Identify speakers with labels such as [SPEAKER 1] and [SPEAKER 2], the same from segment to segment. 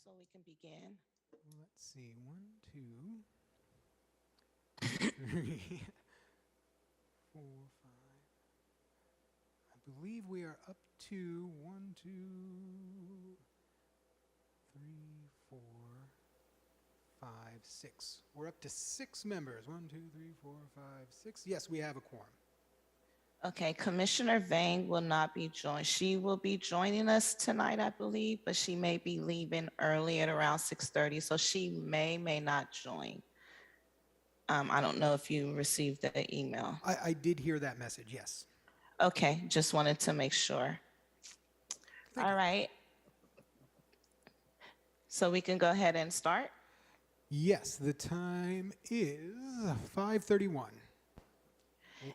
[SPEAKER 1] so we can begin.
[SPEAKER 2] Let's see, 1, 2, 3, 4, 5. I believe we are up to 1, 2, 3, 4, 5, 6. We're up to 6 members. 1, 2, 3, 4, 5, 6. Yes, we have a quorum.
[SPEAKER 1] Okay, Commissioner Vang will not be joined. She will be joining us tonight, I believe, but she may be leaving early at around 6:30, so she may not join. I don't know if you received the email.
[SPEAKER 2] I did hear that message, yes.
[SPEAKER 1] Okay, just wanted to make sure.
[SPEAKER 2] Thank
[SPEAKER 1] All
[SPEAKER 2] you.
[SPEAKER 1] right. So we can go ahead and start.
[SPEAKER 2] Yes, the time is 5:31.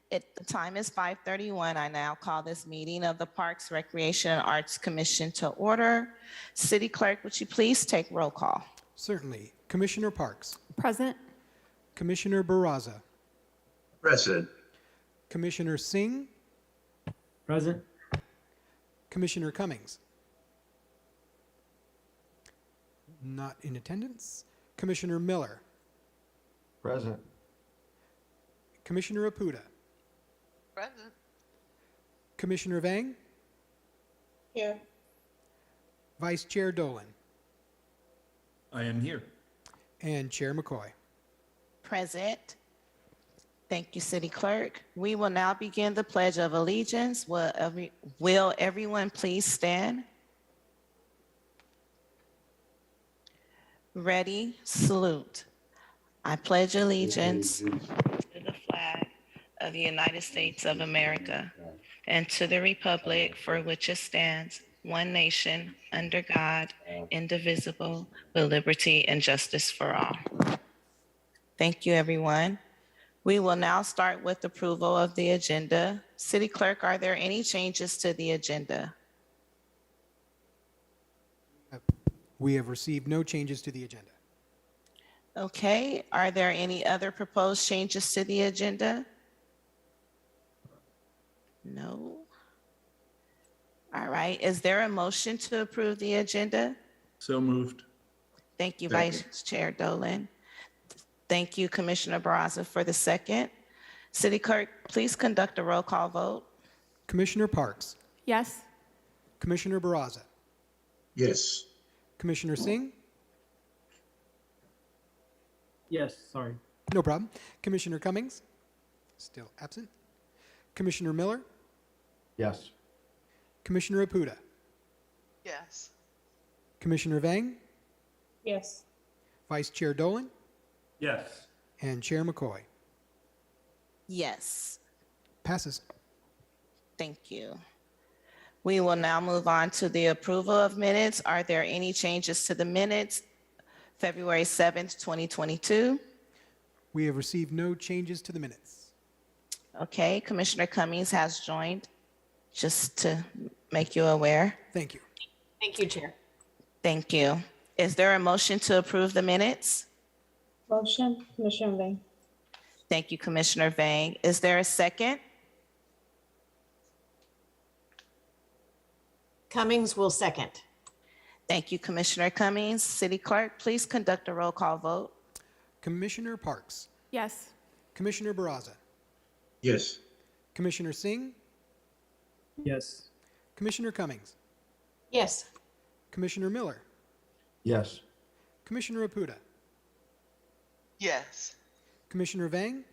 [SPEAKER 1] The time is 5:31. I now call this meeting of the Parks, Recreation, and Arts Commission to order. City Clerk, would you please take roll call?
[SPEAKER 2] Certainly. Commissioner Parks.
[SPEAKER 3] Present.
[SPEAKER 2] Commissioner Barraza.
[SPEAKER 4] Present.
[SPEAKER 2] Commissioner Singh.
[SPEAKER 5] Present.
[SPEAKER 2] Commissioner Cummings. Not in attendance. Commissioner Miller.
[SPEAKER 4] Present.
[SPEAKER 2] Commissioner Apuda.
[SPEAKER 6] Present.
[SPEAKER 2] Commissioner Vang.
[SPEAKER 6] Here.
[SPEAKER 2] Vice Chair Dolan.
[SPEAKER 5] I am here.
[SPEAKER 2] And Chair McCoy.
[SPEAKER 1] Present. Thank you, City Clerk. We will now begin the Pledge of Allegiance. Will everyone please stand? Ready, salute. I pledge allegiance to the flag of the United States of America and to the republic for which it stands, one nation, under God, indivisible, with liberty and justice for all. Thank you, everyone. We will now start with approval of the agenda. City Clerk, are there any changes to the agenda?
[SPEAKER 2] We have received no changes to the agenda.
[SPEAKER 1] Okay, are there any other proposed changes to the agenda? No. All right, is there a motion to approve the agenda?
[SPEAKER 5] So moved.
[SPEAKER 1] Thank you,
[SPEAKER 4] Second.
[SPEAKER 1] Vice Chair Dolan. Thank you, Commissioner Barraza, for the second. City Clerk, please conduct a roll call vote.
[SPEAKER 2] Commissioner Parks.
[SPEAKER 3] Yes.
[SPEAKER 2] Commissioner Barraza.
[SPEAKER 4] Yes.
[SPEAKER 2] Commissioner Singh.
[SPEAKER 5] Yes, sorry.
[SPEAKER 2] No problem. Commissioner Cummings. Still absent. Commissioner Miller.
[SPEAKER 4] Yes.
[SPEAKER 2] Commissioner Apuda.
[SPEAKER 6] Yes.
[SPEAKER 2] Commissioner Vang.
[SPEAKER 6] Yes.
[SPEAKER 2] Vice Chair Dolan.
[SPEAKER 5] Yes.
[SPEAKER 2] And Chair McCoy.
[SPEAKER 1] Yes.
[SPEAKER 2] Passes.
[SPEAKER 1] Thank you. We will now move on to the approval of minutes. Are there any changes to the minutes? February 7th, 2022.
[SPEAKER 2] We have received no changes to the minutes.
[SPEAKER 1] Okay, Commissioner Cummings has joined, just to make you aware.
[SPEAKER 2] Thank you.
[SPEAKER 3] Thank you, Chair.
[SPEAKER 1] Thank you. Is there a motion to approve the minutes?
[SPEAKER 6] Motion, Commissioner Vang.
[SPEAKER 1] Thank you, Commissioner Vang. Is there a second?
[SPEAKER 7] Cummings will second.
[SPEAKER 1] Thank you, Commissioner Cummings. City Clerk, please conduct a roll call vote.
[SPEAKER 2] Commissioner Parks.
[SPEAKER 3] Yes.
[SPEAKER 2] Commissioner Barraza.
[SPEAKER 4] Yes.
[SPEAKER 2] Commissioner Singh.
[SPEAKER 5] Yes.
[SPEAKER 2] Commissioner Cummings.
[SPEAKER 7] Yes.
[SPEAKER 2] Commissioner Miller.
[SPEAKER 4] Yes.
[SPEAKER 2] Commissioner Apuda.
[SPEAKER 6] Yes.
[SPEAKER 2] Commissioner Vang.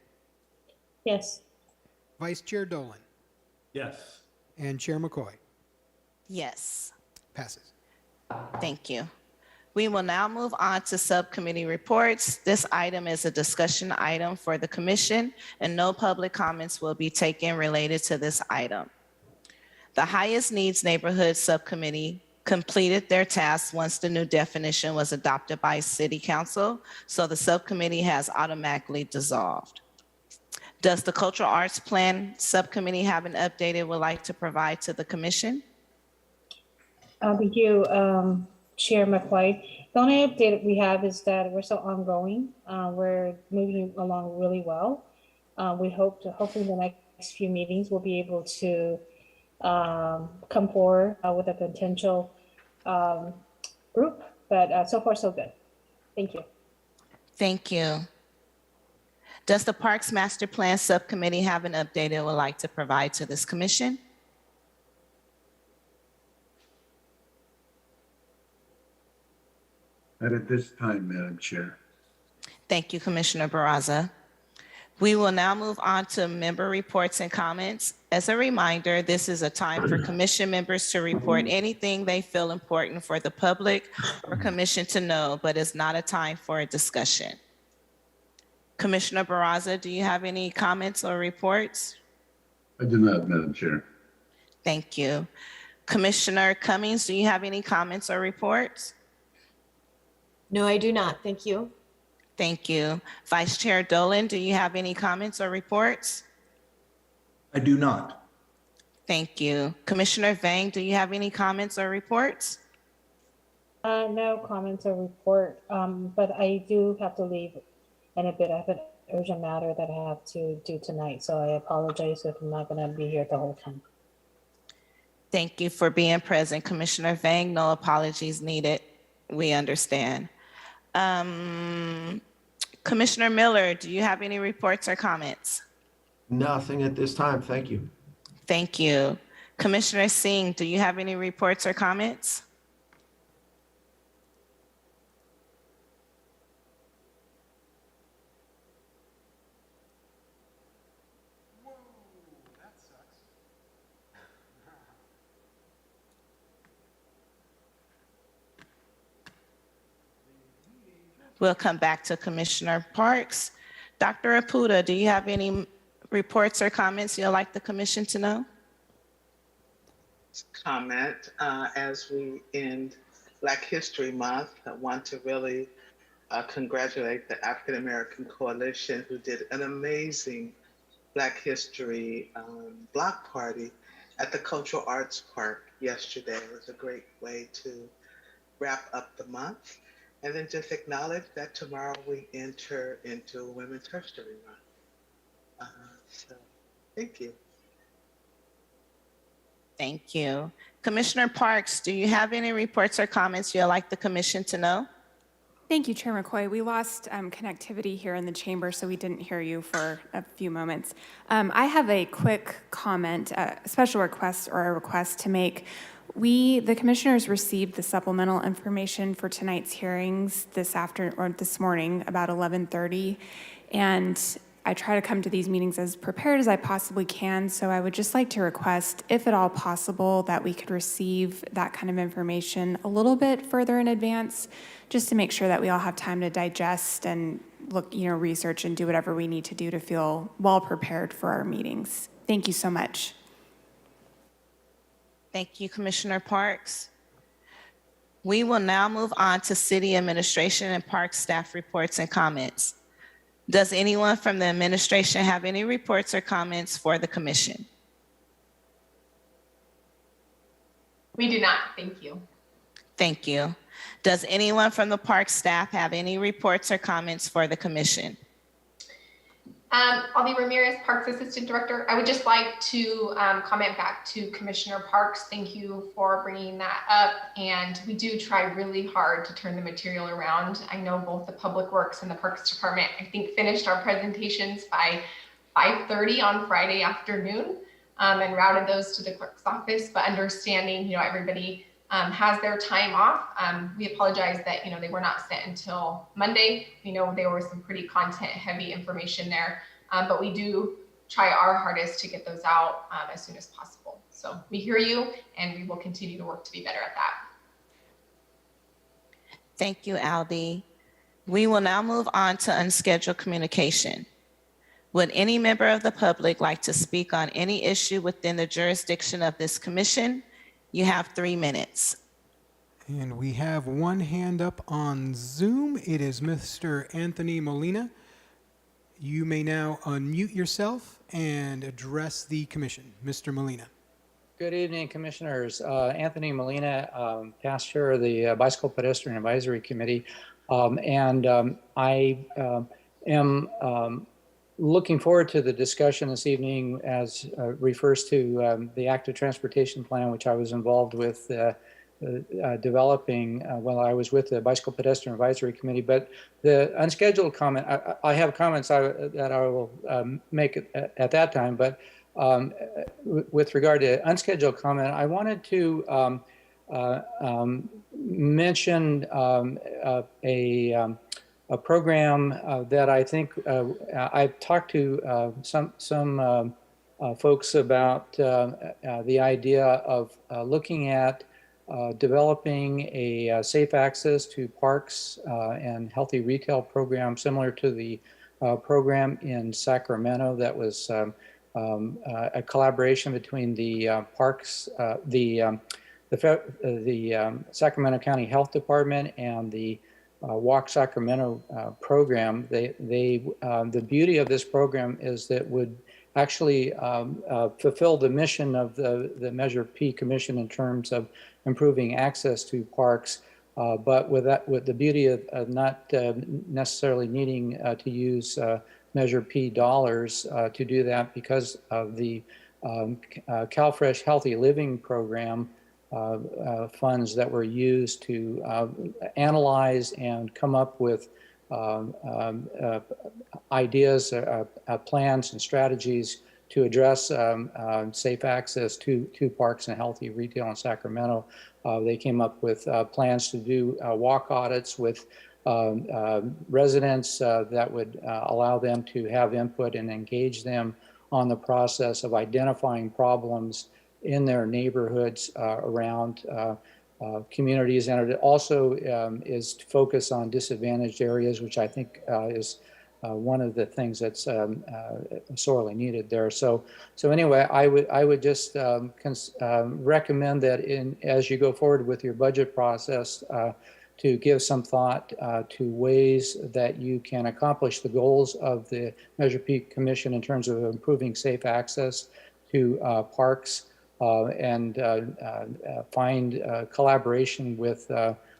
[SPEAKER 6] Yes.
[SPEAKER 2] Vice Chair Dolan.
[SPEAKER 5] Yes.
[SPEAKER 2] And Chair McCoy.
[SPEAKER 1] Yes.
[SPEAKER 2] Passes.
[SPEAKER 1] Thank you. We will now move on to subcommittee reports. This item is a discussion item for the commission, and no public comments will be taken related to this item. The Highest Needs Neighborhood Subcommittee completed their tasks once the new definition was adopted by City Council, so the subcommittee has automatically dissolved. Does the Cultural Arts Plan Subcommittee have an update it would like to provide to the commission?
[SPEAKER 6] We do, Chair McCoy. The only update we have is that we're still ongoing. We're moving along really well. We hope to, hopefully in the next few meetings, we'll be able to come forward with a potential group But so far, so good. Thank you.
[SPEAKER 1] Thank you. Does the Parks Master Plan Subcommittee have an update it would like to provide to this commission?
[SPEAKER 4] Not at this time, Madam Chair.
[SPEAKER 1] Thank you, Commissioner Barraza. We will now move on to member reports and comments. As a reminder, this is a time for commission members to report anything they feel important for the public or commission to know, but it's not a time for a discussion. Commissioner Barraza, do you have any comments or reports?
[SPEAKER 4] I do not, Madam Chair.
[SPEAKER 1] Thank you. Commissioner Cummings, do you have any comments or reports?
[SPEAKER 7] No, I do not. Thank you.
[SPEAKER 1] Thank you. Vice Chair Dolan, do you have any comments or reports?
[SPEAKER 3] I do not.
[SPEAKER 1] Thank you. Commissioner Vang, do you have any comments or reports?
[SPEAKER 6] No comments or report, but I do have to leave in a bit. I have an urgent matter that I have to do tonight, so I apologize if I'm not going to be here the whole time.
[SPEAKER 1] Thank you for being present, Commissioner Vang. No apologies needed. We understand. Commissioner Miller, do you have any reports or comments?
[SPEAKER 4] Nothing at this time. Thank you.
[SPEAKER 1] Thank you. Commissioner Singh, do you have any reports or comments?
[SPEAKER 2] Whoa, that sucks.
[SPEAKER 1] We'll come back to Commissioner Parks. Dr. Apuda, do you have any reports or comments you'd like the commission to know?
[SPEAKER 8] Comment as we end Black History Month. I want to really congratulate the African American Coalition, who did an amazing Black History block party at the Cultural Arts Park yesterday. It was a great way to wrap up the month. And then just acknowledge that tomorrow we enter into Women's History Month. So thank you.
[SPEAKER 1] Thank you. Commissioner Parks, do you have any reports or comments you'd like the commission to know?
[SPEAKER 9] Thank you, Chair McCoy. We lost connectivity here in the chamber, so we didn't hear you for a few moments. I have a quick comment, a special request or a request to make. The commissioners received the supplemental information for tonight's hearings this morning about 11:30, and I try to come to these meetings as prepared as I possibly can. So I would just like to request, if at all possible, that we could receive that kind of information a little bit further in advance, just to make sure that we all have time to digest and look, research and do whatever we need to do to feel well prepared for our meetings. Thank you so much.
[SPEAKER 1] Thank you, Commissioner Parks. We will now move on to City Administration and Park staff reports and comments. Does anyone from the administration have any reports or comments for the commission?
[SPEAKER 10] We do not, thank you.
[SPEAKER 1] Thank you. Does anyone from the park staff have any reports or comments for the commission?
[SPEAKER 10] Aldi Ramirez, Parks Assistant Director. I would just like to comment back to Commissioner Parks. Thank you for bringing that up. And we do try really hard to turn the material around. I know both the Public Works and the Parks Department, I think, finished our presentations by 5:30 on Friday afternoon and routed those to the clerk's office. But understanding, everybody has their time off. We apologize that, they were not sent until Monday. We know there was some pretty content heavy information there, but we do try our hardest to get those out as soon as possible. So we hear you and we will continue to work to be better at that.
[SPEAKER 1] Thank you, Aldi. We will now move on to unscheduled communication. Would any member of the public like to speak on any issue within the jurisdiction of this commission? You have 3 minutes.
[SPEAKER 2] And we have one hand up on Zoom. It is Mr. Anthony Molina. You may now unmute yourself and address the commission. Mr. Molina.
[SPEAKER 11] Good evening, Commissioners. Anthony Molina, past chair of the Bicycle Pedestrian Advisory Committee. I am looking forward to the discussion this evening as refers to the active transportation plan, which I was involved with developing while I was with the Bicycle Pedestrian Advisory Committee. But the unscheduled comment, I have comments that I will make at that time. But with regard to unscheduled comment, I wanted to mention a program that I think I've talked to some folks about the idea of looking at developing a safe access to parks and healthy retail program similar to the program in Sacramento that was a collaboration between the parks, the Sacramento County Health Department and the Walk Sacramento program. The beauty of this program is that would actually fulfill the mission of the Measure P Commission in terms of improving access to parks, but with the beauty of not necessarily needing to use Measure P dollars to do that because of the CalFresh Healthy Living Program funds that were used to analyze and come up with ideas, plans, and strategies to address safe access to parks and healthy retail in Sacramento. They came up with plans to do walk audits with residents that would allow them to have input and engage them on the process of identifying problems in their neighborhoods around communities. And it also is to focus on disadvantaged areas, which I think is one of the things that's sorely needed there. So anyway, I would just recommend that as you go forward with your budget process, to give some thought to ways that you can accomplish the goals of the Measure P Commission in terms of improving safe access to parks and find collaboration with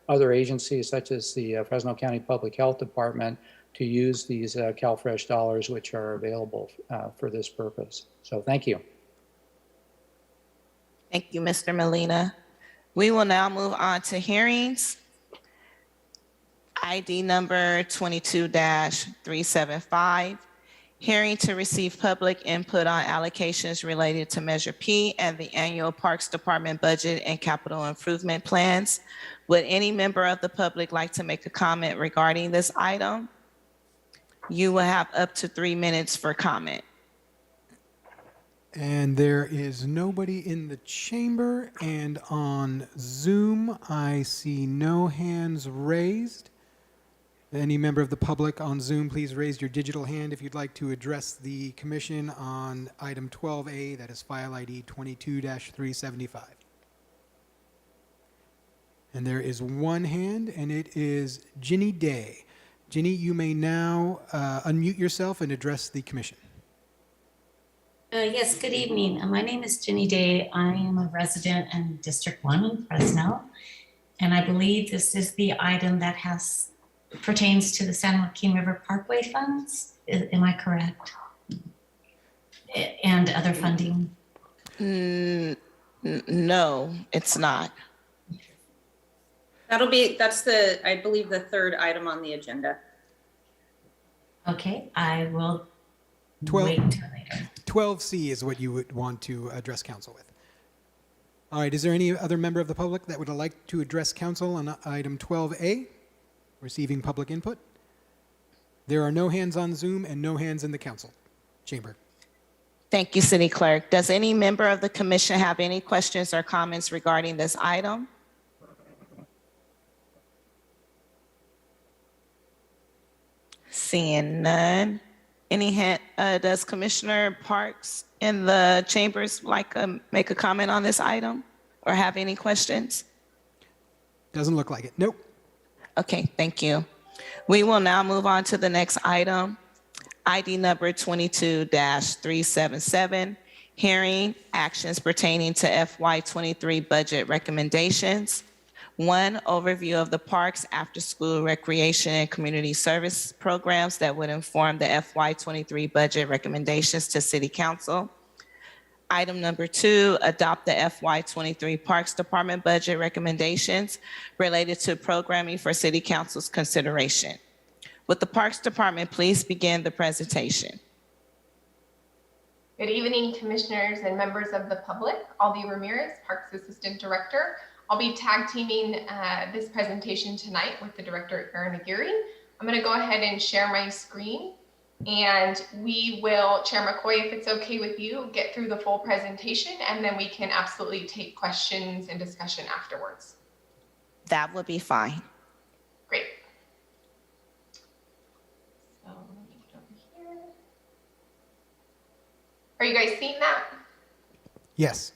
[SPEAKER 11] other agencies such as the Fresno County Public Health Department to use these CalFresh dollars which are available for this purpose. So thank you.
[SPEAKER 1] Thank you, Mr. Molina. We will now move on to hearings. ID number 22-375. Hearing to receive public input on allocations related to Measure P and the annual Parks Department budget and capital improvement plans. Would any member of the public like to make a comment regarding this item? You will have up to 3 minutes for comment.
[SPEAKER 2] And there is nobody in the chamber, and on Zoom, I see no hands raised. Any member of the public on Zoom, please raise your digital hand if you'd like to address the commission on item 12A, that is file ID 22-375. And there is one hand, and it is Ginny Day. Ginny, you may now unmute yourself and address the commission.
[SPEAKER 12] Yes, good evening. My name is Ginny Day. I am a resident in District 1 in Fresno, and I believe this is the item that pertains to the San Joaquin River Parkway funds. Am I correct? And other funding?
[SPEAKER 1] No, it's not.
[SPEAKER 13] That's I believe the third item on the agenda.
[SPEAKER 12] Okay, I will wait until later.
[SPEAKER 2] 12C is what you would want to address council with. All right, is there any other member of the public that would like to address council on item 12A, receiving public input? There are no hands on Zoom and no hands in the council chamber.
[SPEAKER 1] Thank you, City Clerk. Does any member of the commission have any questions or comments regarding this item? Seeing none. Does Commissioner Parks in the chambers like to make a comment on this item or have any questions?
[SPEAKER 2] Doesn't look like it. Nope.
[SPEAKER 1] Okay, thank you. We will now move on to the next item. ID number 22-377, hearing actions pertaining to FY23 budget recommendations. 1, overview of the parks, after-school recreation, and community service programs that would inform the FY23 budget recommendations to City Council. Item number 2, adopt the FY23 Parks Department budget recommendations related to programming for City Council's consideration. Would the Parks Department please begin the presentation?
[SPEAKER 10] Good evening, commissioners and members of the public. Aldi Ramirez, Parks Assistant Director. I'll be tag teaming this presentation tonight with the Director, Erin Aguirre. I'm going to go ahead and share my screen, and we will, Chair McCoy, if it's okay with you, get through the full presentation, and then we can absolutely take questions and discussion afterwards.
[SPEAKER 1] That would be fine.
[SPEAKER 10] Great. So let me get over here. Are you guys seeing that?
[SPEAKER 2] Yes.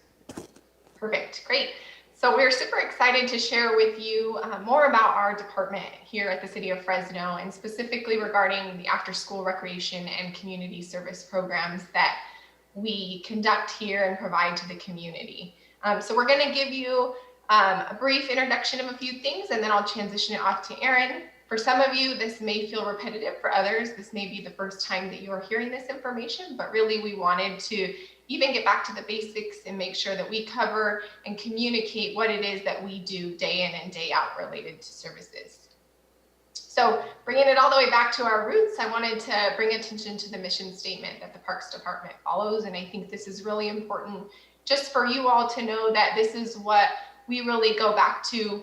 [SPEAKER 10] Perfect, great. So we're super excited to share with you more about our department here at the City of Fresno, and specifically regarding the after-school recreation and community service programs that we conduct here and provide to the community. So we're going to give you a brief introduction of a few things, and then I'll transition it off to Erin. For some of you, this may feel repetitive. For others, this may be the first time that you are hearing this information, but really we wanted to even get back to the basics and make sure that we cover and communicate what it is that we do day in and day out related to services. So bringing it all the way back to our roots, I wanted to bring attention to the mission statement that the Parks Department follows. And I think this is really important just for you all to know that this is what we really go back to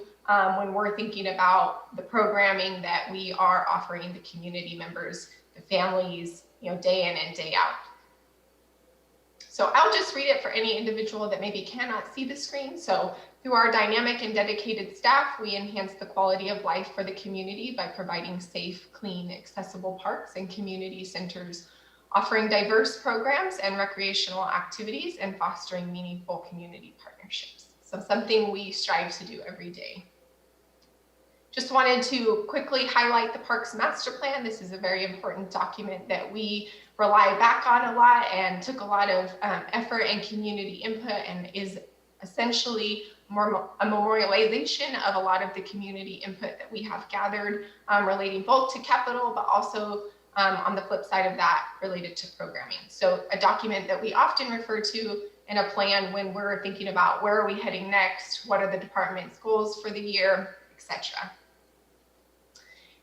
[SPEAKER 10] when we're thinking about the programming that we are offering the community members, the families, day in and day out. So I'll just read it for any individual that maybe cannot see the screen. So through our dynamic and dedicated staff, we enhance the quality of life for the community by providing safe, clean, accessible parks and community centers, offering diverse programs and recreational activities, and fostering meaningful community partnerships. So something we strive to do every day. Just wanted to quickly highlight the Parks Master Plan. This is a very important document that we rely back on a lot and took a lot of effort and community input, and is essentially a memorialization of a lot of the community input that we have gathered relating both to capital, but also on the flip side of that related to programming. So a document that we often refer to in a plan when we're thinking about where are we heading next, what are the department's goals for the year, etc.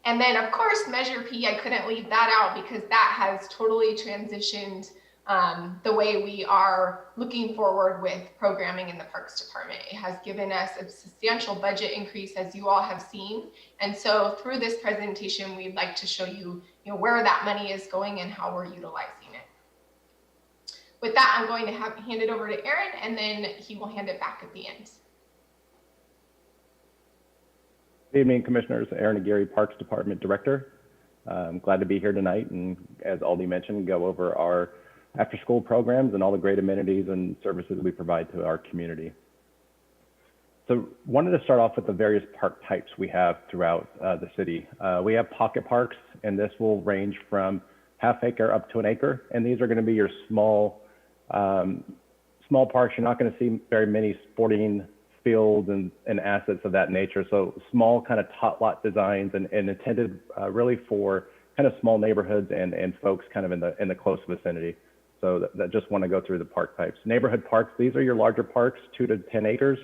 [SPEAKER 10] And then, of course, Measure P, I couldn't leave that out because that has totally transitioned the way we are looking forward with programming in the Parks Department. It has given us a substantial budget increase, as you all have seen. And so through this presentation, we'd like to show you, where that money is going and how we're utilizing it. With that, I'm going to hand it over to Aaron, and then he will hand it back at the end.
[SPEAKER 14] Good evening, Commissioners. Aaron Aguirre, Parks Department Director. I'm glad to be here tonight, and as Aldi mentioned, go over our after-school programs and all the great amenities and services we provide to our community. So wanted to start off with the various park types we have throughout the city. We have pocket parks, and this will range from half acre up to an acre, and these are going to be your small parks. You're not going to see very many sporting fields and assets of that nature. So small kind of tot lot designs and intended really for kind of small neighborhoods and folks kind of in the close vicinity. So that just want to go through the park types. Neighborhood parks, these are your larger parks, 2 to 10 acres.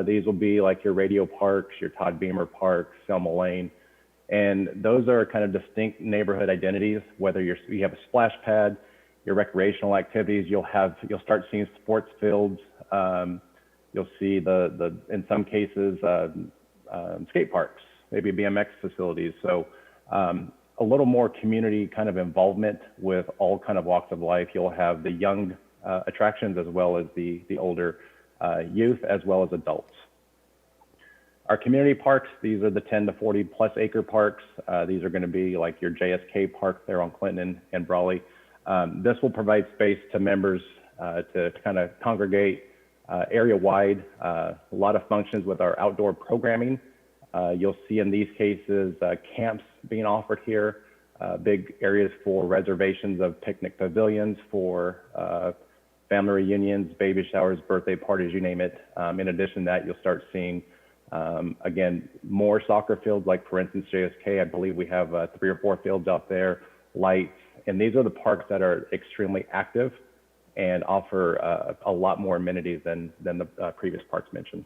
[SPEAKER 14] These will be like your radio parks, your Todd Beamer Park, Selma Lane. And those are kind of distinct neighborhood identities, whether you have a splash pad, your recreational activities, you'll start seeing sports fields. You'll see in some cases, skate parks, maybe BMX facilities. So a little more community kind of involvement with all kind of walks of life. You'll have the young attractions as well as the older youth as well as adults. Our community parks, these are the 10 to 40 plus acre parks. These are going to be like your JSK Park there on Clinton and Brawley. This will provide space to members to kind of congregate area-wide, a lot of functions with our outdoor programming. You'll see in these cases camps being offered here, big areas for reservations of picnic pavilions for family reunions, baby showers, birthday parties, you name it. In addition to that, you'll start seeing, again, more soccer fields, like for instance, JSK, I believe we have 3 or 4 fields out there, lights, and these are the parks that are extremely active. and offer a lot more amenities than the previous parks mentioned.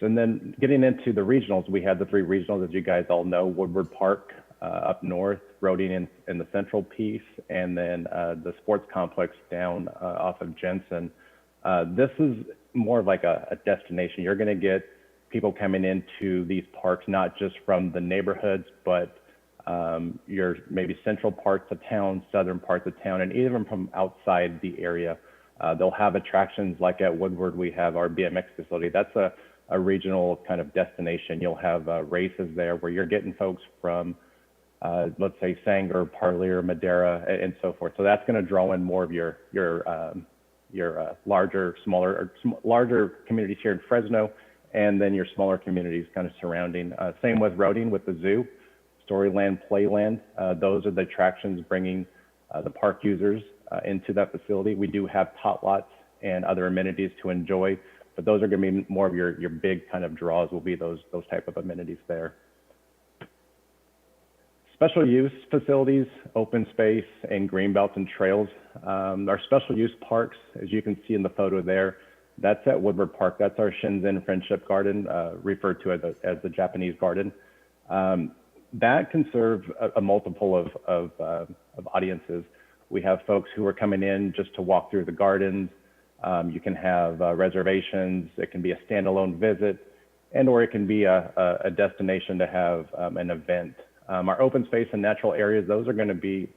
[SPEAKER 14] So, and then getting into the regionals, we had the 3 regionals, as you guys all know: Woodward Park up north, Roding in the central piece, and then the sports complex down off of Jensen. This is more of like a destination. You're going to get people coming into these parks, not just from the neighborhoods, but your maybe central parts of town, southern parts of town, and even from outside the area. They'll have attractions like at Woodward, we have our BMX facility. That's a regional kind of destination. You'll have races there where you're getting folks from, let's say, Sanger, Parlier, Madera, and so forth. So that's going to draw in more of your larger communities here in Fresno, and then your smaller communities kind of surrounding. Same with Roding with the zoo, Storyland, Playland. Those are the attractions bringing the park users into that facility. We do have tot lots and other amenities to enjoy, but those are going to be more of your big kind of draws, will be those type of amenities there. Special use facilities, open space, and green belts and trails. Our special use parks, as you can see in the photo there, that's at Woodward Park. That's our Shinzen Friendship Garden, referred to as the Japanese garden. That can serve a multiple of audiences. We have folks who are coming in just to walk through the gardens. You can have reservations. It can be a standalone visit, or it can be a destination to have an event. Our open space and natural areas, those are going to be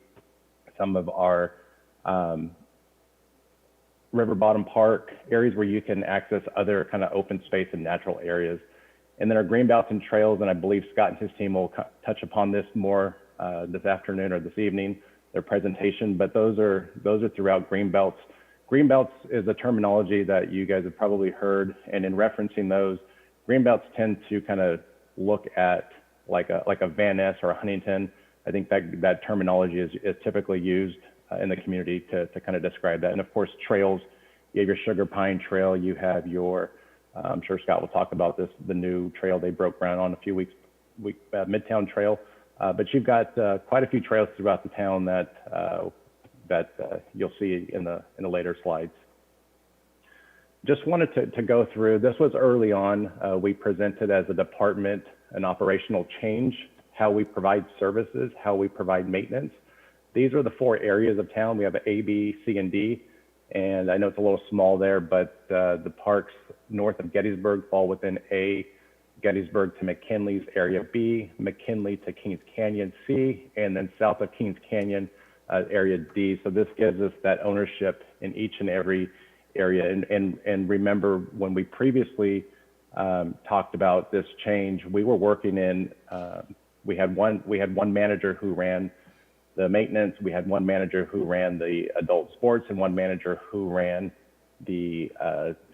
[SPEAKER 14] some of our river bottom park areas where you can access other kind of open space and natural areas. And then our green belts and trails, and I believe Scott and his team will touch upon this more this afternoon or this evening, their presentation, but those are throughout green belts. Green belts is a terminology that you guys have probably heard, and in referencing those, green belts tend to kind of look at like a Van Ness or a Huntington. I think that terminology is typically used in the community to kind of describe that. And of course, trails, you have your Sugar Pine Trail, you have your, I'm sure Scott will talk about this, the new trail they broke ground on a few weeks, Midtown Trail. But you've got quite a few trails throughout the town that you'll see in the later slides. Just wanted to go through, this was early on, we presented as a department an operational change, how we provide services, how we provide maintenance. These are the 4 areas of town. We have A, B, C, and D. And I know it's a little small there, but the parks north of Gettysburg fall within A, Gettysburg to McKinley's area B, McKinley to Kings Canyon C, and then south of Kings Canyon area D. So this gives us that ownership in each and every area. And remember, when we previously talked about this change, we were working in, we had one manager who ran the maintenance, we had one manager who ran the adult sports, and one manager who ran the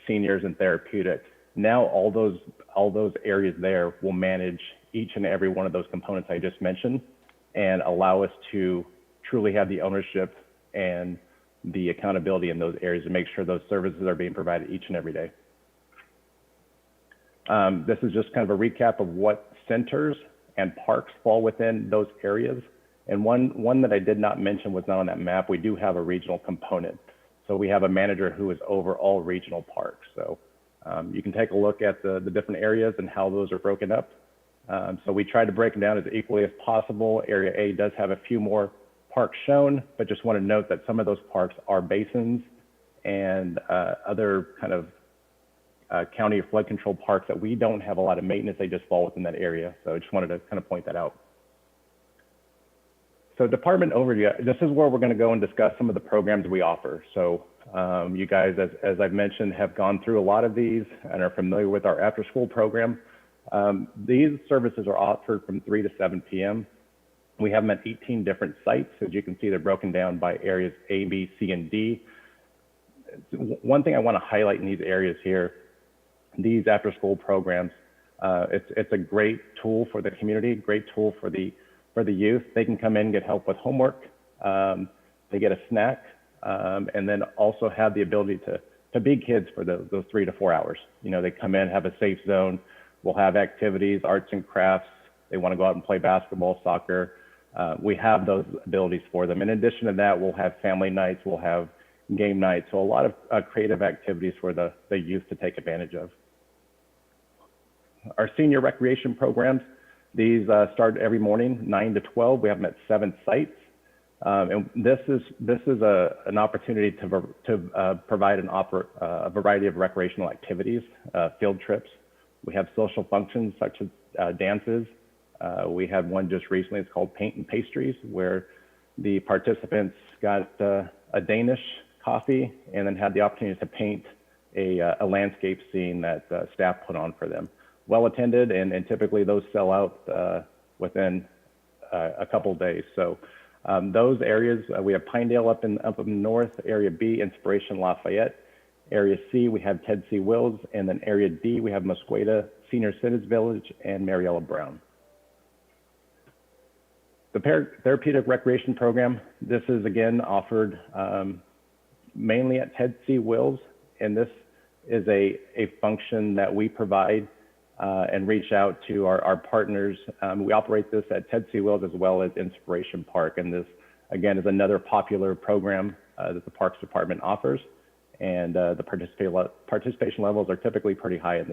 [SPEAKER 14] seniors and therapeutic. Now all those areas there will manage each and every one of those components I just mentioned, and allow us to truly have the ownership and the accountability in those areas to make sure those services are being provided each and every day. This is just kind of a recap of what centers and parks fall within those areas. And one that I did not mention was not on that map. We do have a regional component. So we have a manager who is over all regional parks. So you can take a look at the different areas and how those are broken up. So we try to break them down as equally as possible. Area A does have a few more parks shown, but just want to note that some of those parks are basins and other kind of county or flood control parks that we don't have a lot of maintenance. They just fall within that area. So I just wanted to kind of point that out. So department overview, this is where we're going to go and discuss some of the programs we offer. So you guys, as I've mentioned, have gone through a lot of these and are familiar with our after school program. These services are offered from 3 to 7 p.m. We have them at 18 different sites. As you can see, they're broken down by areas A, B, C, and D. One thing I want to highlight in these areas here, these after school programs, it's a great tool for the community, great tool for the youth. They can come in, get help with homework, they get a snack, and then also have the ability to be kids for those 3 to 4 hours. You know, they come in, have a safe zone, we'll have activities, arts and crafts. They want to go out and play basketball, soccer, we have those abilities for them. In addition to that, we'll have family nights, we'll have game nights, so a lot of creative activities for the youth to take advantage of. Our senior recreation programs, these start every morning, 9 to 12. We have them at 7 sites. And this is an opportunity to provide a variety of recreational activities, field trips. We have social functions such as dances. We had one just recently, it's called Paint and Pastries, where the participants got a Danish coffee and then had the opportunity to paint a landscape scene that staff put on for them. Well attended, and typically those sell out within a couple of days. So those areas, we have Pinedale up in the north, Area B, Inspiration Lafayette. Area C, we have Ted C. Wills, and then Area D, we have Musqueda, Senior Citizens Village, and Mariella Brown. The Therapeutic Recreation Program, this is again offered mainly at Ted C. Wills, and this is a function that we provide and reach out to our partners. We operate this at Ted C. Wills as well as Inspiration Park, and this again is another popular program that the Parks Department offers, and the participation levels are typically pretty high in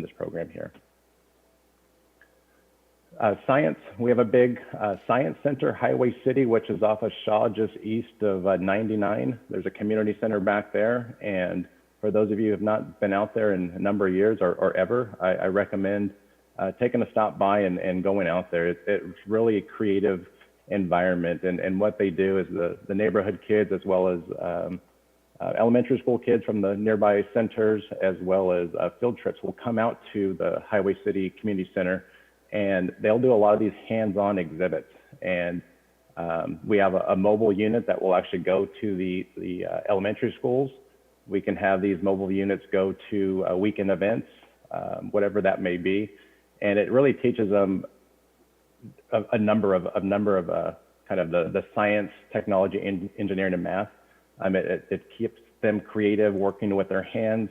[SPEAKER 14] this program here. Science, we have a big science center, Highway City, which is off of Shaw, just east of 99. There's a community center back there, and for those of you who have not been out there in a number of years or ever, I recommend taking a stop by and going out there. It's really a creative environment, and what they do is the neighborhood kids as well as elementary school kids from the nearby centers as well as field trips will come out to the Highway City Community Center, and they'll do a lot of these hands-on exhibits. And we have a mobile unit that will actually go to the elementary schools. We can have these mobile units go to weekend events, whatever that may be, and it really teaches them a number of kind of the science, technology, engineering, and math. It keeps them creative, working with their hands.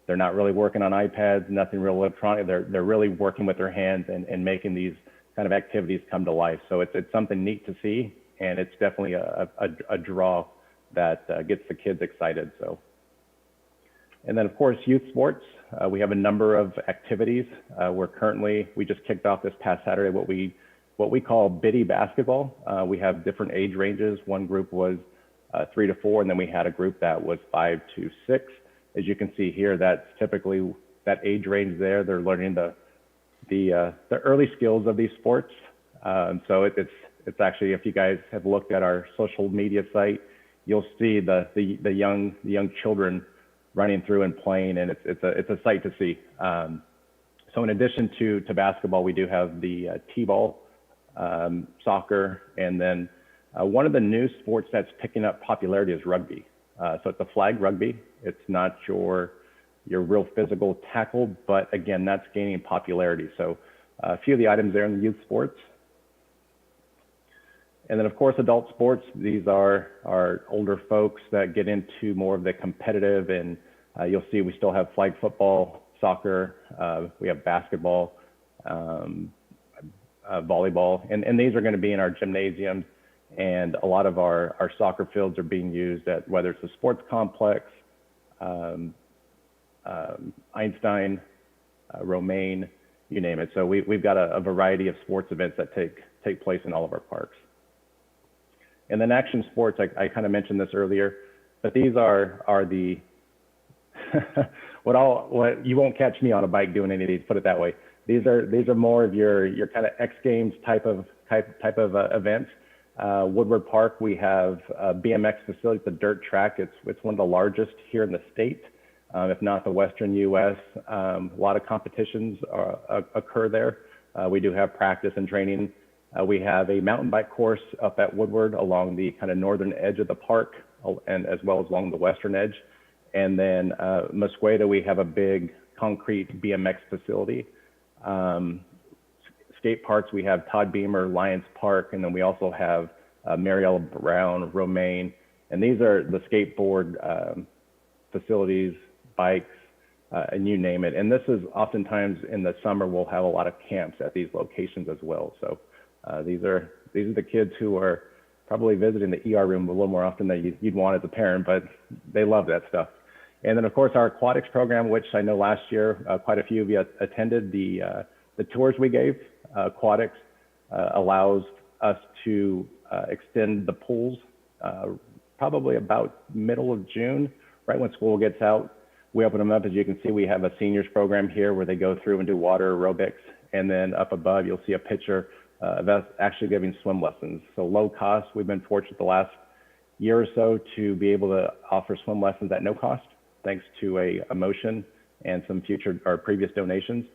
[SPEAKER 14] They're not really working on iPads, nothing real electronic. They're really working with their hands and making these kind of activities come to life. So it's something neat to see, and it's definitely a draw that gets the kids excited. So. And then, of course, youth sports. We have a number of activities. We just kicked off this past Saturday what we call biddy basketball. We have different age ranges. One group was 3 to 4, and then we had a group that was 5 to 6. As you can see here, that's typically that age range there. They're learning the early skills of these sports. So it's actually, if you guys have looked at our social media site, you'll see the young children running through and playing, and it's a sight to see. So in addition to basketball, we do have the t-ball, soccer, and then one of the new sports that's picking up popularity is rugby. So it's a flag rugby. It's not your real physical tackle, but again, that's gaining popularity. So a few of the items there in the youth sports. And then, of course, adult sports. These are our older folks that get into more of the competitive, and you'll see we still have flag football, soccer, we have basketball, volleyball, and these are going to be in our gymnasiums, and a lot of our soccer fields are being used at whether it's a sports complex, Einstein, Romaine, you name it. So we've got a variety of sports events that take place in all of our parks. And then action sports, I kind of mentioned this earlier, but these are the what you won't catch me on a bike doing any of these, put it that way. These are more of your kind of X Games type of events. Woodward Park, we have a BMX facility. It's a dirt track. It's one of the largest here in the state, if not the Western U.S. A lot of competitions occur there. We do have practice and training. We have a mountain bike course up at Woodward along the kind of northern edge of the park, and as well as along the western edge. And then Musqueda, we have a big concrete BMX facility. Skate parks, we have Todd Beamer, Lions Park, and then we also have Mariella Brown, Romaine, and these are the skateboard facilities, bikes, and you name it. And this is oftentimes in the summer, we'll have a lot of camps at these locations as well. So These are the kids who are probably visiting the ER room a little more often than you'd want as a parent, but they love that stuff. And then of course our aquatics program, which I know last year quite a few of you attended the tours we gave. Aquatics allows us to extend the pools probably about middle of June, right when school gets out. We open them up. As you can see, we have a seniors program here where they go through and do water aerobics. And then up above, you'll see a picture of us actually giving swim lessons. So low cost. We've been fortunate the last year or so to be able to offer swim lessons at no cost, thanks to a motion and some future or previous donations.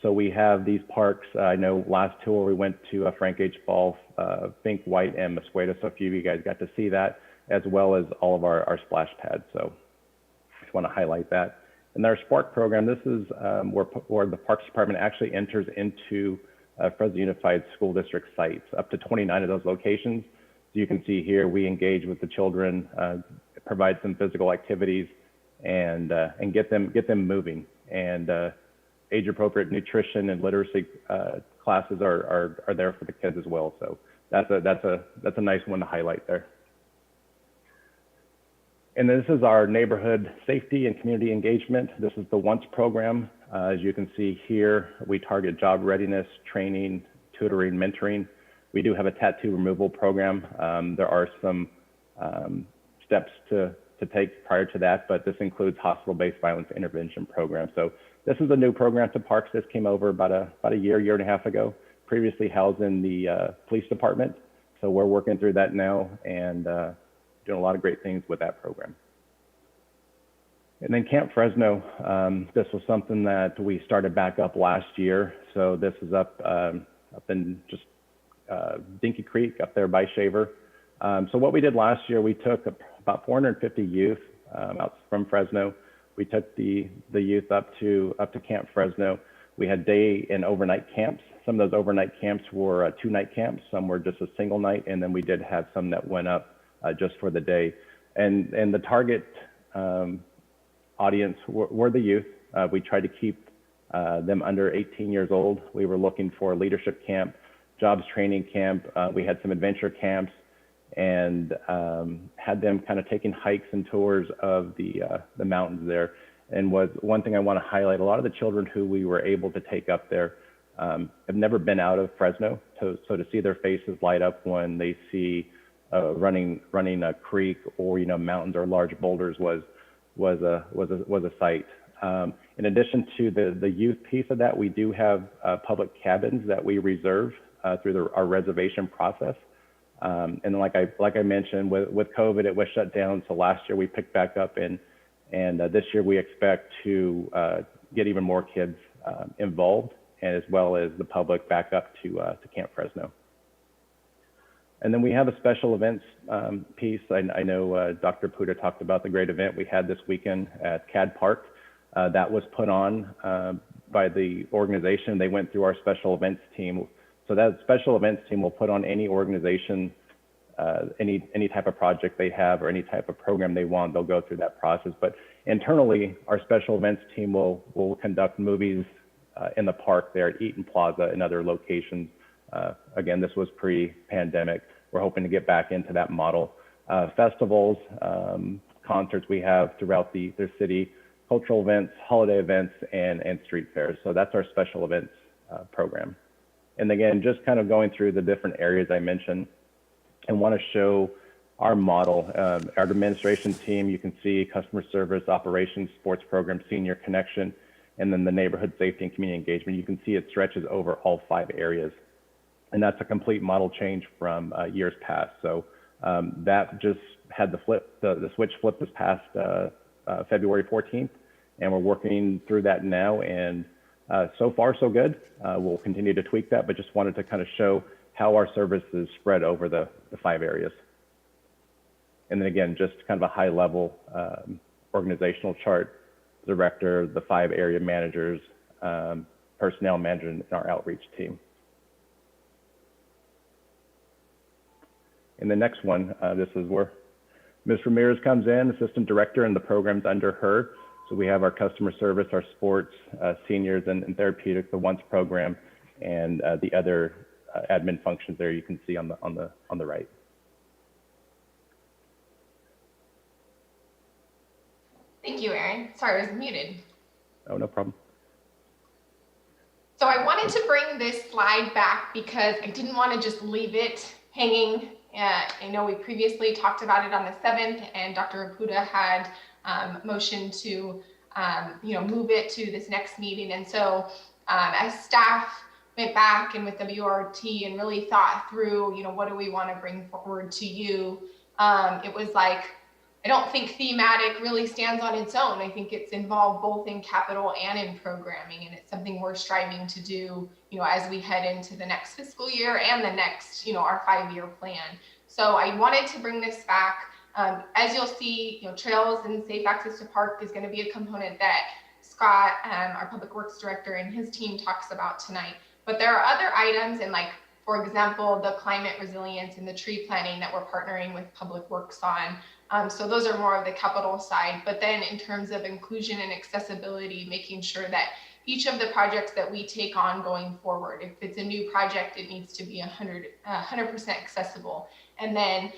[SPEAKER 14] So we have these parks. I know last tour we went to Frank H. Ball, Fink, White, and Mosqueda. So a few of you guys got to see that, as well as all of our splash pads. So I just want to highlight that. And our Spark program, this is where the Parks Department actually enters into Fresno Unified School District sites, up to 29 of those locations. So you can see here, we engage with the children, provide some physical activities, and get them moving. And age-appropriate nutrition and literacy classes are there for the kids as well. So that's a nice one to highlight there. And this is our neighborhood safety and community engagement. This is the ONCE program. As you can see here, we target job readiness, training, tutoring, mentoring. We do have a tattoo removal program. There are some steps to take prior to that, but this includes hospital-based violence intervention program. So this is a new program to Parks. This came over about a year and a half ago, previously housed in the police department. So we're working through that now and doing a lot of great things with that program. And then Camp Fresno, this was something that we started back up last year. So this is up in just Dinky Creek up there by Shaver. So what we did last year, we took about 450 youth out from Fresno. We took the youth up to Camp Fresno. We had day and overnight camps. Some of those overnight camps were 2-night camps. Some were just a single night. And then we did have some that went up just for the day. And the target audience were the youth. We tried to keep them under 18 years old. We were looking for leadership camp, jobs training camp. We had some adventure camps, and had them kind of taking hikes and tours of the mountains there. And one thing I want to highlight, a lot of the children who we were able to take up there have never been out of Fresno. So to see their faces light up when they see running a creek or mountains or large boulders was a sight. In addition to the youth piece of that, we do have public cabins that we reserve through our reservation process. And like I mentioned, with COVID, it was shut down. So last year we picked back up, and this year we expect to get even more kids involved, and as well as the public back up to Camp Fresno. And then we have a special events piece. I know Dr. Puda talked about the great event we had this weekend at CAD Park. That was put on by the organization. They went through our special events team. So that special events team will put on any organization, any type of project they have or any type of program they want. They'll go through that process. But internally, our special events team will conduct movies in the park there at Eaton Plaza and other locations. Again, this was pre-pandemic. We're hoping to get back into that model. Festivals, concerts we have throughout the city, cultural events, holiday events, and street fairs. So that's our special events program. And again, just kind of going through the different areas I mentioned, and want to show our model. Our administration team, you can see customer service, operations, sports program, senior connection, and then the neighborhood safety and community engagement. You can see it stretches over all 5 areas. And that's a complete model change from years past. So that just had the switch flip this past February 14th, and we're working through that now. And so far, so good. We'll continue to tweak that, but just wanted to kind of show how our services spread over the 5 areas. And then again, just kind of a high level organizational chart, director, the 5 area managers, personnel manager, and our outreach team. And the next one, this is where Ms. Ramirez comes in, assistant director, and the program's under her. So we have our customer service, our sports, seniors, and therapeutic, the ONCE program, and the other admin functions there you can see on the right.
[SPEAKER 10] Thank you, Aaron. Sorry, I was muted.
[SPEAKER 14] Oh, no problem.
[SPEAKER 10] So I wanted to bring this slide back because I didn't want to just leave it hanging. I know we previously talked about it on the 7th, and Dr. Apuda had motioned to move it to this next meeting. And so as staff went back and with WRT and really thought through, what do we want to bring forward to you, it was like, I don't think thematic really stands on its own. I think it's involved both in capital and in programming, and it's something we're striving to do, as we head into the next fiscal year and the next, our 5-year plan. So I wanted to bring this back. As you'll see, trails and safe access to park is going to be a component that Scott, our public works director, and his team talks about tonight. But there are other items, and like, for example, the climate resilience and the tree planting that we're partnering with public works on. So those are more of the capital side, but then in terms of inclusion and accessibility, making sure that each of the projects that we take on going forward, if it's a new project, it needs to be 100% accessible. And then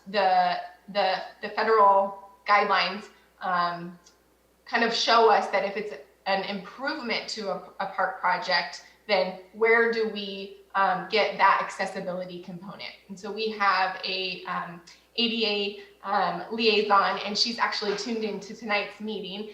[SPEAKER 10] the federal guidelines kind of show us that if it's an improvement to a park project, then where do we get that accessibility component? And so we have a ADA liaison, and she's actually tuned into tonight's meeting,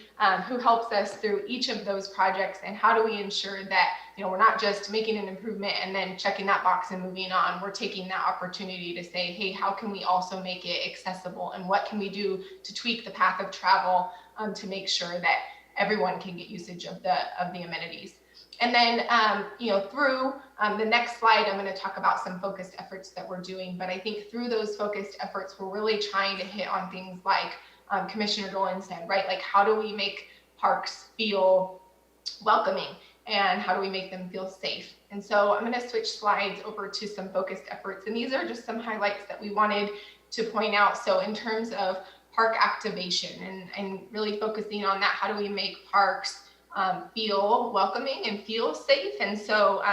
[SPEAKER 10] who helps us through each of those projects and how do we ensure that we're not just making an improvement and then checking that box and moving on. We're taking that opportunity to say, hey, how can we also make it accessible, and what can we do to tweak the path of travel to make sure that everyone can get usage of the amenities. And then, through the next slide, I'm going to talk about some focused efforts that we're doing. But I think through those focused efforts, we're really trying to hit on things like Commissioner Dolan said, right? Like, how do we make parks feel welcoming, and how do we make them feel safe? And so I'm going to switch slides over to some focused efforts. And these are just some highlights that we wanted to point out. So in terms of park activation and really focusing on that, how do we make parks feel welcoming and feel safe? And so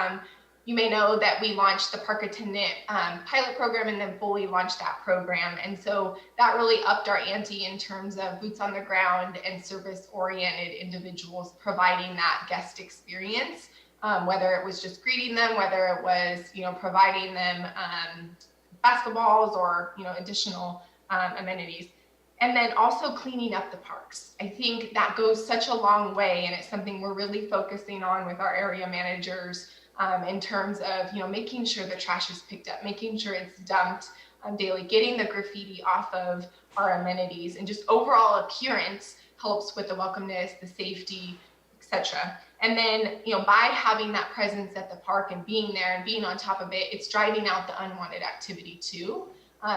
[SPEAKER 10] you may know that we launched the Park Attendant pilot program and then fully launched that program. And so that really upped our ante in terms of boots on the ground and service-oriented individuals providing that guest experience, whether it was just greeting them, whether it was, providing them basketballs or, additional amenities. And then also cleaning up the parks. I think that goes such a long way, and it's something we're really focusing on with our area managers in terms of, making sure the trash is picked up, making sure it's dumped daily, getting the graffiti off of our amenities, and just overall appearance helps with the welcomeness, the safety, etc. And then, by having that presence at the park and being there and being on top of it, it's driving out the unwanted activity too.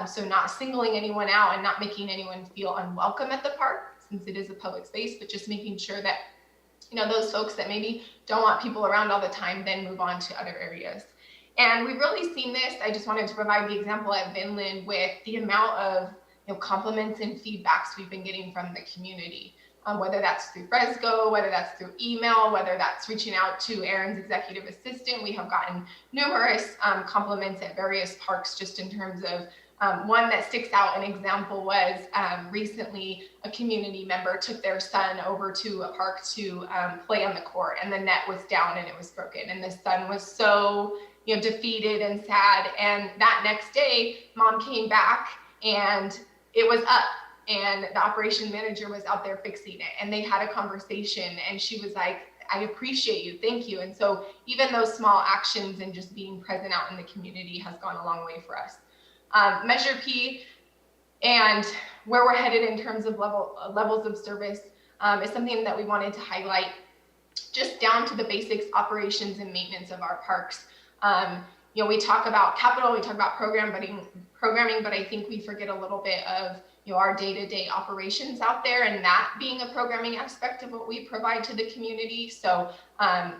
[SPEAKER 10] So not singling anyone out and not making anyone feel unwelcome at the park, since it is a public space, but just making sure that, those folks that maybe don't want people around all the time then move on to other areas. And we've really seen this. I just wanted to provide the example at Vinland with the amount of compliments and feedbacks we've been getting from the community, whether that's through Fresno, whether that's through email, whether that's reaching out to Aaron's executive assistant. We have gotten numerous compliments at various parks just in terms of one that sticks out. An example was recently a community member took their son over to a park to play on the court, and the net was down and it was broken. And the son was so defeated and sad. And that next day, mom came back and it was up, and the operation manager was out there fixing it. And they had a conversation, and she was like, I appreciate you, thank you. And so even those small actions and just being present out in the community has gone a long way for us. Measure P and where we're headed in terms of levels of service is something that we wanted to highlight, just down to the basics, operations and maintenance of our parks. We talk about capital, we talk about programming, but I think we forget a little bit of our day-to-day operations out there, and that being a programming aspect of what we provide to the community. So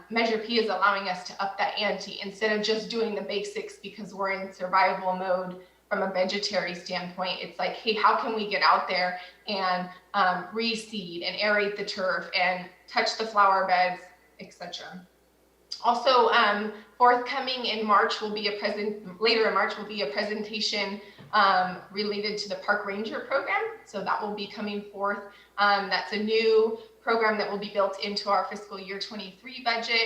[SPEAKER 10] Measure P is allowing us to up that ante instead of just doing the basics because we're in survival mode. From a vegetary standpoint, it's like, hey, how can we get out there and reseed and aerate the turf and touch the flower beds, etc. Also, forthcoming in March will be later in March will be a presentation related to the Park Ranger program. So that will be coming forth. That's a new program that will be built into our fiscal year 23 budget.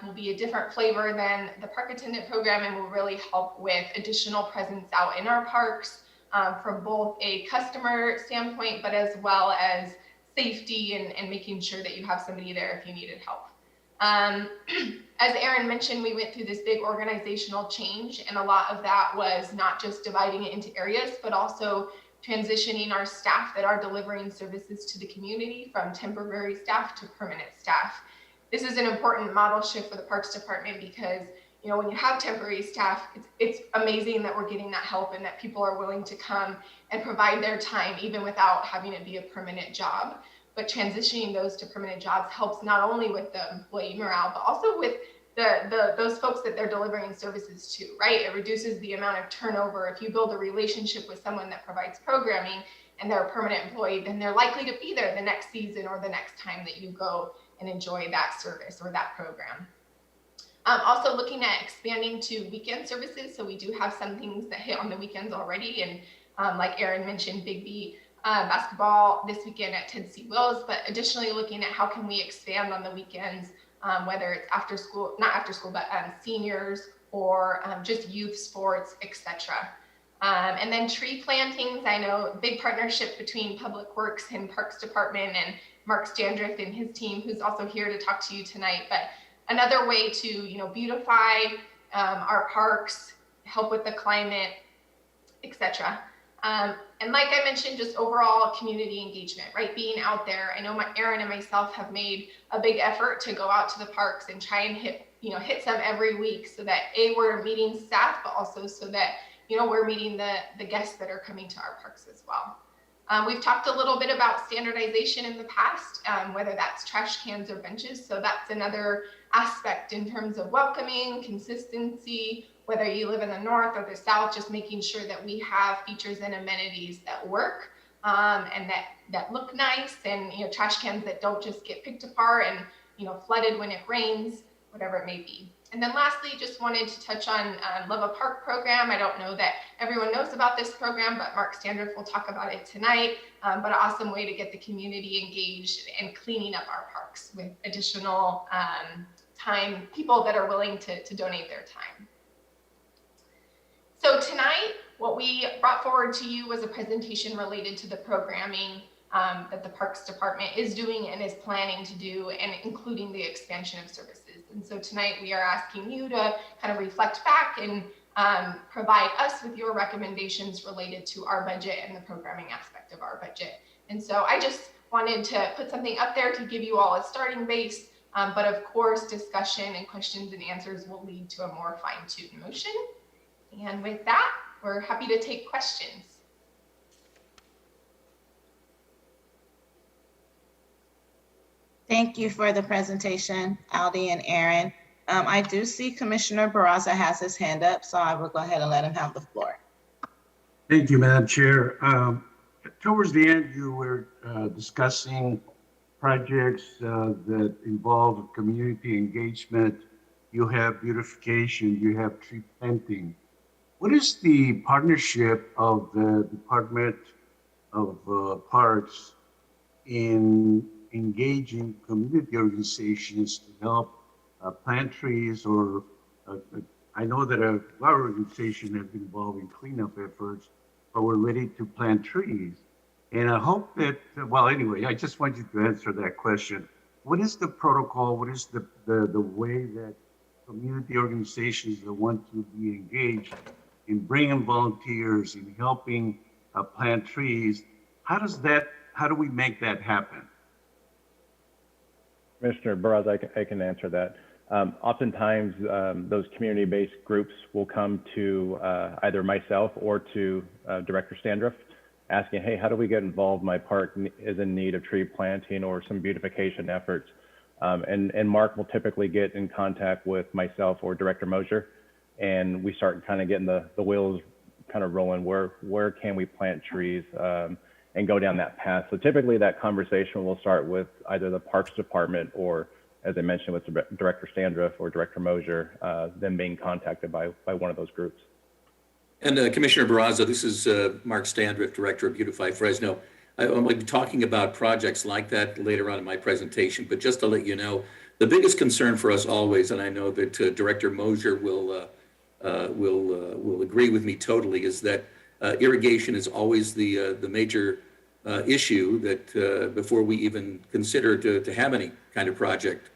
[SPEAKER 10] Will be a different flavor than the Park Attendant program and will really help with additional presence out in our parks from both a customer standpoint, but as well as safety and making sure that you have somebody there if you needed help. As Aaron mentioned, we went through this big organizational change, and a lot of that was not just dividing it into areas, but also transitioning our staff that are delivering services to the community from temporary staff to permanent staff. This is an important model shift for the Parks Department because, you know, when you have temporary staff, it's amazing that we're getting that help and that people are willing to come and provide their time even without having it be a permanent job. But transitioning those to permanent jobs helps not only with the employee morale, but also with those folks that they're delivering services to, right? It reduces the amount of turnover. If you build a relationship with someone that provides programming and they're a permanent employee, then they're likely to be there the next season or the next time that you go and enjoy that service or that program. Also looking at expanding to weekend services. So we do have some things that hit on the weekends already. And like Aaron mentioned, Big B basketball this weekend at Ted C. Wills, but additionally looking at how can we expand on the weekends, whether it's after school, not after school, but seniors or just youth sports, etc. And then tree plantings. I know big partnership between Public Works and Parks Department and Mark Standrift and his team, who's also here to talk to you tonight. But another way to, you know, beautify our parks, help with the climate, etc. And like I mentioned, just overall community engagement, right? Being out there. I know Aaron and myself have made a big effort to go out to the parks and try and hit some every week so that we're meeting staff, but also so that, you know, we're meeting the guests that are coming to our parks as well. We've talked a little bit about standardization in the past, whether that's trash cans or benches. So that's another aspect in terms of welcoming, consistency, whether you live in the north or the south, just making sure that we have features and amenities that work and that look nice, and, you know, trash cans that don't just get picked apart and, you know, flooded when it rains, whatever it may be. And then lastly, just wanted to touch on Love a Park program. I don't know that everyone knows about this program, but Mark Standrift will talk about it tonight. But an awesome way to get the community engaged and cleaning up our parks with additional time, people that are willing to donate their time. So tonight, what we brought forward to you was a presentation related to the programming that the Parks Department is doing and is planning to do, and including the expansion of services. And so tonight we are asking you to kind of reflect back and provide us with your recommendations related to our budget and the programming aspect of our budget. And so I just wanted to put something up there to give you all a starting base, but of course discussion and questions and answers will lead to a more fine-tuned motion. And with that, we're happy to take questions.
[SPEAKER 1] Thank you for the presentation, Aldi and Aaron. I do see Commissioner Barraza has his hand up, so I will go ahead and let him have the floor.
[SPEAKER 4] Thank you, Madam Chair. Towards the end, you were discussing projects that involve community engagement. You have beautification, you have tree planting. What is the partnership of the Department of Parks in engaging community organizations to help plant trees? Or I know that a lot of organizations have been involved in cleanup efforts, but we're ready to plant trees. And I hope that, well, anyway, I just want you to answer that question. What is the protocol? What is the way that community organizations that want to be engaged in bringing volunteers, in helping plant trees? How do we make that happen?
[SPEAKER 14] Commissioner Barraza, I can answer that. Oftentimes, those community-based groups will come to either myself or to Director Standrift asking, hey, how do we get involved? My park is in need of tree planting or some beautification efforts. And Mark will typically get in contact with myself or Director Mosier, and we start kind of getting the wheels kind of rolling. Where can we plant trees and go down that path? So typically that conversation will start with either the Parks Department or as I mentioned with Director Standriff or Director Mosier, them being contacted by one of those groups.
[SPEAKER 15] And Commissioner Barraza, this is Mark Standriff, Director of Beautify Fresno. I'm going to be talking about projects like that later on in my presentation, but just to let you know, the biggest concern for us always, and I know that Director Mosier will agree with me totally, is that irrigation is always the major issue that before we even consider to have any kind of project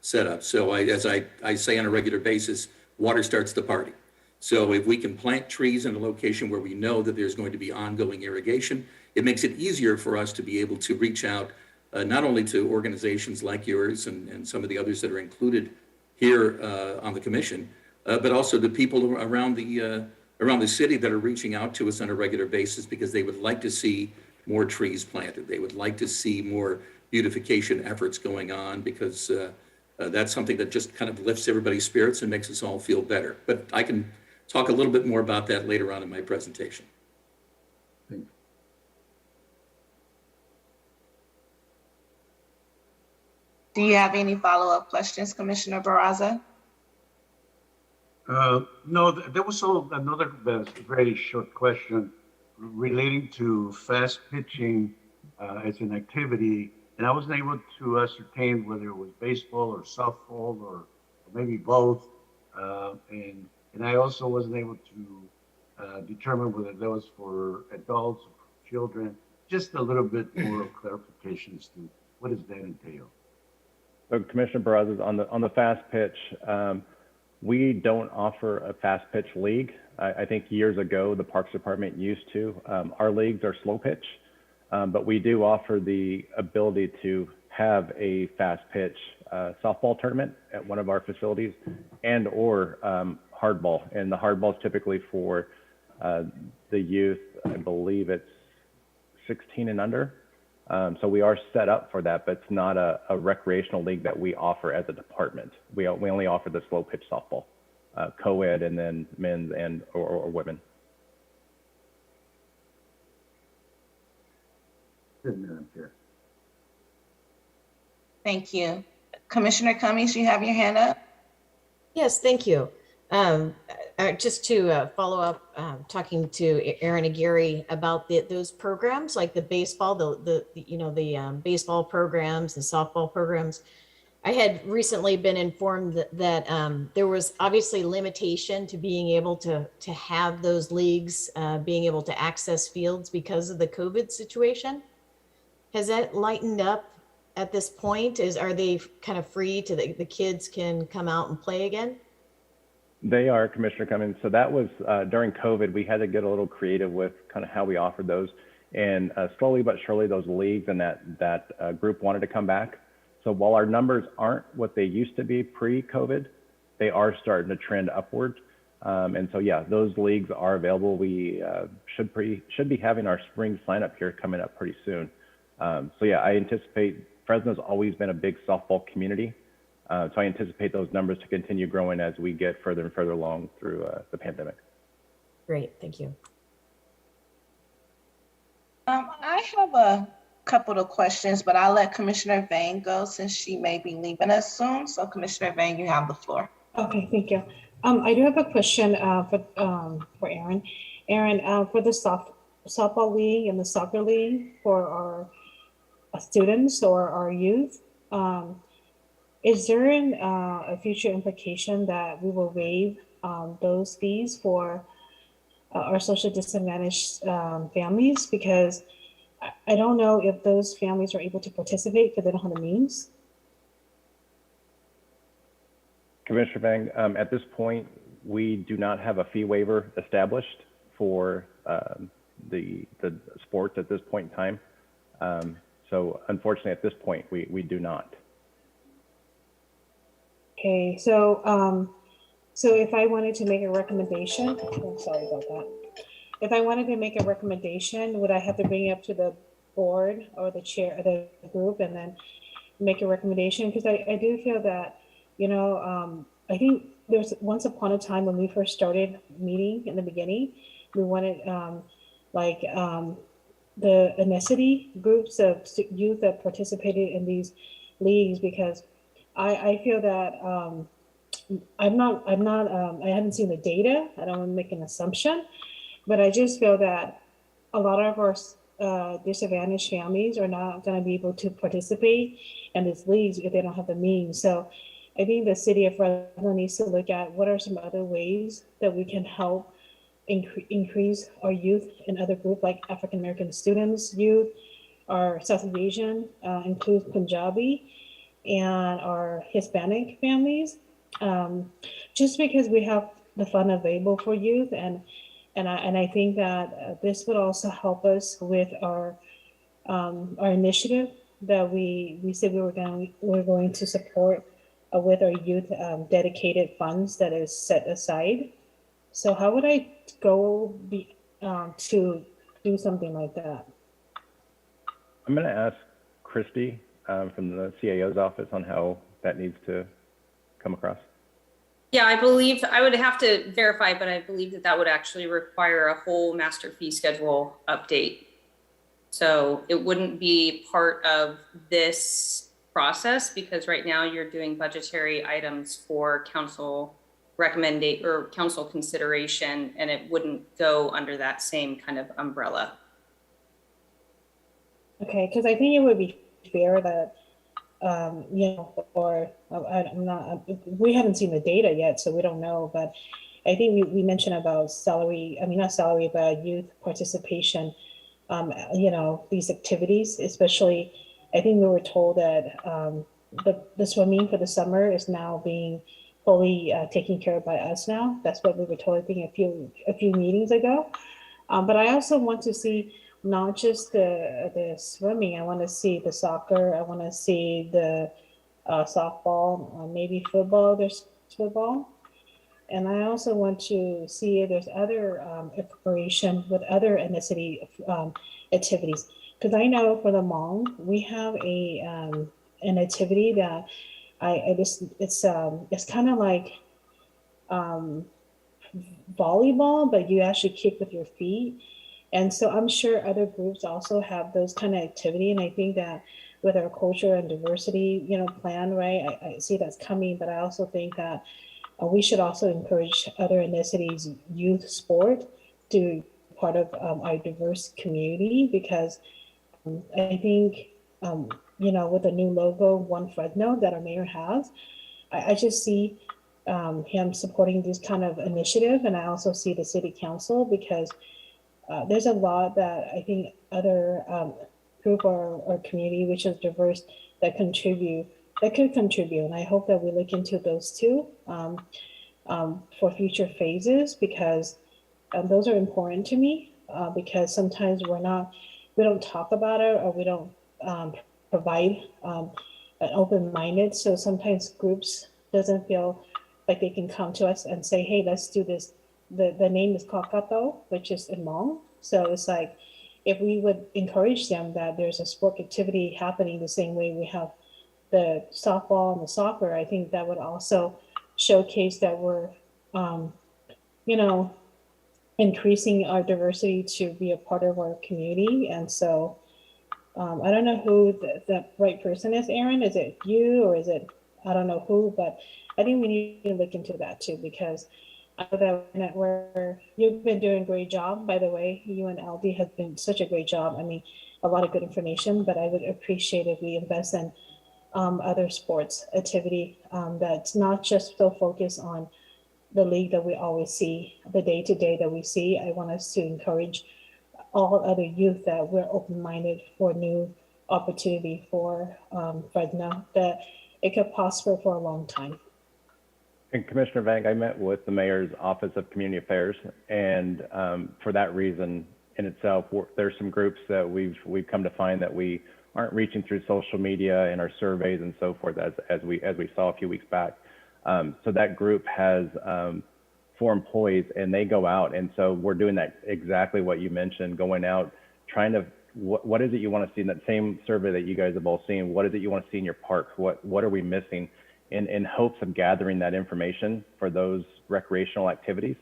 [SPEAKER 15] set up. So as I say on a regular basis, water starts the party. So if we can plant trees in a location where we know that there's going to be ongoing irrigation, it makes it easier for us to be able to reach out not only to organizations like yours and some of the others that are included here on the commission, but also to people around the city that are reaching out to us on a regular basis because they would like to see more trees planted. They would like to see more beautification efforts going on because that's something that just kind of lifts everybody's spirits and makes us all feel better. But I can talk a little bit more about that later on in my presentation.
[SPEAKER 1] Do you have any follow-up questions, Commissioner Barraza?
[SPEAKER 4] No, there was another very short question relating to fast pitching as an activity, and I wasn't able to ascertain whether it was baseball or softball or maybe both, and I also wasn't able to determine whether that was for adults or for children. Just a little bit more clarification as to what does that entail.
[SPEAKER 14] So Commissioner Barraza, on the fast pitch, we don't offer a fast pitch league. I think years ago, the Parks Department used to. Our leagues are slow pitch, but we do offer the ability to have a fast pitch softball tournament at one of our facilities and or hardball. And the hardball is typically for the youth. I believe it's 16 and under. So we are set up for that, but it's not a recreational league that we offer as a department. We only offer the slow pitch softball, co-ed, and then men's and or women.
[SPEAKER 4] Good, Madam Chair.
[SPEAKER 1] Thank you. Commissioner Cummings, you have your hand up?
[SPEAKER 7] Yes, thank you. Just to follow up, talking to Aaron Aguirre about those programs, like the baseball, the baseball programs, the softball programs. I had recently been informed that there was obviously limitation to being able to have those leagues, being able to access fields because of the COVID situation. Has that lightened up at this point? Are they kind of free to the kids can come out and play again?
[SPEAKER 14] They are, Commissioner Cummings. So that was during COVID, we had to get a little creative with kind of how we offered those. And slowly but surely, those leagues and that group wanted to come back. So while our numbers aren't what they used to be pre-COVID, they are starting to trend upward. And so, yeah, those leagues are available. We should be having our spring sign up here coming up pretty soon. So yeah, I anticipate Fresno's always been a big softball community. So I anticipate those numbers to continue growing as we get further and further along through the pandemic.
[SPEAKER 7] Great, thank you.
[SPEAKER 1] I have a couple of questions, but I'll let Commissioner Vane go since she may be leaving us soon. So Commissioner Vane, you have the floor.
[SPEAKER 6] Okay, thank you. I do have a question for Aaron. Aaron, for the softball league and the soccer league for our students or our youth, is there a future implication that we will waive those fees for our social disadvantaged families? Because I don't know if those families are able to participate because they don't have the means.
[SPEAKER 14] Commissioner Vang, at this point, we do not have a fee waiver established for the sports at this point in time. So unfortunately, at this point, we do not.
[SPEAKER 6] Okay, so so if I wanted to make a recommendation, I'm sorry about that. If I wanted to make a recommendation, would I have to bring it up to the board or the chair of the group and then make a recommendation? Because I do feel that, you know, I think there's once upon a time when we first started meeting in the beginning, we wanted the ethnicity groups of youth that participated in these leagues, because I feel that I haven't seen the data. I don't want to make an assumption, but I just feel that a lot of our disadvantaged families are not going to be able to participate in these leagues if they don't have the means. So I think the city of Fresno needs to look at what are some other ways that we can help increase our youth in other groups like African American students, youth, our Southeast Asian, includes Punjabi, and our Hispanic families. Just because we have the fund available for youth, and I think that this would also help us with our initiative that we said we're going to support with our youth dedicated funds that is set aside. So how would I go to do something like that?
[SPEAKER 14] I'm going to ask Christy from the CAO's office on how that needs to come across.
[SPEAKER 13] Yeah, I believe, I would have to verify, but I believe that that would actually require a whole master fee schedule update. So it wouldn't be part of this process because right now you're doing budgetary items for council recommendation or council consideration, and it wouldn't go under that same kind of umbrella.
[SPEAKER 6] Okay, because I think it would be fair that, we haven't seen the data yet, so we don't know, but I think we mentioned about not salary, but youth participation, these activities, especially, I think we were told that the swimming for the summer is now being fully taken care of by us now. That's what we were told, I think a few meetings ago. But I also want to see not just the swimming. I want to see the soccer. I want to see the softball, maybe football. There's football. And I also want to see if there's other preparation with other ethnicity activities. Because I know for the Hmong, we have an activity that it's kind of like volleyball, but you actually kick with your feet. And so I'm sure other groups also have those kind of activity. And I think that with our culture and diversity, plan, right, I see that's coming, but I also think that we should also encourage other ethnicities youth sport to be part of our diverse community, because I think, with the new logo, One Fresno, that our mayor has, I just see him supporting this kind of initiative. And I also see the city council, because there's a lot that I think other group or community, which is diverse, that could contribute. And I hope that we look into those too for future phases, because those are important to me, because sometimes we don't talk about it, or we don't provide an open-minded. So sometimes groups doesn't feel like they can come to us and say, hey, let's do this. The name is Kakato, which is in Hmong. So it's like, if we would encourage them that there's a sport activity happening the same way we have the softball and the soccer, I think that would also showcase that we're, increasing our diversity to be a part of our community. And so I don't know who the right person is, Aaron. Is it you, or is it, I don't know who, but I think we need to look into that too, because I know that you've been doing a great job, by the way. You and LD have been such a great job. I mean, a lot of good information, but I would appreciate if we invest in other sports activity that's not just so focused on the league that we always see, the day-to-day that we see. I want us to encourage all other youth that we're open-minded for new opportunity for Fresno, that it could prosper for a long time.
[SPEAKER 14] And Commissioner Vang, I met with the Mayor's Office of Community Affairs, and for that reason in itself, there's some groups that we've come to find that we aren't reaching through social media and our surveys and so forth, as we saw a few weeks back. So that group has 4 employees, and they go out, and so we're doing that exactly what you mentioned, going out, trying to what is it you want to see in that same survey that you guys have all seen? What is it you want to see in your parks? What are we missing? In hopes of gathering that information for those recreational activities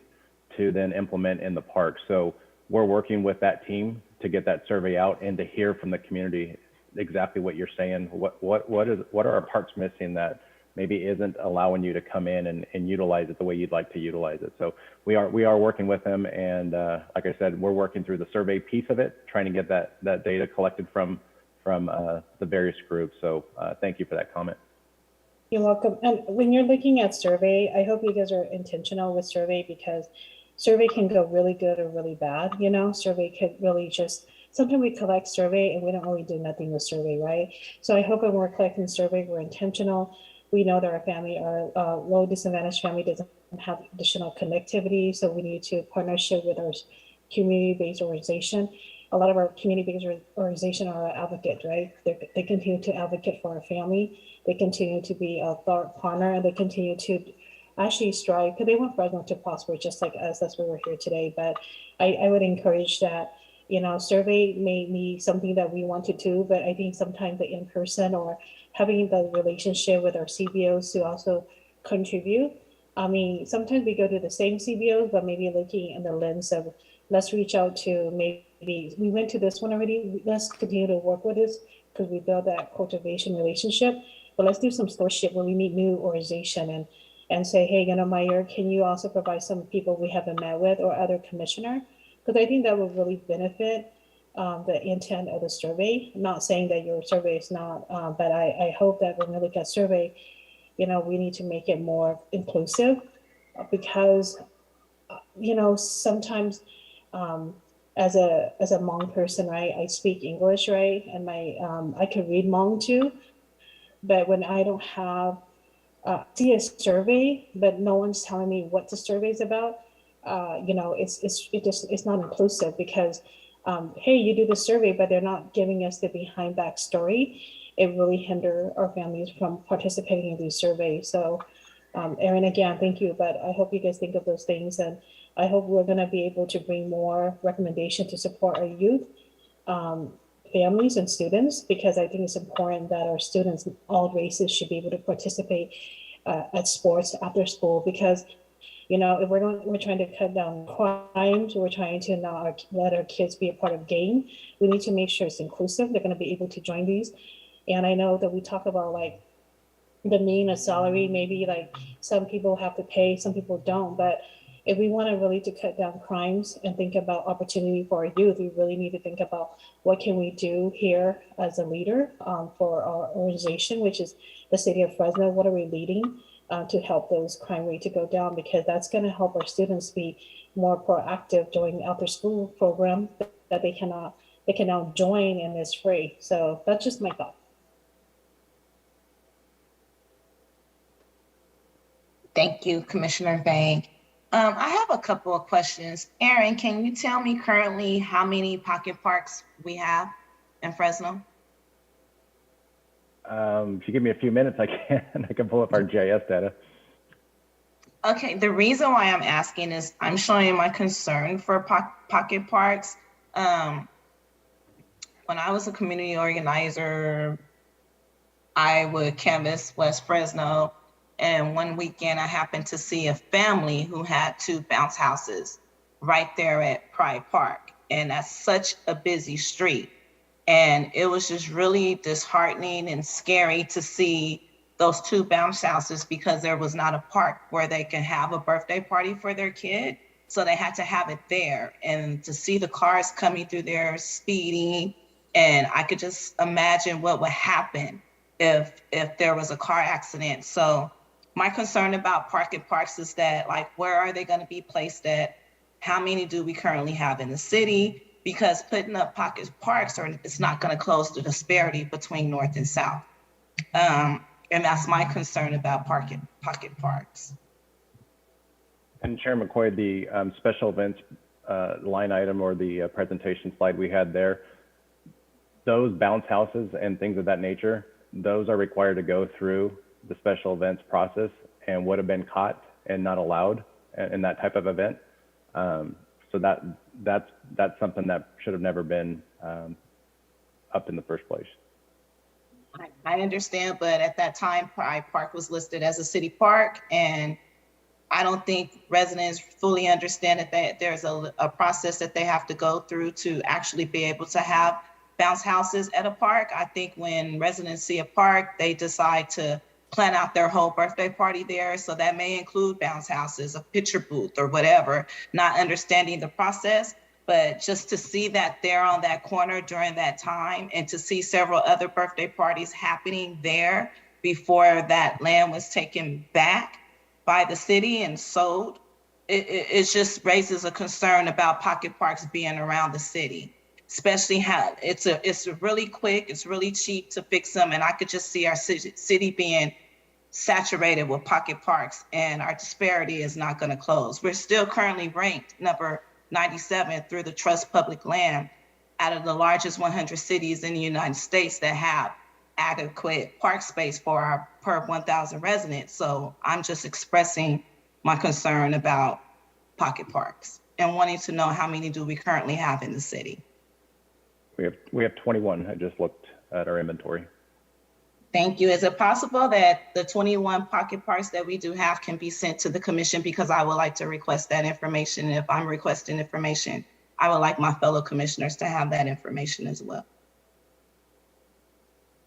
[SPEAKER 14] to then implement in the park. So we're working with that team to get that survey out and to hear from the community exactly what you're saying. What are our parks missing that maybe isn't allowing you to come in and utilize it the way you'd like to utilize it. So we are working with them, and like I said, we're working through the survey piece of it, trying to get that data collected from the various groups. So thank you for that comment.
[SPEAKER 6] You're welcome. And when you're looking at survey, I hope you guys are intentional with survey, because survey can go really good or really bad. You know, survey could really just, sometimes we collect survey and we don't really do nothing with survey, right? So I hope when we're collecting survey, we're intentional. We know that our family, our low disadvantaged family doesn't have additional connectivity. So we need to partnership with our community-based organization. A lot of our community-based organization are advocates, right? They continue to advocate for our family. They continue to be a thought partner, and they continue to actually strive, because they want Fresno to prosper just like us. That's why we're here today. But I would encourage that, you know, survey may be something that we want to do, but I think sometimes the in-person or having the relationship with our CBOs to also contribute. I mean, sometimes we go to the same CBOs, but maybe looking in the lens of, let's reach out to, maybe we went to this one already, let's continue to work with this because we build that cultivation relationship. But let's do some stewardship where we meet new organization and say, hey, you know, Mayor, can you also provide some people we haven't met with or other commissioner? Because I think that would really benefit the intent of the survey. I'm not saying that your survey is not, but I hope that when we look at survey, you know, we need to make it more inclusive, because, you know, sometimes as a Hmong person, right, I speak English, right, and I could read Hmong too, but when I don't have see a survey, but no one's telling me what the survey is about, you know, it's not inclusive, because hey, you do the survey, but they're not giving us the behind back story. It really hinder our families from participating in these surveys. So Erin, again, thank you, but I hope you guys think of those things, and I hope we're going to be able to bring more recommendation to support our youth, families and students, because I think it's important that our students, all races, should be able to participate at sports after school, because, you know, if we're trying to cut down crimes, we're trying to not let our kids be a part of game, we need to make sure it's inclusive. They're going to be able to join these. And I know that we talk about like the mean of salary, maybe like some people have to pay, some people don't, but if we want to really to cut down crimes and think about opportunity for our youth, we really need to think about what can we do here as a leader for our organization, which is the city of Fresno. What are we leading to help those crime rate to go down? Because that's going to help our students be more proactive during after school program that they can now join, and it's free. So that's just my thought.
[SPEAKER 1] Thank you, Commissioner Vang. I have a couple of questions. Erin, can you tell me currently how many pocket parks we have in Fresno?
[SPEAKER 14] If you give me a few minutes, I can pull up our GIS data.
[SPEAKER 1] Okay, the reason why I'm asking is I'm showing my concern for pocket parks. When I was a community organizer, I would canvass West Fresno. And one weekend I happened to see a family who had 2 bounce houses right there at Pride Park. And that's such a busy street. And it was just really disheartening and scary to see those 2 bounce houses, because there was not a park where they can have a birthday party for their kid. So they had to have it there. And to see the cars coming through there speeding, and I could just imagine what would happen if there was a car accident. So my concern about pocket parks is that, like, where are they going to be placed at? How many do we currently have in the city? Because putting up pocket parks, it's not going to close the disparity between North and South. And that's my concern about pocket parks.
[SPEAKER 14] And Chair McCoy, the special events line item, or the presentation slide we had there, those bounce houses and things of that nature, those are required to go through the special events process and would have been caught and not allowed in that type of event. So that's something that should have never been up in the first place.
[SPEAKER 1] I understand, but at that time, Pride Park was listed as a city park, and I don't think residents fully understand that there's a process that they have to go through to actually be able to have bounce houses at a park. I think when residents see a park, they decide to plan out their whole birthday party there. So that may include bounce houses, a picture booth or whatever, not understanding the process. But just to see that they're on that corner during that time and to see several other birthday parties happening there before that land was taken back by the city and sold, it just raises a concern about pocket parks being around the city, especially how it's really quick, it's really cheap to fix them. And I could just see our city being saturated with pocket parks, and our disparity is not going to close. We're still currently ranked number 97 through the Trust Public Land out of the largest 100 cities in the United States that have adequate park space for our per 1,000 residents. So I'm just expressing my concern about pocket parks and wanting to know how many do we currently have in the city.
[SPEAKER 14] We have 21. I just looked at our inventory.
[SPEAKER 1] Thank you. Is it possible that the 21 pocket parks that we do have can be sent to the commission? Because I would like to request that information. And if I'm requesting information, I would like my fellow commissioners to have that information as well.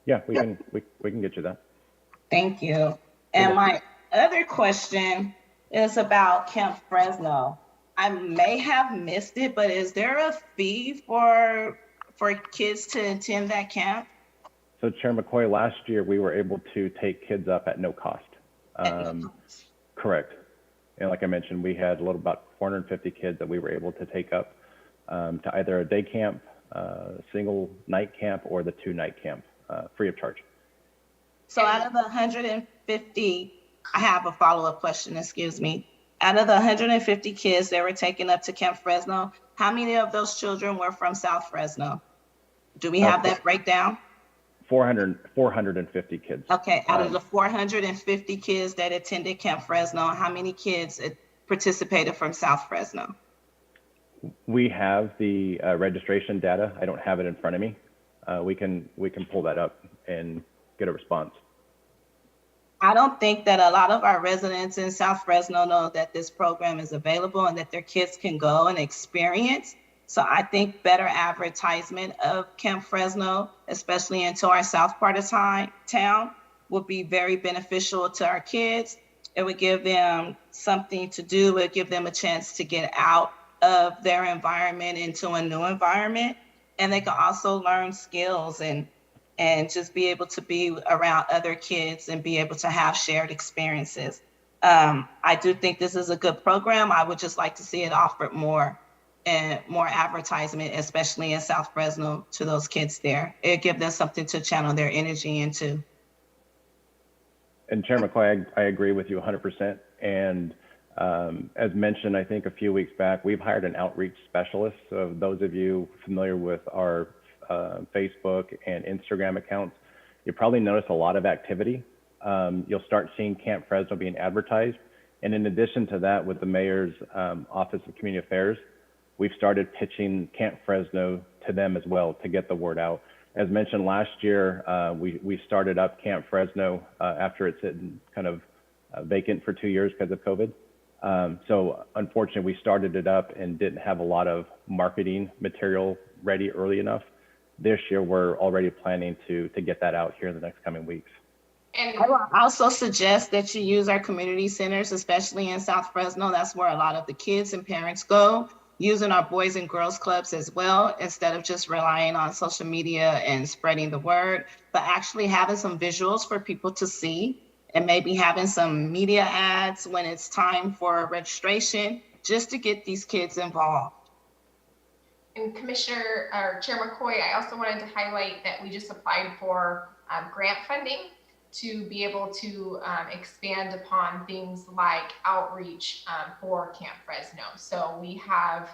[SPEAKER 14] Yeah, we can get you that.
[SPEAKER 1] Thank you. And my other question is about Camp Fresno. I may have missed it, but is there a fee for kids to attend that camp?
[SPEAKER 14] So Chair McCoy, last year we were able to take kids up at no cost. Correct. And like I mentioned, we had a little about 450 kids that we were able to take up to either a day camp, single night camp, or the 2-night camp, free of charge.
[SPEAKER 1] So out of the 150, I have a follow-up question, excuse me. Out of the 150 kids that were taken up to Camp Fresno, how many of those children were from South Fresno? Do we have that breakdown?
[SPEAKER 14] 450 kids.
[SPEAKER 1] Okay, out of the 450 kids that attended Camp Fresno, how many kids participated from South Fresno?
[SPEAKER 14] We have the registration data. I don't have it in front of me. We can pull that up and get a response.
[SPEAKER 1] I don't think that a lot of our residents in South Fresno know that this program is available and that their kids can go and experience. So I think better advertisement of Camp Fresno, especially into our south part of town, would be very beneficial to our kids. It would give them something to do. It would give them a chance to get out of their environment into a new environment. And they can also learn skills and just be able to be around other kids and be able to have shared experiences. I do think this is a good program. I would just like to see it offered more and more advertisement, especially in South Fresno, to those kids there. It give them something to channel their energy into.
[SPEAKER 14] And Chair McCoy, I agree with you 100%. And as mentioned, I think a few weeks back, we've hired an outreach specialist. So those of you familiar with our Facebook and Instagram accounts, you probably notice a lot of activity. You'll start seeing Camp Fresno being advertised. And in addition to that, with the mayor's Office of Community Affairs, we've started pitching Camp Fresno to them as well to get the word out. As mentioned last year, we started up Camp Fresno after it's been kind of vacant for 2 years because of COVID. So unfortunately, we started it up and didn't have a lot of marketing material ready early enough. This year, we're already planning to get that out here in the next coming weeks.
[SPEAKER 1] And I will also suggest that you use our community centers, especially in South Fresno. That's where a lot of the kids and parents go. Using our Boys and Girls Clubs as well, instead of just relying on social media and spreading the word, but actually having some visuals for people to see and maybe having some media ads when it's time for registration, just to get these kids involved.
[SPEAKER 10] And Commissioner or Chair McCoy, I also wanted to highlight that we just applied for grant funding to be able to expand upon things like outreach for Camp Fresno. So we have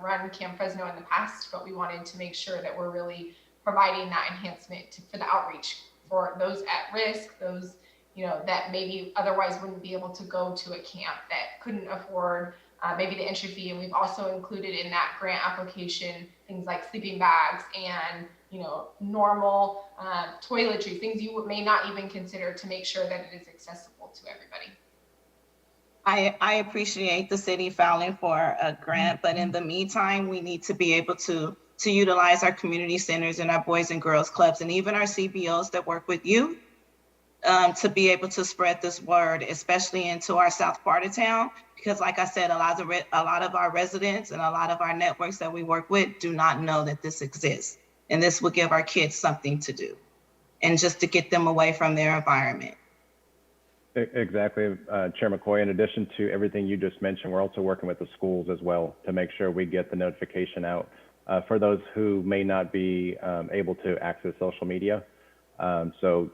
[SPEAKER 10] run Camp Fresno in the past, but we wanted to make sure that we're really providing that enhancement for the outreach for those at risk, those that maybe otherwise wouldn't be able to go to a camp, that couldn't afford maybe the entry fee. And we've also included in that grant application things like sleeping bags and normal toiletries, things you may not even consider, to make sure that it is accessible to everybody.
[SPEAKER 1] I appreciate the city filing for a grant, but in the meantime, we need to be able to utilize our community centers and our Boys and Girls Clubs and even our CBOs that work with youth to be able to spread this word, especially into our south part of town. Because like I said, a lot of our residents and a lot of our networks that we work with do not know that this exists. And this will give our kids something to do and just to get them away from their environment.
[SPEAKER 14] Exactly, Chair McCoy. In addition to everything you just mentioned, we're also working with the schools as well to make sure we get the notification out for those who may not be able to access social media. So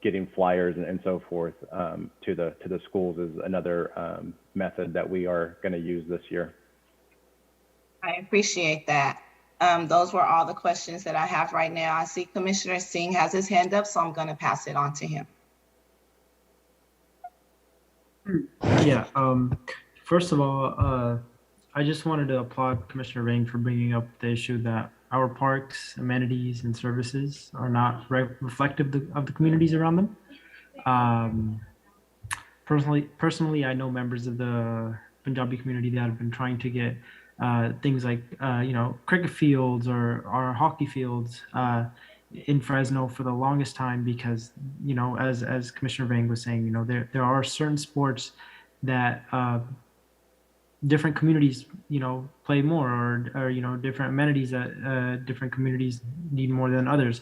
[SPEAKER 14] getting flyers and so forth to the schools is another method that we are going to use this year.
[SPEAKER 1] I appreciate that. Those were all the questions that I have right now. I see Commissioner Singh has his hand up, so I'm going to pass it on to him.
[SPEAKER 5] Yeah. First of all, I just wanted to applaud Commissioner Vang for bringing up the issue that our parks, amenities, and services are not reflective of the communities around them. Personally, I know members of the Punjabi community that have been trying to get things like cricket fields or hockey fields in Fresno for the longest time because as Commissioner Vang was saying, there are certain sports that different communities play more or different amenities that different communities need more than others,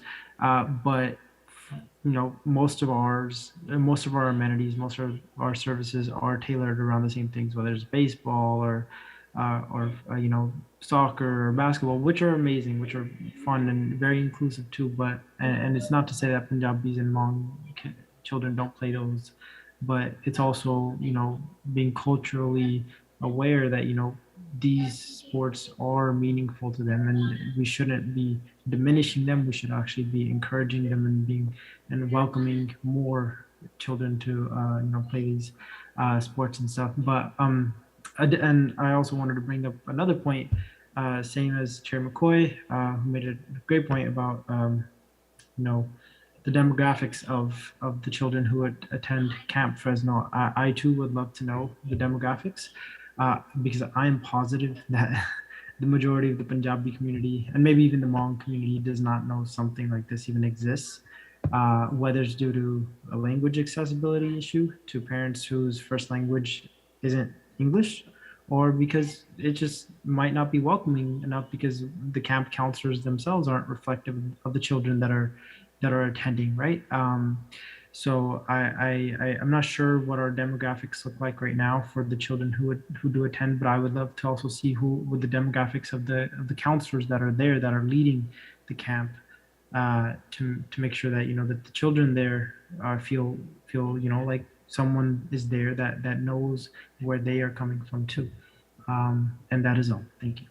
[SPEAKER 5] but most of our amenities, most of our services are tailored around the same things, whether it's baseball or soccer or basketball, which are amazing, which are fun and very inclusive too. But and it's not to say that Punjabis and Hmong children don't play those, but it's also being culturally aware that these sports are meaningful to them, and we shouldn't be diminishing them. We should actually be encouraging them and welcoming more children to play these sports and stuff. But and I also wanted to bring up another point, same as Chair McCoy, who made a great point about the demographics of the children who would attend Camp Fresno. I too would love to know the demographics because I am positive that the majority of the Punjabi community and maybe even the Hmong community does not know something like this even exists, whether it's due to a language accessibility issue to parents whose first language isn't English, or because it just might not be welcoming enough because the camp counselors themselves aren't reflective of the children that are attending, right? So I'm not sure what our demographics look like right now for the children who do attend, but I would love to also see who with the demographics of the counselors that are there that are leading the camp to make sure that that the children there feel like someone is there that knows where they are coming from too. And that is all. Thank you.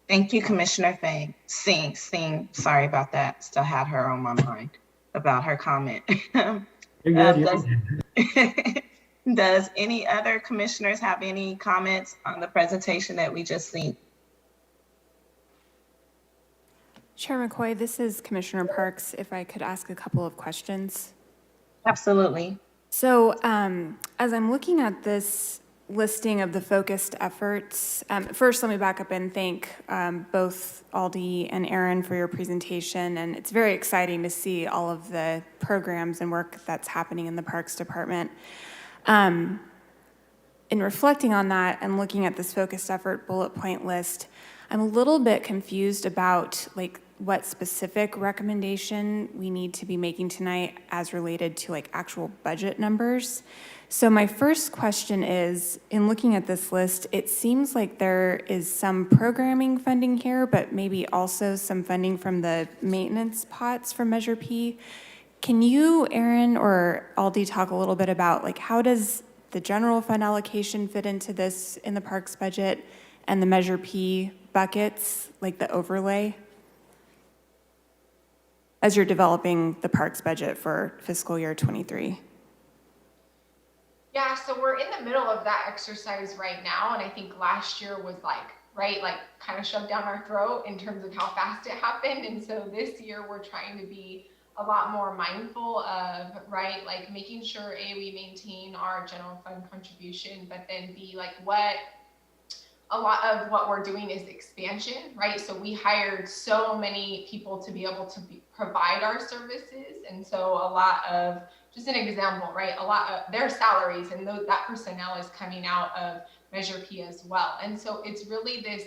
[SPEAKER 1] Thank you, Commissioner Singh. Sorry about that. Still had her on my mind about her comment. Does any other commissioners have any comments on the presentation that we just seen?
[SPEAKER 9] Chair McCoy, this is Commissioner Parks. If I could ask a couple of questions.
[SPEAKER 1] Absolutely.
[SPEAKER 9] So as I'm looking at this listing of the focused efforts, first let me back up and thank both Aldi and Aaron for your presentation. And it's very exciting to see all of the programs and work that's happening in the Parks Department. In reflecting on that and looking at this focused effort bullet point list, I'm a little bit confused about what specific recommendation we need to be making tonight as related to actual budget numbers. So my first question is, in looking at this list, it seems like there is some programming funding here, but maybe also some funding from the maintenance pots from Measure P. Can you, Aaron or Aldi, talk a little bit about how does the general fund allocation fit into this in the parks budget and the Measure P buckets, like the overlay, as you're developing the parks budget for fiscal year 23?
[SPEAKER 10] Yeah, so we're in the middle of that exercise right now. And I think last year was kind of shoved down our throat in terms of how fast it happened. And so this year we're trying to be a lot more mindful of, making sure we maintain our general fund contribution, but then B, a lot of what we're doing is expansion, right? So we hired so many people to be able to provide our services. And so a lot of, just an example, right? A lot of their salaries and that personnel is coming out of Measure P as well. And so it's really this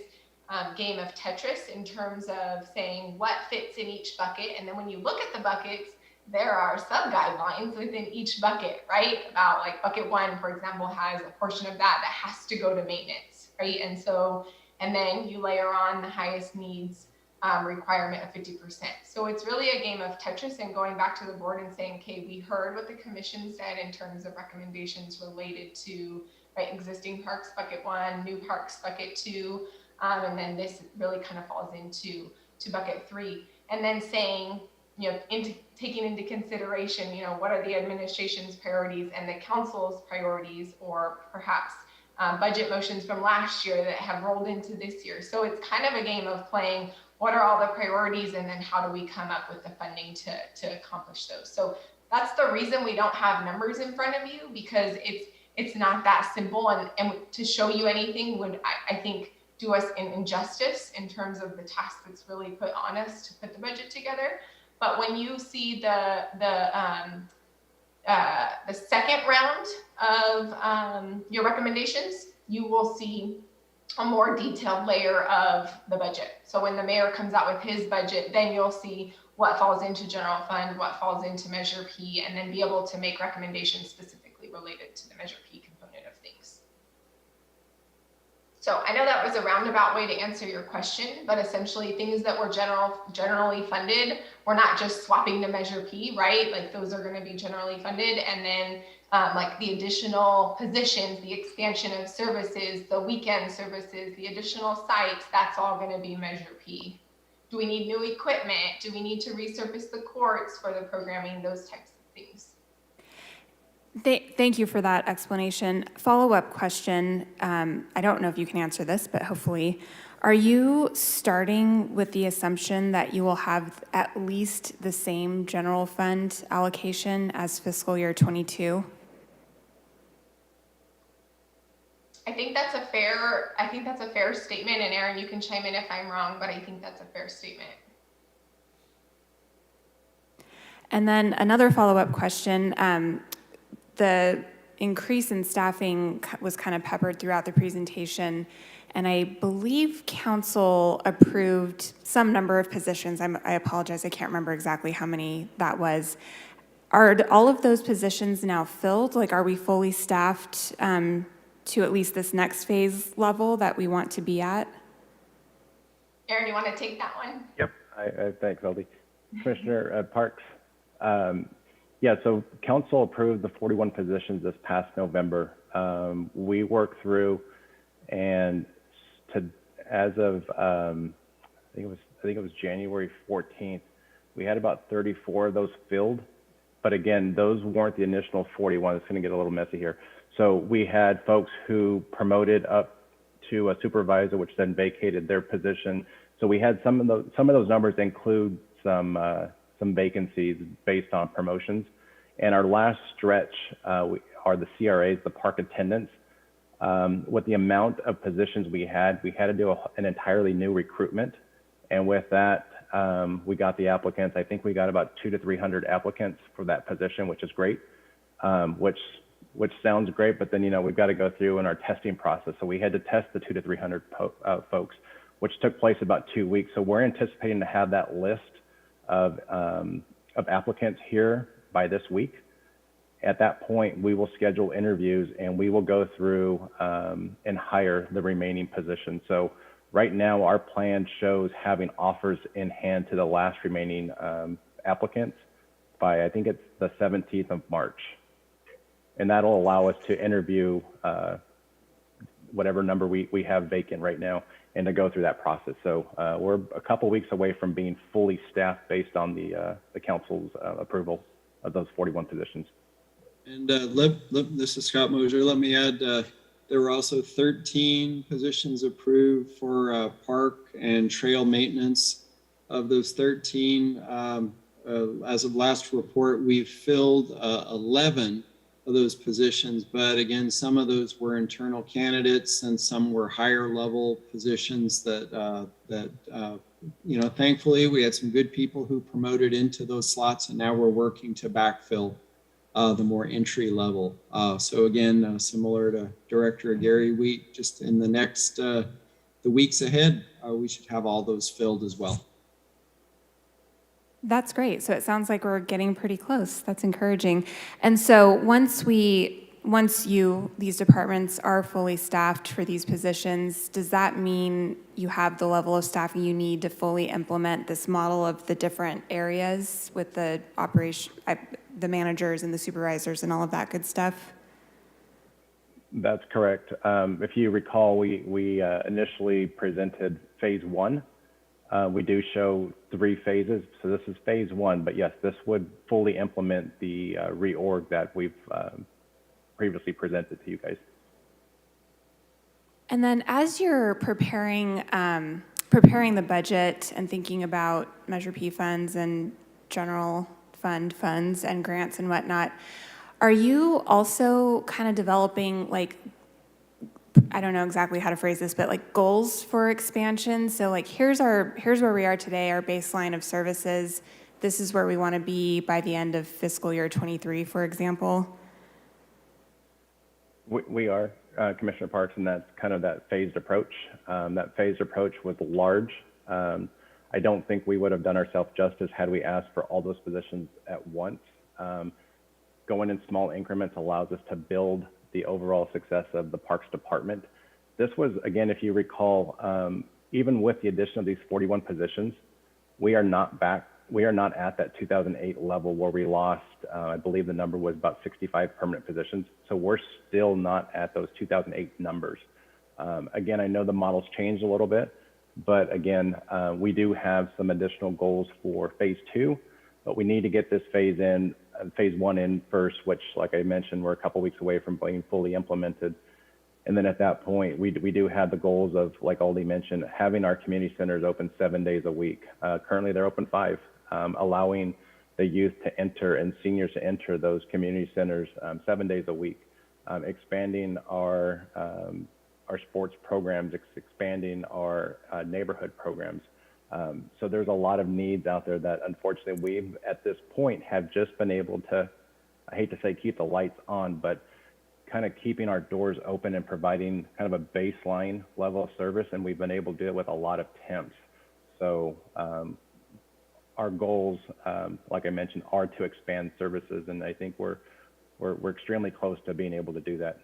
[SPEAKER 10] game of Tetris in terms of saying what fits in each bucket. And then when you look at the buckets, there are sub-guidelines within each bucket, right? About like bucket 1, for example, has a portion of that has to go to maintenance, right? And so, and then you layer on the highest needs requirement of 50%. So it's really a game of Tetris and going back to the board and saying, okay, we heard what the commission said in terms of recommendations related to existing parks bucket 1, new parks bucket 2, and then this really kind of falls into bucket 3. And then saying, taking into consideration, what are the administration's priorities and the council's priorities, or perhaps budget motions from last year that have rolled into this year. So it's kind of a game of playing what are all the priorities and then how do we come up with the funding to accomplish those. So that's the reason we don't have numbers in front of you, because it's not that simple, and to show you anything would, I think, do us an injustice in terms of the task that's really put on us to put the budget together. But when you see the second round of your recommendations, you will see a more detailed layer of the budget. So when the mayor comes out with his budget, then you'll see what falls into general fund, what falls into Measure P, and then be able to make recommendations specifically related to the Measure P component of things. So I know that was a roundabout way to answer your question, but essentially things that were generally funded, we're not just swapping to Measure P, right? Like those are going to be generally funded, and then like the additional positions, the expansion of services, the weekend services, the additional sites, that's all going to be Measure P. Do we need new equipment? Do we need to resurface the courts for the programming? Those types of things.
[SPEAKER 9] Thank you for that explanation. Follow-up question. I don't know if you can answer this, but hopefully. Are you starting with the assumption that you will have at least the same general fund allocation as fiscal year 22?
[SPEAKER 10] I think that's a fair statement, and Aaron, you can chime in if I'm wrong, but I think that's a fair statement.
[SPEAKER 9] And then another follow-up question. The increase in staffing was kind of peppered throughout the presentation, and I believe council approved some number of positions. I apologize, I can't remember exactly how many that was. Are all of those positions now filled? Like, are we fully staffed to at least this next phase level that we want to be at?
[SPEAKER 10] Aaron, you want to take that one?
[SPEAKER 14] Yep. Thanks, Aldi. Commissioner Parks. Yeah, so council approved the 41 positions this past November. We worked through, and as of I think it was January 14th, we had about 34 of those filled. But again, those weren't the initial 41. It's going to get a little messy here. So we had folks who promoted up to a supervisor, which then vacated their position. So we had some of those numbers include some vacancies based on promotions. And our last stretch are the CRAs, the Park Attendants. With the amount of positions we had to do an entirely new recruitment. And with that, we got the applicants. I think we got about 200 to 300 applicants for that position, which is great, which sounds great, but then, we've got to go through in our testing process. So we had to test the 200 to 300 folks, which took place about 2 weeks. So we're anticipating to have that list of applicants here by this week. At that point, we will schedule interviews and we will go through and hire the remaining positions. So right now, our plan shows having offers in hand to the last remaining applicants by, I think it's the 17th of March. And that'll allow us to interview whatever number we have vacant right now and to go through that process. So we're a couple weeks away from being fully staffed based on the council's approval of those 41 positions.
[SPEAKER 16] And this is Scott Mosier. Let me add, there were also 13 positions approved for park and trail maintenance. Of those 13, as of last report, we've filled 11 of those positions. But again, some of those were internal candidates and some were higher level positions that, you know, thankfully we had some good people who promoted into those slots, and now we're working to backfill the more entry level. So again, similar to Director Gary, we just in the next, the weeks ahead, we should have all those filled as well.
[SPEAKER 9] That's great. So it sounds like we're getting pretty close. That's encouraging. And so once these departments are fully staffed for these positions, does that mean you have the level of staffing you need to fully implement this model of the different areas with the operation, the managers and the supervisors and all of that good stuff?
[SPEAKER 14] That's correct. If you recall, we initially presented phase 1. We do show 3 phases, so this is phase 1, but yes, this would fully implement the reorg that we've previously presented to you guys.
[SPEAKER 9] And then as you're preparing the budget and thinking about Measure P funds and general fund funds and grants and whatnot, are you also kind of developing, like, I don't know exactly how to phrase this, but like goals for expansion? So like, here's where we are today, our baseline of services. This is where we want to be by the end of fiscal year 23, for example.
[SPEAKER 14] We are, Commissioner Parks, and that's kind of that phased approach. That phased approach was large. I don't think we would have done ourselves justice had we asked for all those positions at once. Going in small increments allows us to build the overall success of the Parks Department. This was, again, if you recall, even with the addition of these 41 positions, we are not at that 2008 level where we lost, I believe the number was about 65 permanent positions. So we're still not at those 2008 numbers. Again, I know the model's changed a little bit, but again, we do have some additional goals for phase 2, but we need to get this phase 1 in first, which, like I mentioned, we're a couple weeks away from being fully implemented. And then at that point, we do have the goals of, like Aldi mentioned, having our community centers open 7 days a week. Currently, they're open 5, allowing the youth to enter and seniors to enter those community centers 7 days a week, expanding our sports programs, expanding our neighborhood programs. So there's a lot of needs out there that unfortunately we've at this point have just been able to, I hate to say keep the lights on, but kind of keeping our doors open and providing kind of a baseline level of service, and we've been able to do it with a lot of temps. So our goals, like I mentioned, are to expand services, and I think we're extremely close to being able to do that.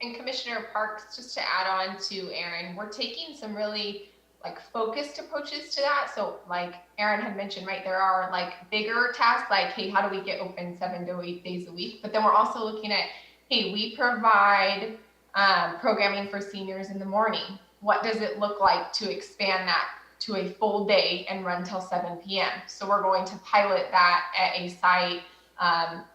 [SPEAKER 10] And Commissioner Parks, just to add on to Aaron, we're taking some really like focused approaches to that. So like Aaron had mentioned, right, there are like bigger tasks like, hey, how do we get open 7 to 8 days a week? But then we're also looking at, hey, we provide programming for seniors in the morning. What does it look like to expand that to a full day and run till 7 p.m.? So we're going to pilot that at a site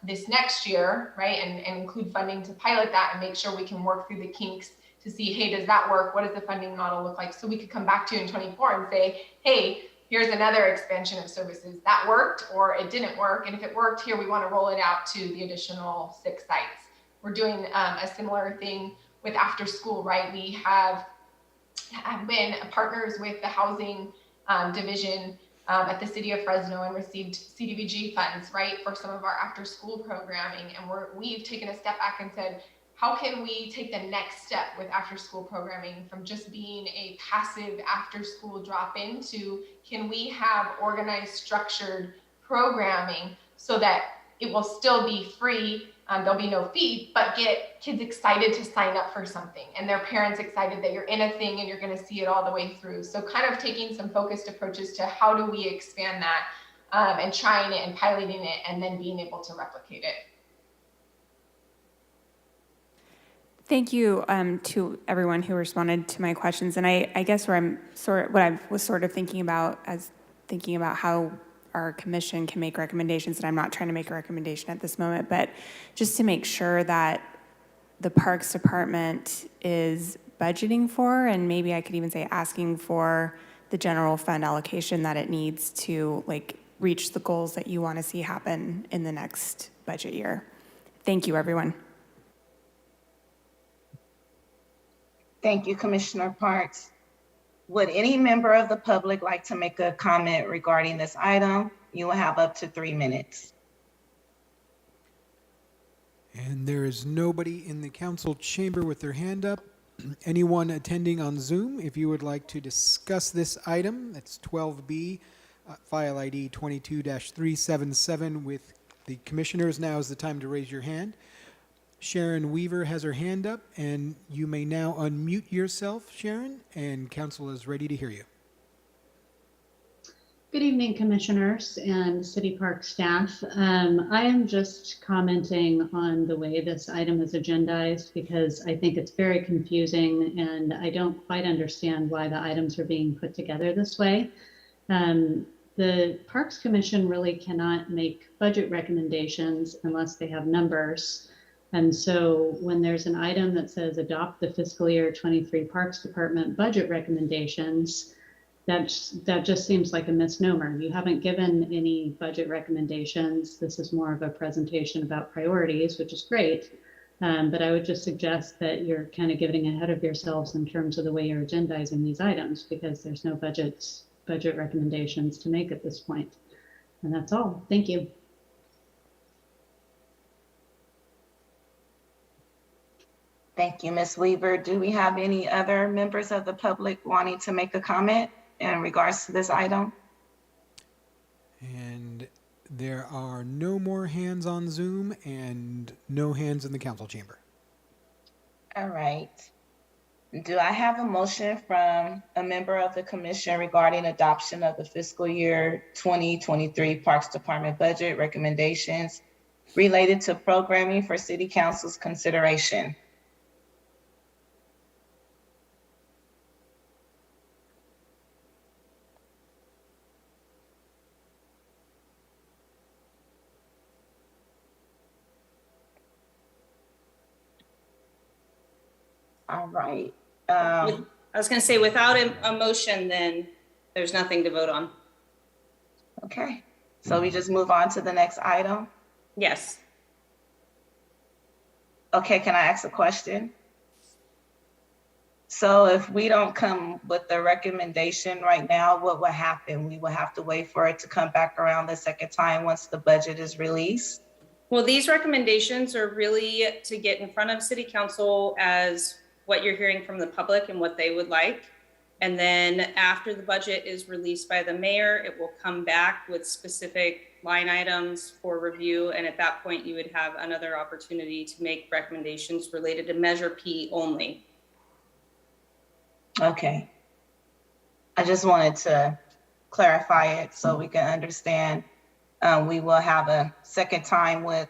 [SPEAKER 10] this next year, right? And include funding to pilot that and make sure we can work through the kinks to see, hey, does that work? What does the funding model look like? So we could come back to you in 24 and say, hey, here's another expansion of services that worked or it didn't work. And if it worked here, we want to roll it out to the additional 6 sites. We're doing a similar thing with after school, right? We have been partners with the housing division at the city of Fresno and received CDBG funds, right, for some of our after school programming. And we've taken a step back and said, how can we take the next step with after school programming from just being a passive after school drop-in to can we have organized, structured programming so that it will still be free, there'll be no fee, but get kids excited to sign up for something and their parents excited that you're in a thing and you're going to see it all the way through. So kind of taking some focused approaches to how do we expand that and trying it and piloting it and then being able to replicate it.
[SPEAKER 9] Thank you to everyone who responded to my questions. And I guess what I was sort of thinking about how our commission can make recommendations, and I'm not trying to make a recommendation at this moment, but just to make sure that the Parks Department is budgeting for, and maybe I could even say asking for, the general fund allocation that it needs to like reach the goals that you want to see happen in the next budget year. Thank you, everyone.
[SPEAKER 1] Thank you, Commissioner Parks. Would any member of the public like to make a comment regarding this item? You will have up to 3 minutes.
[SPEAKER 2] And there is nobody in the council chamber with their hand up. Anyone attending on Zoom, if you would like to discuss this item, it's 12B, file ID 22-377 with the commissioners. Now is the time to raise your hand. Sharon Weaver has her hand up, and you may now unmute yourself, Sharon, and council is ready to hear you.
[SPEAKER 17] Good evening, commissioners and City Park staff. I am just commenting on the way this item is agendized because I think it's very confusing and I don't quite understand why the items are being put together this way. The Parks Commission really cannot make budget recommendations unless they have numbers. And so when there's an item that says adopt the fiscal year 23 Parks Department budget recommendations, that just seems like a misnomer. You haven't given any budget recommendations. This is more of a presentation about priorities, which is great. But I would just suggest that you're kind of getting ahead of yourselves in terms of the way you're agendizing these items because there's no budget recommendations to make at this point. And that's all. Thank you.
[SPEAKER 1] Thank you, Ms. Weaver. Do we have any other members of the public wanting to make a comment in regards to this item?
[SPEAKER 2] And there are no more hands on Zoom and no hands in the council chamber.
[SPEAKER 1] All right. Do I have a motion from a member of the commission regarding adoption of the fiscal year 2023 Parks Department budget recommendations related to programming for City Council's consideration? All right.
[SPEAKER 13] I was going to say, without a motion, then there's nothing to vote on.
[SPEAKER 1] Okay, so we just move on to the next item?
[SPEAKER 13] Yes.
[SPEAKER 1] Okay, can I ask a question? So if we don't come with the recommendation right now, what will happen? We will have to wait for it to come back around the second time once the budget is released?
[SPEAKER 13] Well, these recommendations are really to get in front of City Council as what you're hearing from the public and what they would like. And then after the budget is released by the mayor, it will come back with specific line items for review. And at that point, you would have another opportunity to make recommendations related to Measure P only.
[SPEAKER 1] Okay. I just wanted to clarify it so we can understand. We will have a second time with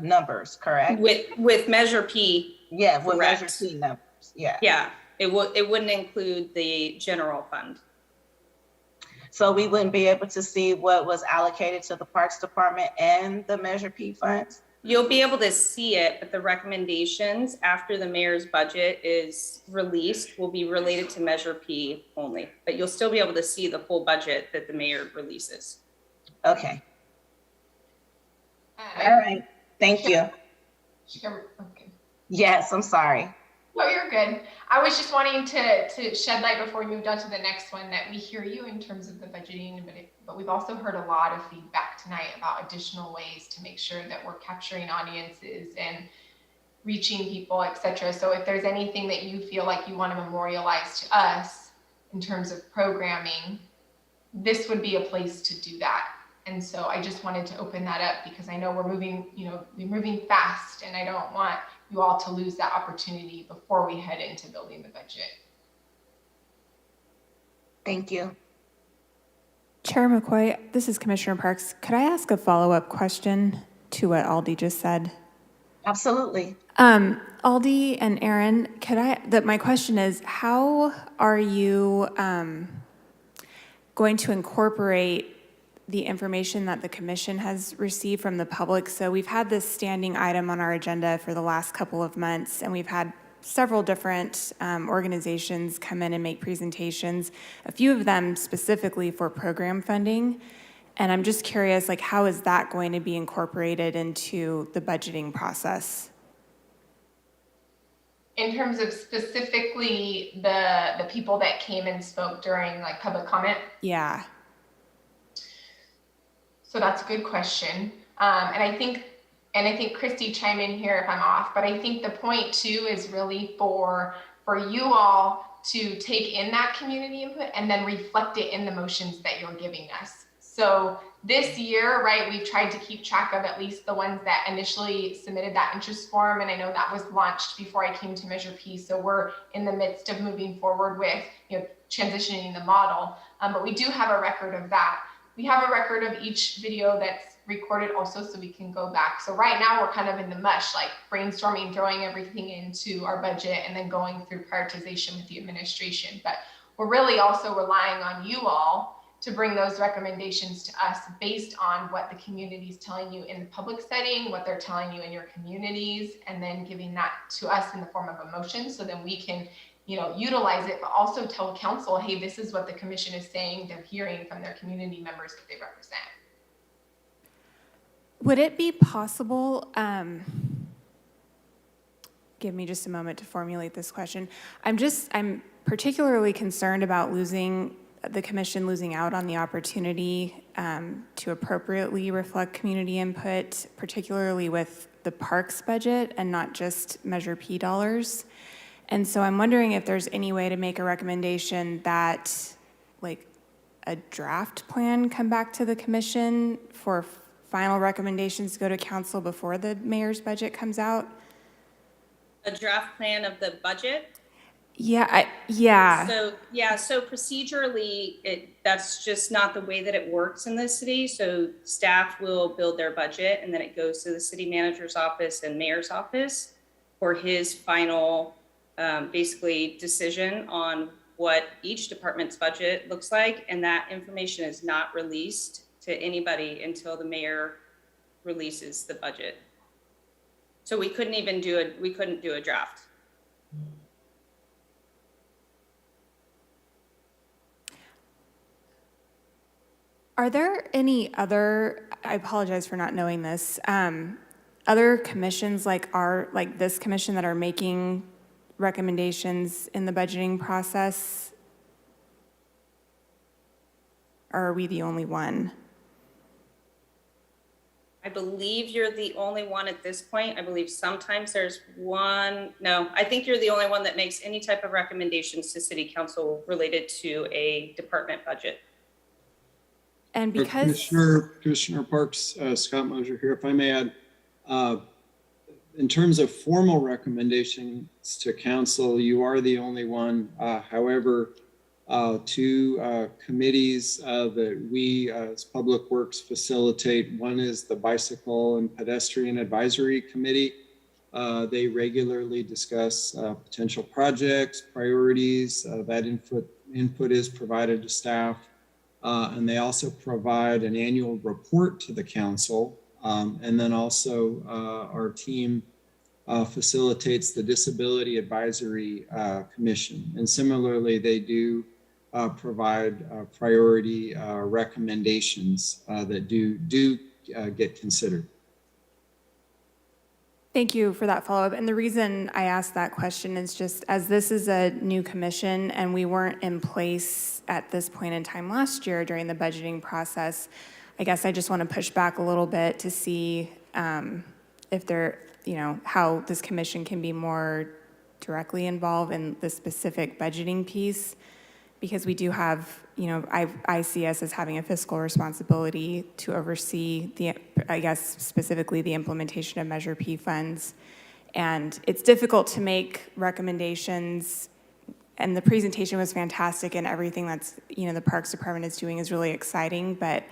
[SPEAKER 1] numbers, correct?
[SPEAKER 13] With Measure P.
[SPEAKER 1] Yeah, with
[SPEAKER 13] correct.
[SPEAKER 1] Measure P numbers, yeah.
[SPEAKER 13] Yeah, it wouldn't include the general fund.
[SPEAKER 1] So we wouldn't be able to see what was allocated to the Parks Department and the Measure P funds?
[SPEAKER 13] You'll be able to see it, but the recommendations after the mayor's budget is released will be related to Measure P only, but you'll still be able to see the full budget that the mayor releases.
[SPEAKER 1] Okay. All right, thank you.
[SPEAKER 10] Okay.
[SPEAKER 1] Yes, I'm sorry.
[SPEAKER 10] No, you're good. I was just wanting to shed light before we moved on to the next one that we hear you in terms of the budgeting, but we've also heard a lot of feedback tonight about additional ways to make sure that we're capturing audiences and reaching people, etc. So if there's anything that you feel like you want to memorialize to us in terms of programming, this would be a place to do that. And so I just wanted to open that up because I know we're moving fast and I don't want you all to lose that opportunity before we head into building the budget.
[SPEAKER 1] Thank you.
[SPEAKER 9] Chair McCoy, this is Commissioner Parks. Could I ask a follow-up question to what Aldi just said?
[SPEAKER 1] Absolutely.
[SPEAKER 9] Aldi and Aaron, my question is, how are you going to incorporate the information that the commission has received from the public? So we've had this standing item on our agenda for the last couple of months, and we've had several different organizations come in and make presentations, a few of them specifically for program funding. And I'm just curious, like, how is that going to be incorporated into the budgeting process?
[SPEAKER 10] In terms of specifically the people that came and spoke during like public comment?
[SPEAKER 9] Yeah.
[SPEAKER 10] So that's a good question. And I think Christy, chime in here if I'm off, but I think the point too is really for you all to take in that community input and then reflect it in the motions that you're giving us. So this year, right, we've tried to keep track of at least the ones that initially submitted that interest form. And I know that was launched before I came to Measure P. So we're in the midst of moving forward with, transitioning the model. But we do have a record of that. We have a record of each video that's recorded also, so we can go back. So right now we're kind of in the mush, like brainstorming, throwing everything into our budget and then going through prioritization with the administration. But we're really also relying on you all to bring those recommendations to us based on what the community is telling you in the public setting, what they're telling you in your communities, and then giving that to us in the form of a motion so then we can utilize it, but also tell council, hey, this is what the commission is saying they're hearing from their community members that they represent.
[SPEAKER 9] Would it be possible, give me just a moment to formulate this question. I'm particularly concerned about the commission losing out on the opportunity to appropriately reflect community input, particularly with the parks budget and not just Measure P dollars. And so I'm wondering if there's any way to make a recommendation that like a draft plan come back to the commission for final recommendations to go to council before the mayor's budget comes out.
[SPEAKER 13] A draft plan of the budget?
[SPEAKER 9] Yeah.
[SPEAKER 13] So procedurally, that's just not the way that it works in the city. So staff will build their budget and then it goes to the city manager's office and mayor's office for his final basically decision on what each department's budget looks like. And that information is not released to anybody until the mayor releases the budget. So we couldn't do a draft.
[SPEAKER 9] Are there any other, I apologize for not knowing this, other commissions like this commission that are making recommendations in the budgeting process? Or are we the only one?
[SPEAKER 13] I believe you're the only one at this point. I believe sometimes there's one. No, I think you're the only one that makes any type of recommendations to city council related to a department budget.
[SPEAKER 9] And because
[SPEAKER 16] Commissioner Parks, Scott Mosier here, if I may add, in terms of formal recommendations to council, you are the only one. However, two committees that we as Public Works facilitate. One is the Bicycle and Pedestrian Advisory Committee. They regularly discuss potential projects, priorities. That input is provided to staff. And they also provide an annual report to the council. And then also our team facilitates the Disability Advisory Commission. And similarly, they do provide priority recommendations that do get considered.
[SPEAKER 9] Thank you for that follow-up. And the reason I asked that question is just as this is a new commission and we weren't in place at this point in time last year during the budgeting process, I guess I just want to push back a little bit to see if there, how this commission can be more directly involved in the specific budgeting piece, because we do have, I see us as having a fiscal responsibility to oversee I guess specifically the implementation of Measure P funds. And it's difficult to make recommendations, and the presentation was fantastic and everything that's, the Parks Department is doing is really exciting, but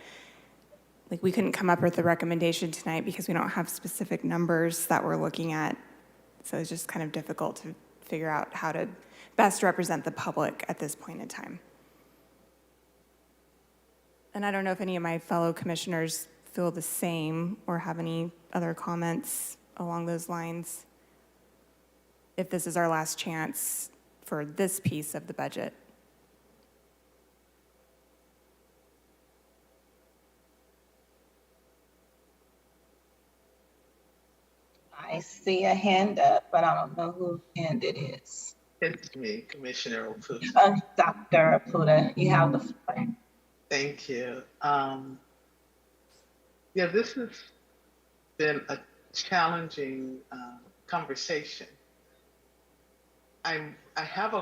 [SPEAKER 9] we couldn't come up with a recommendation tonight because we don't have specific numbers that we're looking at. So it's just kind of difficult to figure out how to best represent the public at this point in time. And I don't know if any of my fellow commissioners feel the same or have any other comments along those lines, if this is our last chance for this piece of the budget.
[SPEAKER 1] I see a hand up, but I don't know whose hand it is.
[SPEAKER 8] It's me, Commissioner Ofuta.
[SPEAKER 1] Dr. Apuda, you have the floor.
[SPEAKER 8] Thank you. Yeah, this has been a challenging conversation. I have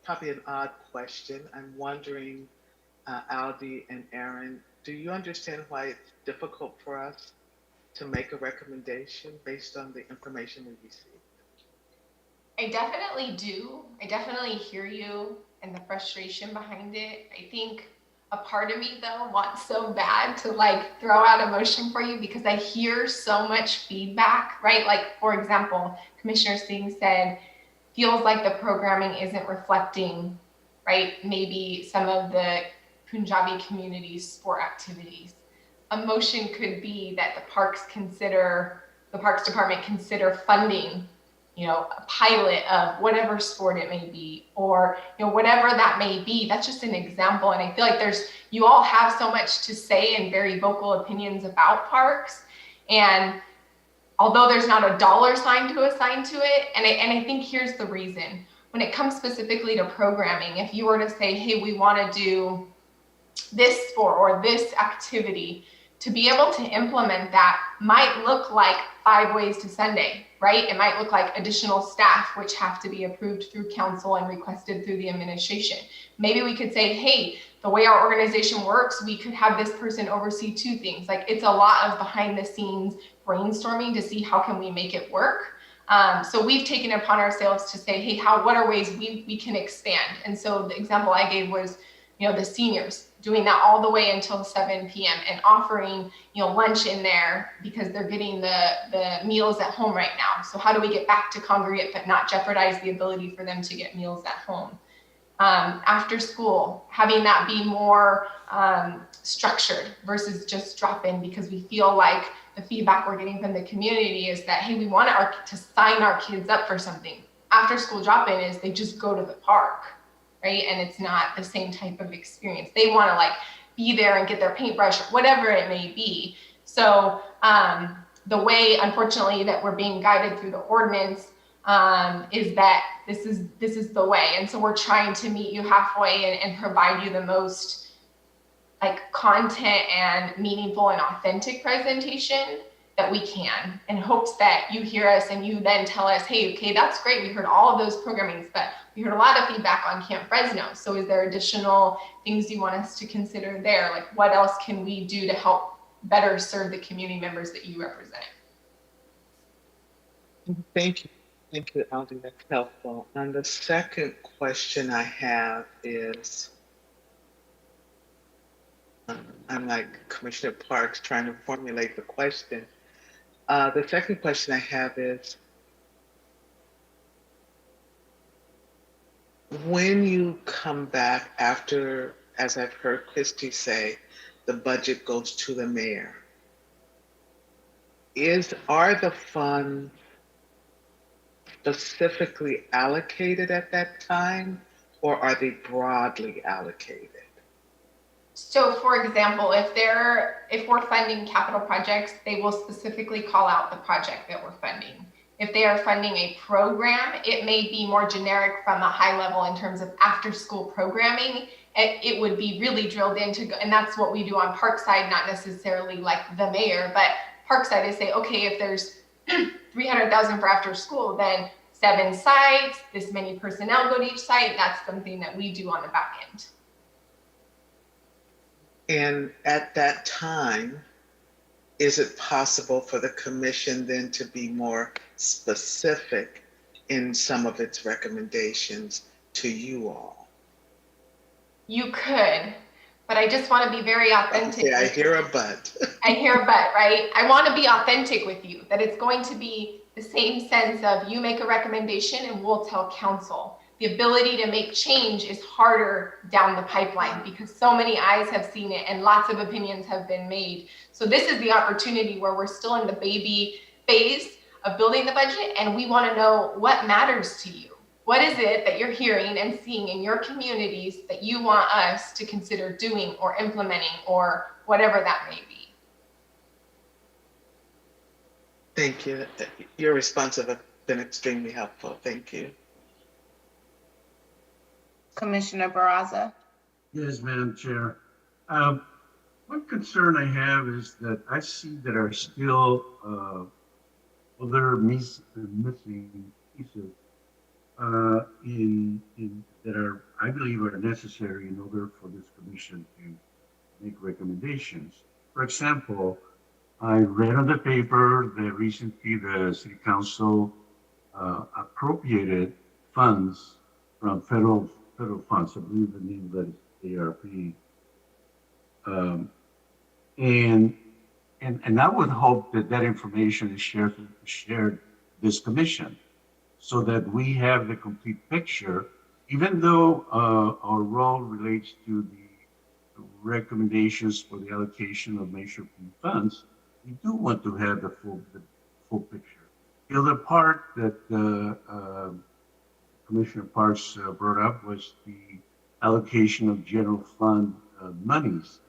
[SPEAKER 8] probably an odd question. I'm wondering, Aldi and Aaron, do you understand why it's difficult for us to make a recommendation based on the information we received?
[SPEAKER 10] I definitely do. I definitely hear you and the frustration behind it. I think a part of me though wants so bad to like throw out a motion for you because I hear so much feedback, right? Like for example, Commissioner Singh said, feels like the programming isn't reflecting, right? Maybe some of the Punjabi community's sport activities. A motion could be that the Parks Department consider funding, you know, a pilot of whatever sport it may be, or, you know, whatever that may be. That's just an example. And I feel like you all have so much to say and very vocal opinions about parks. And although there's not a dollar sign to assign to it, and I think here's the reason. When it comes specifically to programming, if you were to say, hey, we want to do this sport or this activity, to be able to implement that might look like 5 ways to Sunday, right? It might look like additional staff, which have to be approved through council and requested through the administration. Maybe we could say, hey, the way our organization works, we could have this person oversee 2 things. Like it's a lot of behind the scenes brainstorming to see how can we make it work. So we've taken it upon ourselves to say, hey, what are ways we can expand? And so the example I gave was, you know, the seniors, doing that all the way until 7 p.m. and offering, you know, lunch in there because they're getting the meals at home right now. So how do we get back to congregate but not jeopardize the ability for them to get meals at home? After school, having that be more structured versus just drop in, because we feel like the feedback we're getting from the community is that, hey, we want to sign our kids up for something. After school drop in is they just go to the park, right? And it's not the same type of experience. They want to like be there and get their paintbrush, whatever it may be. So the way, unfortunately, that we're being guided through the ordinance is that this is the way. And so we're trying to meet you halfway and provide you the most like content and meaningful and authentic presentation that we can, in hopes that you hear us and you then tell us, hey, okay, that's great. We heard all of those programmings, but we heard a lot of feedback on Camp Fresno. So is there additional things you want us to consider there? Like what else can we do to help better serve the community members that you represent?
[SPEAKER 8] Thank you. Thank you, Aldi. That's helpful. And the second question I have is, I'm like Commissioner Parks trying to formulate the question. The second question I have is, when you come back after, as I've heard Christy say, the budget goes to the mayor, are the funds specifically allocated at that time, or are they broadly allocated?
[SPEAKER 10] So for example, if we're funding capital projects, they will specifically call out the project that we're funding. If they are funding a program, it may be more generic from a high level in terms of after school programming. It would be really drilled into, and that's what we do on Parkside, not necessarily like the mayor, but Parkside is say, okay, if there's 300,000 for after school, then 7 sites, this many personnel go to each site. That's something that we do on the back end.
[SPEAKER 8] And at that time, is it possible for the commission then to be more specific in some of its recommendations to you all?
[SPEAKER 10] You could, but I just want to be very authentic.
[SPEAKER 8] Okay, I hear a but.
[SPEAKER 10] I hear a but, right? I want to be authentic with you, that it's going to be the same sense of you make a recommendation and we'll tell council. The ability to make change is harder down the pipeline because so many eyes have seen it and lots of opinions have been made. So this is the opportunity where we're still in the baby phase of building the budget, and we want to know what matters to you. What is it that you're hearing and seeing in your communities that you want us to consider doing or implementing or whatever that may be?
[SPEAKER 8] Thank you. Your responses have been extremely helpful. Thank you.
[SPEAKER 1] Commissioner Barraza.
[SPEAKER 4] Yes, Madam Chair. One concern I have is that I see that are still other missing pieces that are, I believe, are necessary in order for this commission to make recommendations. For example, I read on the paper that recently the City Council appropriated funds from federal funds. I believe the name of that is ARP. And I would hope that that information is shared this commission so that we have the complete picture, even though our role relates to the recommendations for the allocation of major funds, we do want to have the full picture. The other part that Commissioner Parks brought up was the allocation of general fund monies.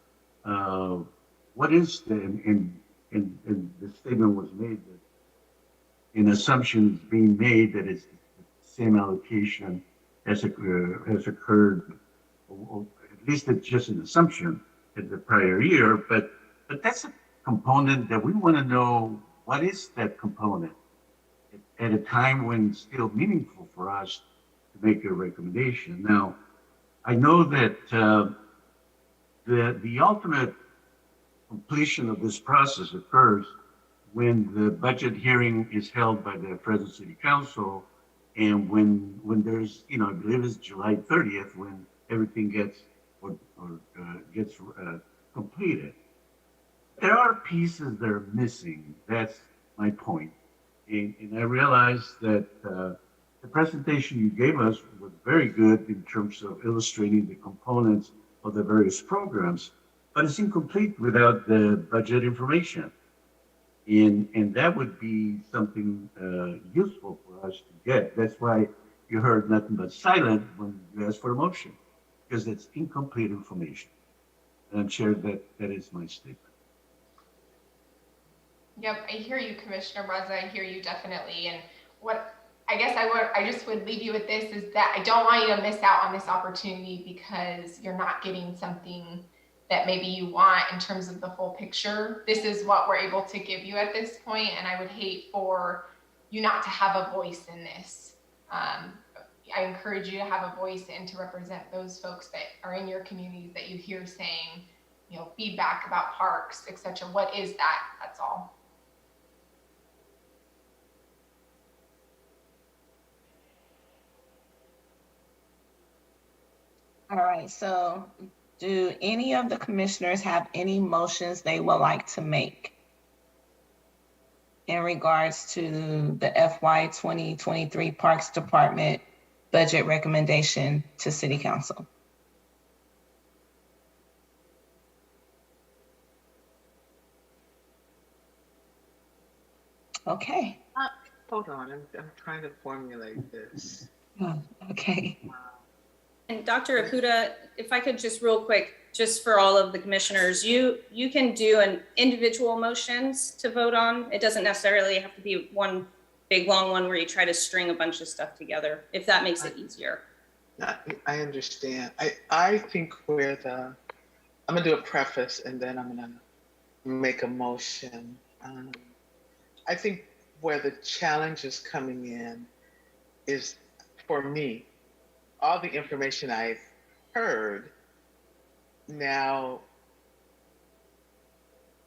[SPEAKER 4] What is the, and the statement was made that an assumption is being made that it's the same allocation has occurred, or at least it's just an assumption in the prior year, but that's a component that we want to know what is that component at a time when it's still meaningful for us to make a recommendation. Now, I know that the ultimate completion of this process occurs when the budget hearing is held by the Fresno City Council, and when there's, I believe it's July 30th when everything gets completed. There are pieces that are missing. That's my point. And I realize that the presentation you gave us was very good in terms of illustrating the components of the various programs, but it's incomplete without the budget information. And that would be something useful for us to get. That's why you heard nothing but silent when you asked for a motion, because it's incomplete information. And I'm sure that is my statement.
[SPEAKER 10] Yep, I hear you, Commissioner Braza. I hear you definitely. And what I just would leave you with this is that I don't want you to miss out on this opportunity because you're not getting something that maybe you want in terms of the full picture. This is what we're able to give you at this point, and I would hate for you not to have a voice in this. I encourage you to have a voice and to represent those folks that are in your communities that you hear saying, feedback about parks, etc. What is that? That's all.
[SPEAKER 1] All right, so do any of the commissioners have any motions they would like to make in regards to the FY 2023 Parks Department budget recommendation to City Council? Okay.
[SPEAKER 8] Hold on, I'm trying to formulate this.
[SPEAKER 1] Oh, okay.
[SPEAKER 13] And Dr. Akuda, if I could just real quick, just for all of the commissioners, you can do an individual motions to vote on. It doesn't necessarily have to be one big long one where you try to string a bunch of stuff together, if that makes it easier.
[SPEAKER 8] I understand. I think I'm gonna do a preface and then I'm gonna make a motion. I think where the challenge is coming in is, for me, all the information I've heard. Now,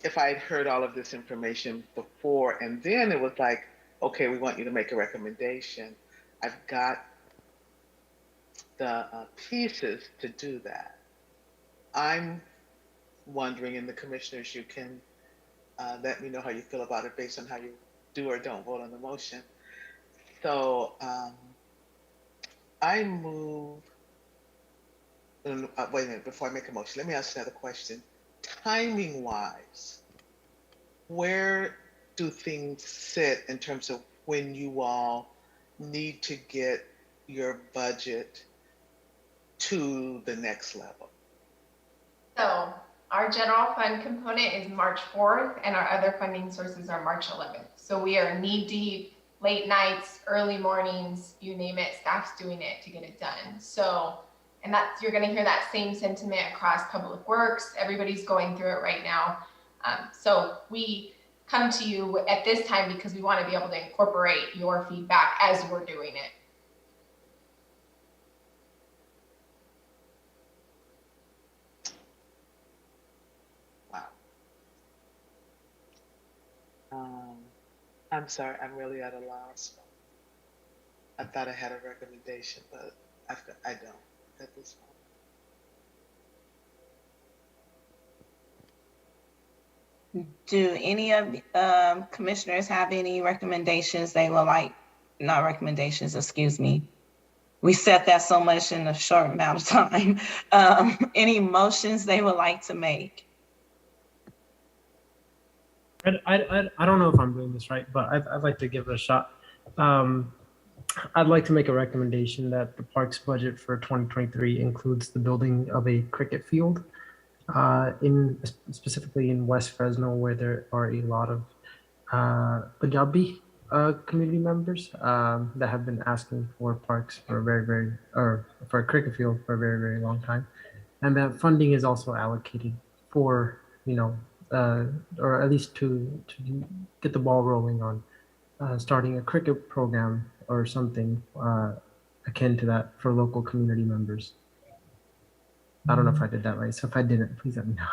[SPEAKER 8] if I had heard all of this information before and then it was like, okay, we want you to make a recommendation, I've got the pieces to do that. I'm wondering, and the commissioners, you can let me know how you feel about it based on how you do or don't vote on the motion. So I move, wait a minute, before I make a motion, let me ask another question. Timing wise, where do things sit in terms of when you all need to get your budget to the next level?
[SPEAKER 10] So our general fund component is March 4th and our other funding sources are March 11th. So we are knee deep, late nights, early mornings, you name it, staff's doing it to get it done. So, and that's, you're gonna hear that same sentiment across public works. Everybody's going through it right now. So we come to you at this time because we want to be able to incorporate your feedback as we're doing it.
[SPEAKER 8] Wow. I'm sorry, I'm really at a loss. I thought I had a recommendation, but I don't at this point.
[SPEAKER 1] Do any of the commissioners have any recommendations they would like, not recommendations, excuse me. We said that so much in a short amount of time. Any motions they would like to make?
[SPEAKER 5] I don't know if I'm doing this right, but I'd like to give it a shot. I'd like to make a recommendation that the parks budget for 2023 includes the building of a cricket field, specifically in West Fresno, where there are a lot of Punjabi community members that have been asking for parks for for a cricket field for a very, very long time, and that funding is also allocated for, or at least to get the ball rolling on starting a cricket program or something akin to that for local community members. I don't know if I did that right. So if I didn't, please let me know.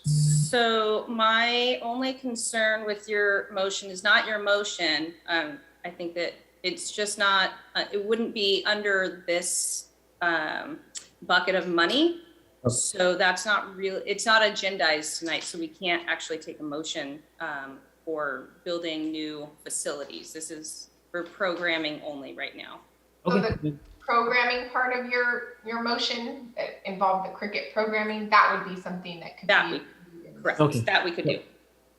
[SPEAKER 13] So my only concern with your motion is not your motion. I think that it's just not, it wouldn't be under this bucket of money.
[SPEAKER 5] Okay.
[SPEAKER 13] So that's not real, it's not agendized tonight. So we can't actually take a motion for building new facilities. This is for programming only right now.
[SPEAKER 5] Okay.
[SPEAKER 10] So the programming part of your motion that involved the cricket programming, that would be something that could be.
[SPEAKER 13] Correct.
[SPEAKER 5] Okay.
[SPEAKER 13] That we could do.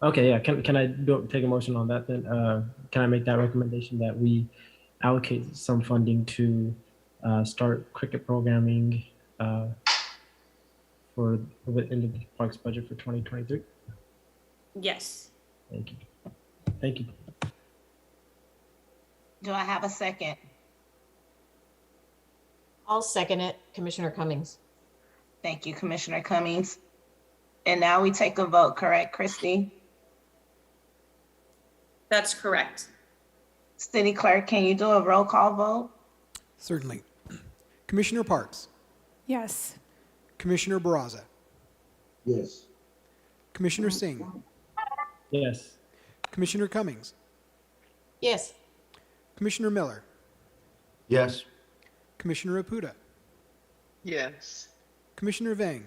[SPEAKER 5] Okay, yeah. Can I take a motion on that then? Can I make that recommendation that we allocate some funding to start cricket programming within the parks budget for 2023?
[SPEAKER 13] Yes.
[SPEAKER 5] Thank you. Thank you.
[SPEAKER 1] Do I have a second?
[SPEAKER 7] I'll second it, Commissioner Cummings.
[SPEAKER 1] Thank you, Commissioner Cummings. And now we take a vote, correct, Christy?
[SPEAKER 13] That's correct.
[SPEAKER 1] City Clerk, can you do a roll call vote?
[SPEAKER 2] Certainly. Commissioner Parks,
[SPEAKER 9] Yes.
[SPEAKER 2] Commissioner Barraza,
[SPEAKER 4] Yes.
[SPEAKER 2] Commissioner Singh,
[SPEAKER 5] Yes.
[SPEAKER 2] Commissioner Cummings,
[SPEAKER 7] Yes.
[SPEAKER 2] Commissioner Miller,
[SPEAKER 4] Yes.
[SPEAKER 2] Commissioner Apuda,
[SPEAKER 8] Yes.
[SPEAKER 2] Commissioner Vang.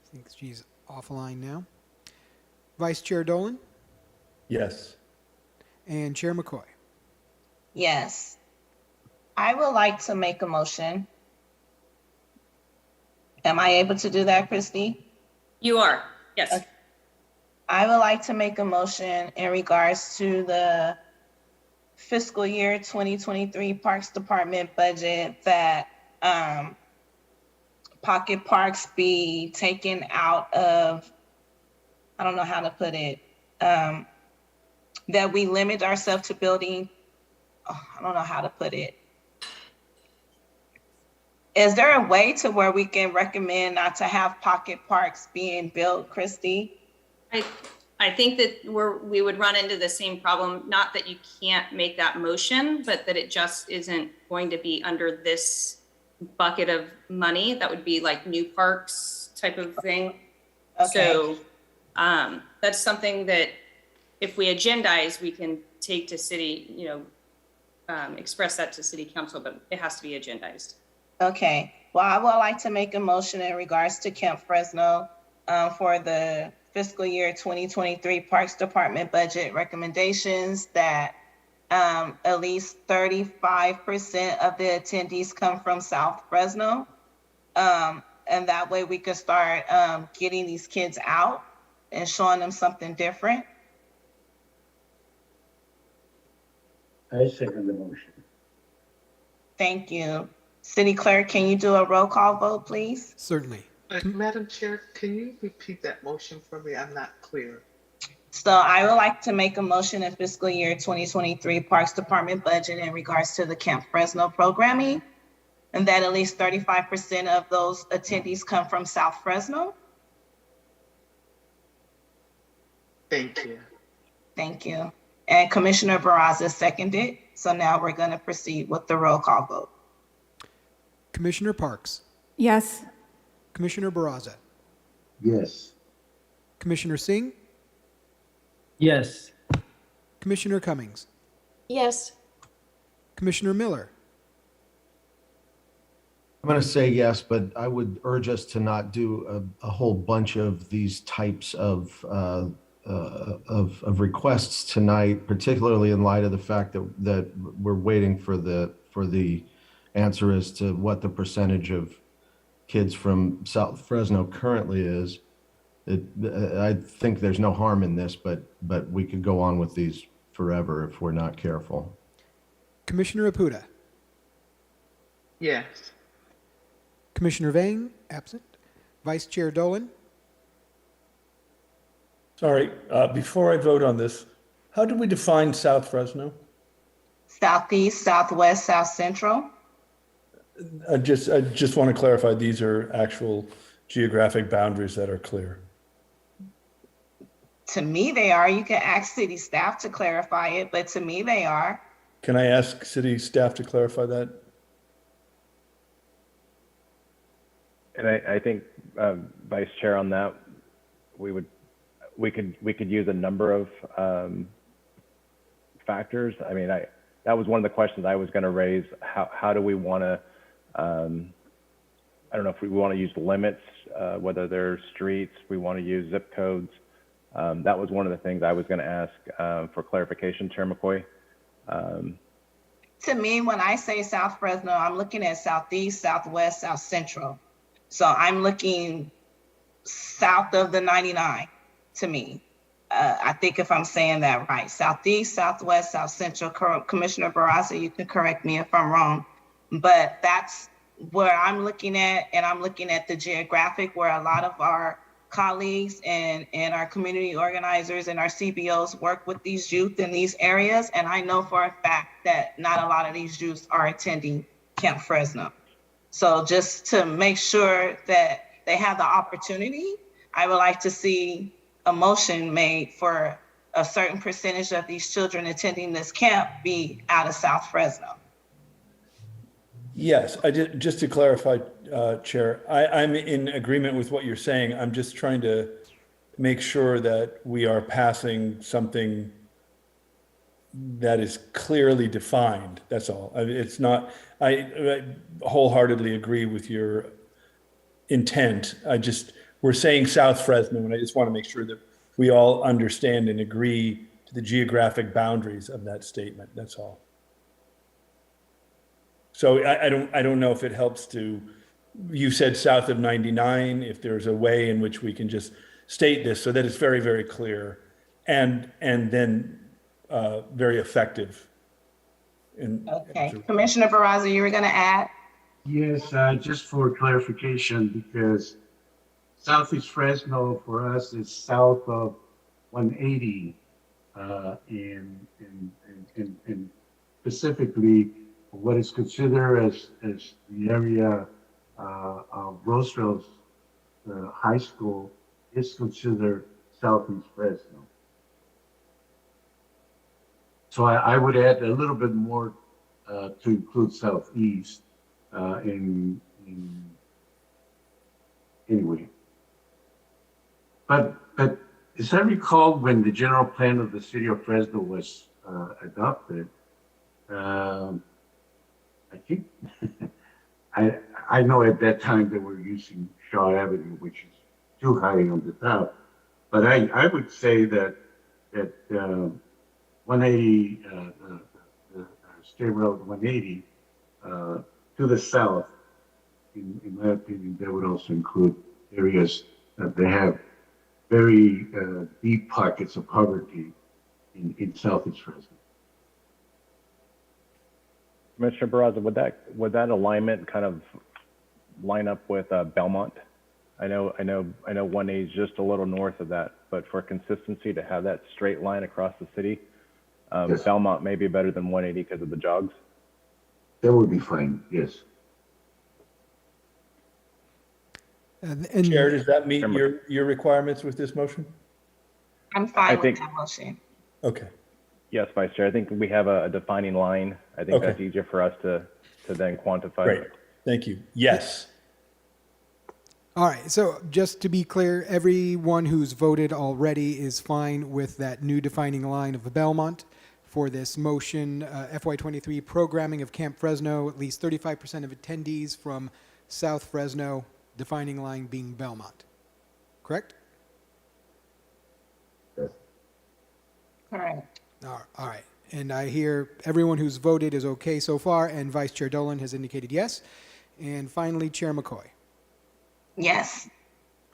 [SPEAKER 2] I think she's offline now. Vice Chair Dolan
[SPEAKER 3] Yes.
[SPEAKER 2] and Chair McCoy.
[SPEAKER 1] Yes. I would like to make a motion. Am I able to do that, Christy?
[SPEAKER 13] You are. Yes.
[SPEAKER 1] Okay. I would like to make a motion in regards to the fiscal year 2023 Parks Department budget that pocket parks be taken out of, I don't know how to put it, that we limit ourselves to building, I don't know how to put it. Is there a way to where we can recommend not to have pocket parks being built, Christy?
[SPEAKER 13] I think that we would run into the same problem, not that you can't make that motion, but that it just isn't going to be under this bucket of money. That would be like new parks type of thing.
[SPEAKER 1] Okay.
[SPEAKER 13] So that's something that if we agendize, we can take to city, express that to city council, but it has to be agendized.
[SPEAKER 1] Okay, well, I would like to make a motion in regards to Camp Fresno for the fiscal year 2023 Parks Department budget recommendations that at least 35% of the attendees come from South Fresno. And that way we could start getting these kids out and showing them something different.
[SPEAKER 4] I second the motion.
[SPEAKER 1] Thank you. City Clerk, can you do a roll call vote, please?
[SPEAKER 2] Certainly.
[SPEAKER 8] Madam Chair, can you repeat that motion for me? I'm not clear.
[SPEAKER 1] So I would like to make a motion in fiscal year 2023 Parks Department budget in regards to the Camp Fresno programming, and that at least 35% of those attendees come from South Fresno.
[SPEAKER 8] Thank you.
[SPEAKER 1] Thank you. And Commissioner Barraza seconded. So now we're going to proceed with the roll call vote.
[SPEAKER 2] Commissioner Parks,
[SPEAKER 9] Yes.
[SPEAKER 2] Commissioner Barraza,
[SPEAKER 4] Yes.
[SPEAKER 2] Commissioner Singh,
[SPEAKER 5] Yes.
[SPEAKER 2] Commissioner Cummings,
[SPEAKER 7] Yes.
[SPEAKER 2] Commissioner Miller,
[SPEAKER 18] I'm going to say yes, but I would urge us to not do a whole bunch of these types of requests tonight, particularly in light of the fact that we're waiting for the answer as to what the percentage of kids from South Fresno currently is. I think there's no harm in this, but we could go on with these forever if we're not careful.
[SPEAKER 2] Commissioner Apuda,
[SPEAKER 8] Yes.
[SPEAKER 2] Commissioner Vang, absent, Vice Chair Dolan,
[SPEAKER 19] Sorry, before I vote on this, how do we define South Fresno?
[SPEAKER 1] Southeast, Southwest, South Central.
[SPEAKER 19] I just want to clarify, these are actual geographic boundaries that are clear.
[SPEAKER 1] To me, they are. You can ask city staff to clarify it, but to me, they are.
[SPEAKER 19] Can I ask city staff to clarify that?
[SPEAKER 14] And I think, Vice Chair, on that, we could use a number of factors. I mean, that was one of the questions I was going to raise. How do we want to? I don't know if we want to use limits, whether they're streets. We want to use zip codes. That was one of the things I was going to ask for clarification, Chair McCoy.
[SPEAKER 1] To me, when I say South Fresno, I'm looking at Southeast, Southwest, South Central. So I'm looking south of the 99 to me. I think if I'm saying that right, Southeast, Southwest, South Central. Commissioner Barraza, you can correct me if I'm wrong, but that's where I'm looking at, and I'm looking at the geographic where a lot of our colleagues and our community organizers and our CBOs work with these youth in these areas. And I know for a fact that not a lot of these youth are attending Camp Fresno. So just to make sure that they have the opportunity, I would like to see a motion made for a certain percentage of these children attending this camp be out of South Fresno.
[SPEAKER 19] Yes, just to clarify, Chair, I'm in agreement with what you're saying. I'm just trying to make sure that we are passing something that is clearly defined. That's all. I mean, it's not, I wholeheartedly agree with your intent. We're saying South Fresno, and I just want to make sure that we all understand and agree to the geographic boundaries of that statement. That's all. So I don't know if it helps to, you said south of 99, if there's a way in which we can just state this so that it's very, very clear and then very effective.
[SPEAKER 1] Okay, Commissioner Barraza, you were going to add?
[SPEAKER 4] Yes, just for clarification, because Southeast Fresno for us is south of 180, and specifically what is considered as the area of Roosevelt's high school is considered Southeast Fresno. So I would add a little bit more to include Southeast anyway. But as I recall, when the general plan of the city of Fresno was adopted, I think I know at that time they were using Shaw Avenue, which is too high on the top. But I would say that 180, State Road 180 to the south, in my opinion, that would also include areas that they have very deep pockets of poverty in Southeast Fresno.
[SPEAKER 14] Commissioner Barraza, would that alignment kind of line up with Belmont? I know 180 is just a little north of that but for consistency to have that straight line across the city,
[SPEAKER 4] Yes.
[SPEAKER 14] Belmont may be better than 180 because of the jogs.
[SPEAKER 4] That would be fine, yes.
[SPEAKER 2] And
[SPEAKER 19] Chair, does that meet your requirements with this motion?
[SPEAKER 1] I'm fine with that motion.
[SPEAKER 19] Okay.
[SPEAKER 14] Yes, Vice Chair. I think we have a defining line. I think
[SPEAKER 19] Okay.
[SPEAKER 14] that's easier for us to then quantify.
[SPEAKER 19] Great. Thank you. Yes.
[SPEAKER 2] All right, so just to be clear, everyone who's voted already is fine with that new defining line of Belmont for this motion, FY23 programming of Camp Fresno, at least 35% of attendees from South Fresno, defining line being Belmont. Correct?
[SPEAKER 1] Correct.
[SPEAKER 2] All right, and I hear everyone who's voted is okay so far, and Vice Chair Dolan has indicated yes. And finally, Chair McCoy.
[SPEAKER 1] Yes.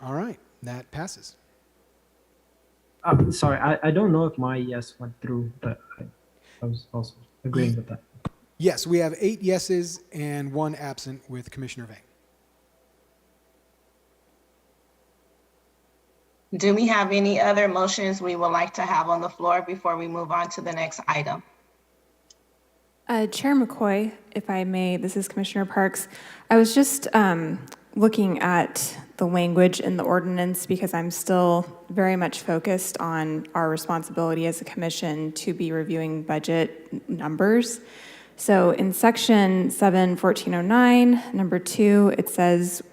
[SPEAKER 2] All right, that passes.
[SPEAKER 5] Sorry, I don't know if my yes went through, but I was also agreeing with that.
[SPEAKER 2] Yes, we have 8 yeses and 1 absent with Commissioner Vang.
[SPEAKER 1] Do we have any other motions we would like to have on the floor before we move on to the next item?
[SPEAKER 9] Chair McCoy, if I may, this is Commissioner Parks. I was just looking at the language in the ordinance because I'm still very much focused on our responsibility as a commission to be reviewing budget numbers. So in section 7-1409, number 2, it says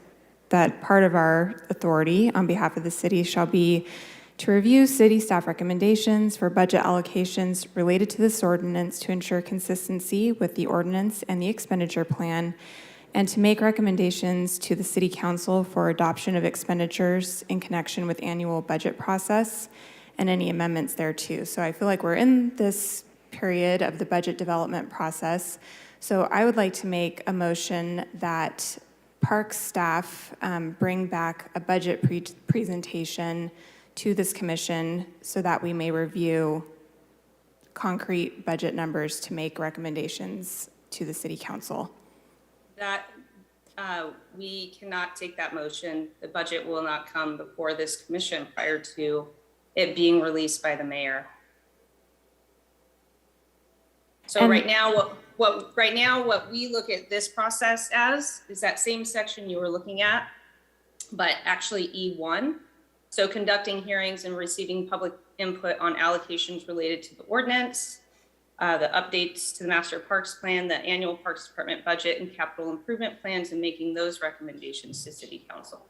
[SPEAKER 9] that part of our authority on behalf of the city shall be to review city staff recommendations for budget allocations related to this ordinance to ensure consistency with the ordinance and the expenditure plan, and to make recommendations to the city council for adoption of expenditures in connection with annual budget process and any amendments thereto. So I feel like we're in this period of the budget development process. So I would like to make a motion that Park staff bring back a budget presentation to this commission so that we may review concrete budget numbers to make recommendations to the city council.
[SPEAKER 13] That we cannot take that motion. The budget will not come before this commission prior to it being released by the mayor. So right now, what we look at this process as is that same section you were looking at, but actually E1. So conducting hearings and receiving public input on allocations related to the ordinance, the updates to the master parks plan, the annual parks department budget and capital improvement plans, and making those recommendations to city council.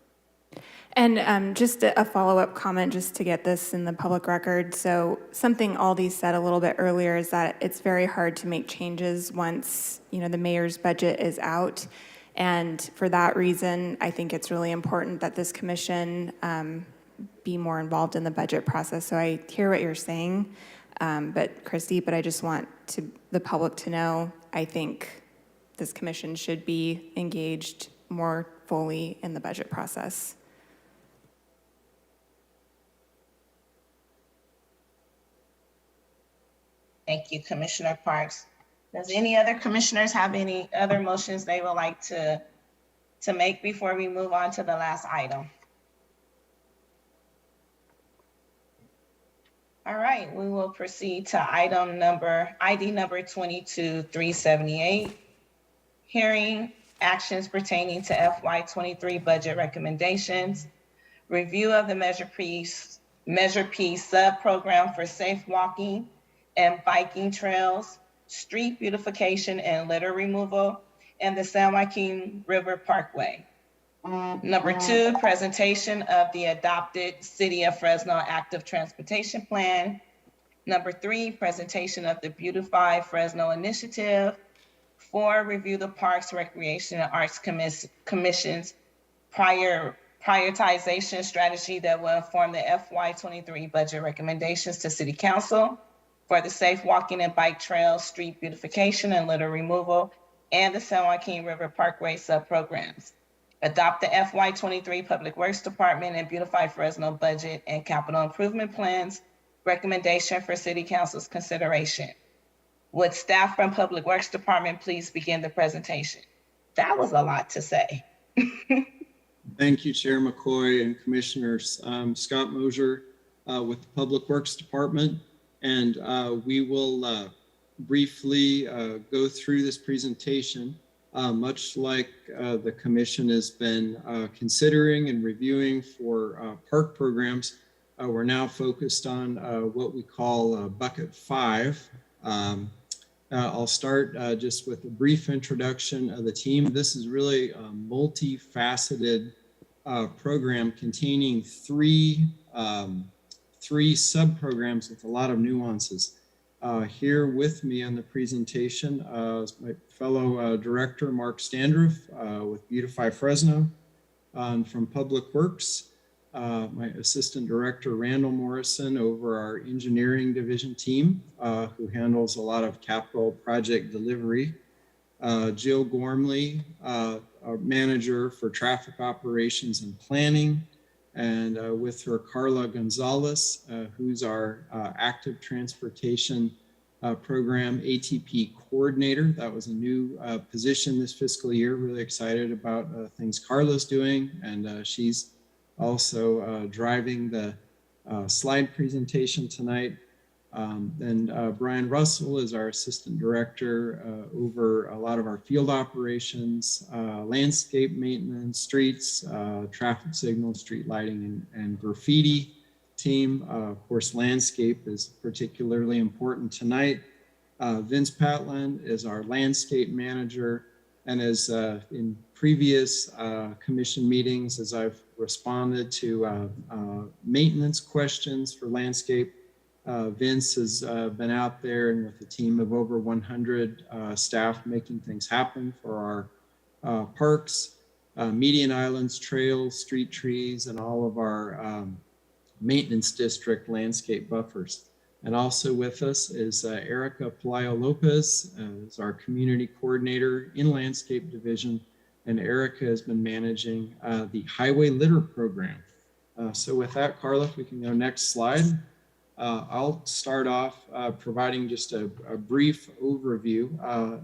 [SPEAKER 9] And just a follow-up comment, just to get this in the public record. So something Aldi said a little bit earlier is that it's very hard to make changes once, the mayor's budget is out. And for that reason, I think it's really important that this commission be more involved in the budget process. So I hear what you're saying, but I just want the public to know, I think this commission should be engaged more fully in the budget process.
[SPEAKER 1] Thank you, Commissioner Parks. Does any other commissioners have any other motions they would like to make before we move on to the last item? All right, we will proceed to ID number 22378, hearing actions pertaining to FY23 budget recommendations, review of the Measure P sub-program for safe walking and biking trails, street beautification and litter removal, and the San Joaquin River Parkway. Number 2, presentation of the adopted City of Fresno Active Transportation Plan. Number 3, presentation of the Beautify Fresno Initiative. 4, review the Parks, Recreation, and Arts Commission's prioritization strategy that will inform the FY23 budget recommendations to City Council for the safe walking and bike trails, street beautification and litter removal, and the San Joaquin River Parkway sub-programs. Adopt the FY23 Public Works Department and Beautify Fresno budget and capital improvement plans, recommendation for City Council's consideration. Would staff from Public Works Department please begin the presentation? That was a lot to say.
[SPEAKER 16] Thank you, Chair McCoy and Commissioners. Scott Mosier, with the Public Works Department. And we will briefly go through this presentation, much like the commission has been considering and reviewing for park programs. We're now focused on what we call bucket 5. I'll start just with a brief introduction of the team. This is really a multifaceted program containing three sub-programs with a lot of nuances. Here with me on the presentation is my fellow director, Mark Standriff with Beautify Fresno. From Public Works, my assistant director, Randall Morrison, over our engineering division team, who handles a lot of capital project delivery. Jill Gormley, our manager for traffic operations and planning. And with her, Carla Gonzalez, who's our active transportation program ATP coordinator. That was a new position this fiscal year. Really excited about things Carla's doing. And she's also driving the slide presentation tonight. And Brian Russell is our assistant director over a lot of our field operations, landscape maintenance, streets, traffic signals, street lighting, and graffiti team. Of course, landscape is particularly important tonight. Vince Patland is our landscape manager. And as in previous commission meetings, as I've responded to maintenance questions for landscape, Vince has been out there and with a team of over 100 staff making things happen for our parks, median islands, trails, street trees, and all of our maintenance district landscape buffers. And also with us is Erica Pelayo Lopez, is our community coordinator in landscape division. And Erica has been managing the highway litter program. So with that, Carla, if we can go next slide. I'll start off providing just a brief overview.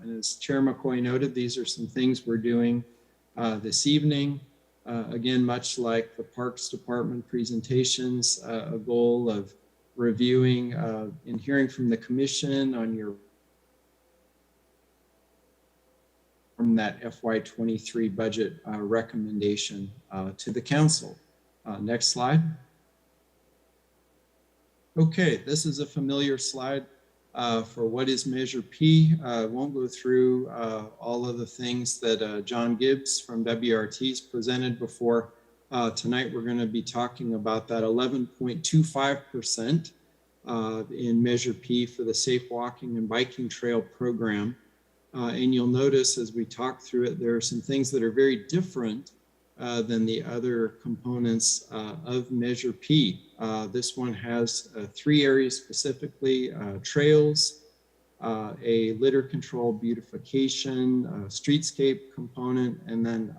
[SPEAKER 16] And as Chair McCoy noted, these are some things we're doing this evening. Again, much like the Parks Department presentations, a goal of reviewing and hearing from the Commission on your from that FY23 budget recommendation to the Council. Next slide. Okay, this is a familiar slide for what is Measure P. I won't go through all of the things that John Gibbs from WRT's presented before. Tonight, we're going to be talking about that 11.25% in Measure P for the Safe Walking and Biking Trail program. And you'll notice as we talk through it, there are some things that are very different than the other components of Measure P. This one has 3 areas specifically: trails, a litter control beautification, streetscape component, and then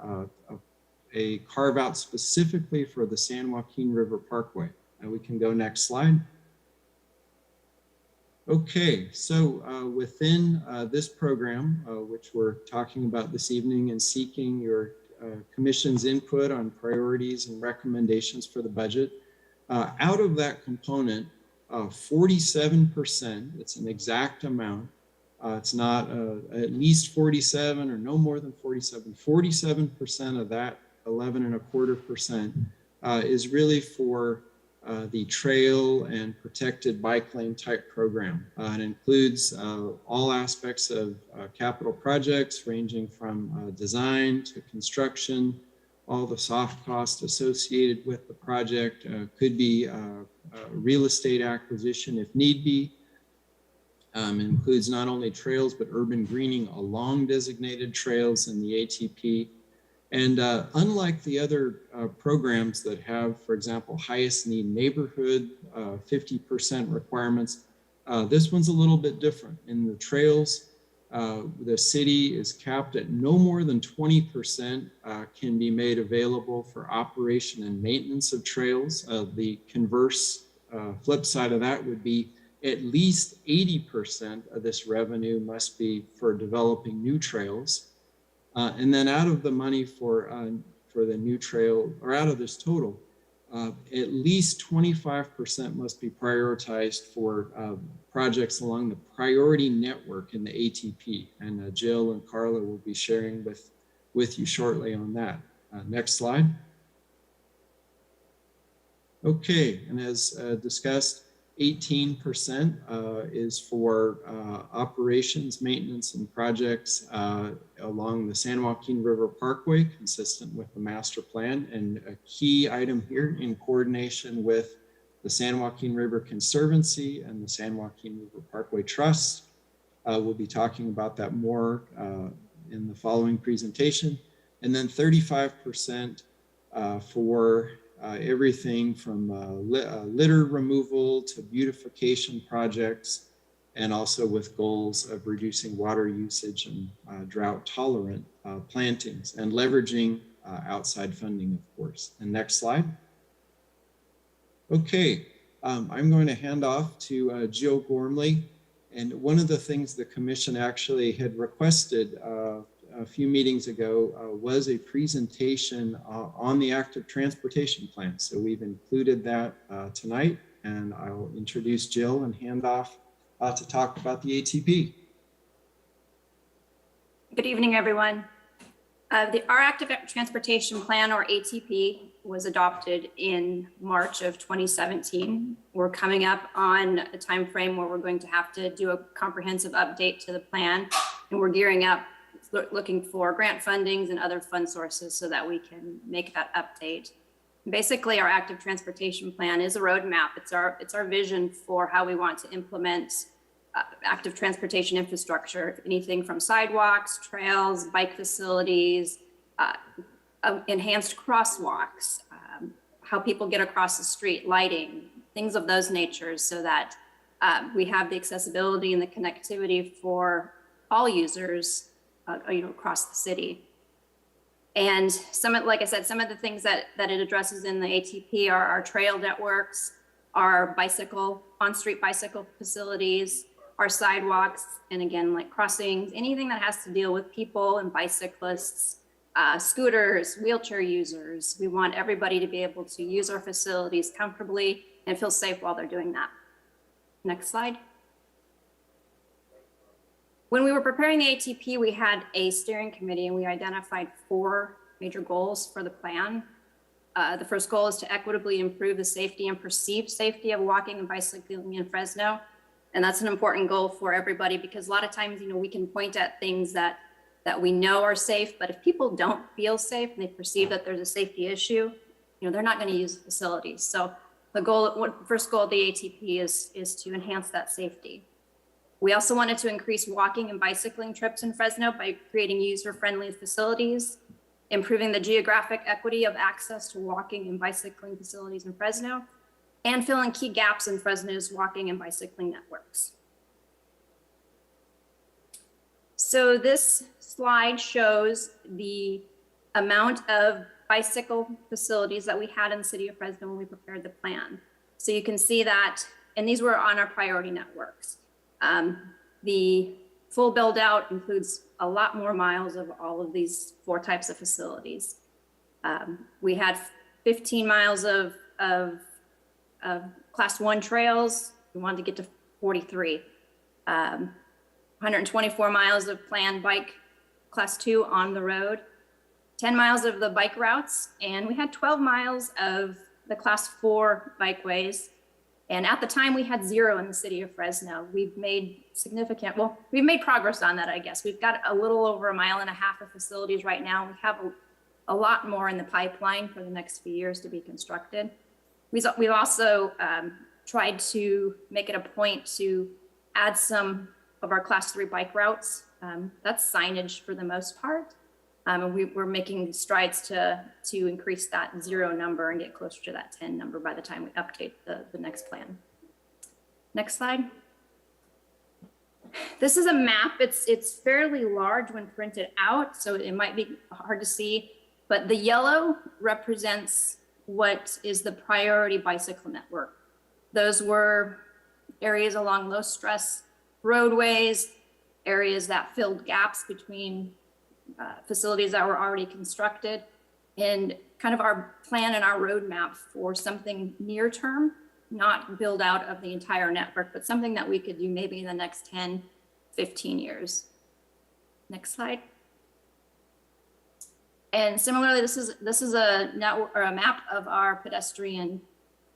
[SPEAKER 16] a carve out specifically for the San Joaquin River Parkway. And we can go next slide. Okay, so within this program, which we're talking about this evening and seeking your Commission's input on priorities and recommendations for the budget, out of that component, 47%, it's an exact amount, it's not at least 47 or no more than 47, 47% of that 11.25% is really for the trail and protected bike lane type program. It includes all aspects of capital projects ranging from design to construction, all the soft costs associated with the project, could be real estate acquisition if need be. It includes not only trails, but urban greening along designated trails in the ATP. And unlike the other programs that have, for example, highest need neighborhood, 50% requirements, this one's a little bit different. In the trails, the city is capped at no more than 20% can be made available for operation and maintenance of trails. The converse flip side of that would be at least 80% of this revenue must be for developing new trails. And then out of the money for the new trail, or out of this total, at least 25% must be prioritized for projects along the priority network in the ATP. And Jill and Carla will be sharing with you shortly on that. Next slide. Okay, and as discussed, 18% is for operations, maintenance, and projects along the San Joaquin River Parkway, consistent with the master plan. And a key item here, in coordination with the San Joaquin River Conservancy and the San Joaquin River Parkway Trust. We'll be talking about that more in the following presentation. And then 35% for everything from litter removal to beautification projects, and also with goals of reducing water usage and drought tolerant plantings, and leveraging outside funding, of course. And next slide. Okay, I'm going to hand off to Jill Gormley. And one of the things the commission actually had requested a few meetings ago was a presentation on the active transportation plan. So we've included that tonight, and I'll introduce Jill and hand off to talk about the ATP.
[SPEAKER 20] Good evening, everyone. Our active transportation plan, or ATP, was adopted in March of 2017. We're coming up on a time frame where we're going to have to do a comprehensive update to the plan, and we're gearing up, looking for grant fundings and other fund sources so that we can make that update. Basically, our active transportation plan is a roadmap. It's our vision for how we want to implement active transportation infrastructure, anything from sidewalks, trails, bike facilities, enhanced crosswalks, how people get across the street, lighting, things of those natures, so that we have the accessibility and the connectivity for all users across the city. And like I said, some of the things that it addresses in the ATP are our trail networks, our on-street bicycle facilities, our sidewalks, and again, like crossings, anything that has to deal with people and bicyclists, scooters, wheelchair users. We want everybody to be able to use our facilities comfortably and feel safe while they're doing that. Next slide. When we were preparing the ATP, we had a steering committee and we identified 4 major goals for the plan. The first goal is to equitably improve the safety and perceived safety of walking and bicycling in Fresno. And that's an important goal for everybody, because a lot of times, we can point at things that we know are safe, but if people don't feel safe and they perceive that there's a safety issue, they're not going to use the facilities. So the first goal of the ATP is to enhance that safety. We also wanted to increase walking and bicycling trips in Fresno by creating user-friendly facilities, improving the geographic equity of access to walking and bicycling facilities in Fresno, and filling key gaps in Fresno's walking and bicycling networks. So this slide shows the amount of bicycle facilities that we had in the city of Fresno when we prepared the plan. So you can see that, and these were on our priority networks. The full build out includes a lot more miles of all of these 4 types of facilities. We had 15 miles of class 1 trails. We wanted to get to 43. 124 miles of planned bike class 2 on the road, 10 miles of the bike routes, and we had 12 miles of the class 4 bikeways. And at the time we had 0 in the city of Fresno. We've made we've made progress on that, I guess. We've got a little over 1.5 miles of facilities right now. We have a lot more in the pipeline for the next few years to be constructed. We've also tried to make it a point to add some of our class 3 bike routes. That's signage for the most part. And we're making strides to increase that 0 number and get closer to that 10 number by the time we update the next plan. Next slide. This is a map. It's fairly large when printed out, so it might be hard to see, but the yellow represents what is the priority bicycle network. Those were areas along low stress roadways, areas that filled gaps between facilities that were already constructed. and kind of our plan and our roadmap for something near term, not build out of the entire network, but something that we could do maybe in the next 10, 15 years. Next slide. And similarly, this is a network or a map of our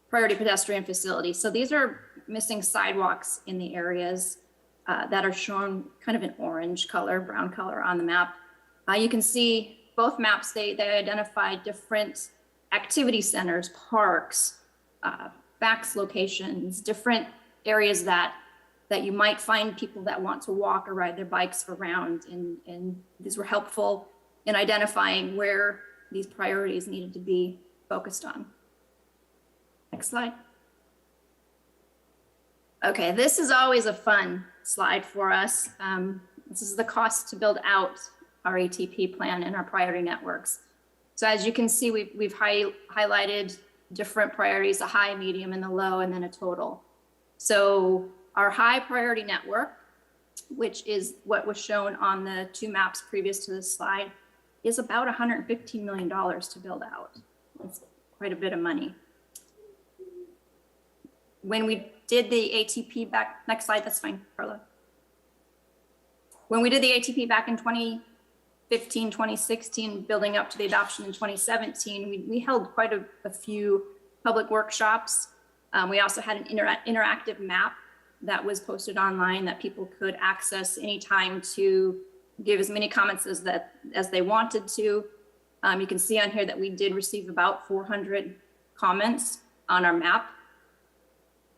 [SPEAKER 20] priority pedestrian facilities. So these are missing sidewalks in the areas that are shown kind of an orange color, brown color on the map. You can see both maps, they identify different activity centers, parks, BACS locations, different areas that you might find people that want to walk or ride their bikes around. And these were helpful in identifying where these priorities needed to be focused on. Next slide. Okay, this is always a fun slide for us. This is the cost to build out our ATP plan and our priority networks. So as you can see, we've highlighted different priorities, a high, medium, and the low, and then a total. So our high priority network, which is what was shown on the two maps previous to this slide, is about $115 million to build out. It's quite a bit of money. When we did the ATP back, next slide, that's fine, Carla. When we did the ATP back in 2015, 2016, building up to the adoption in 2017, we held quite a few public workshops. We also had an interactive map that was posted online that people could access anytime to give as many comments as they wanted to. You can see on here that we did receive about 400 comments on our map.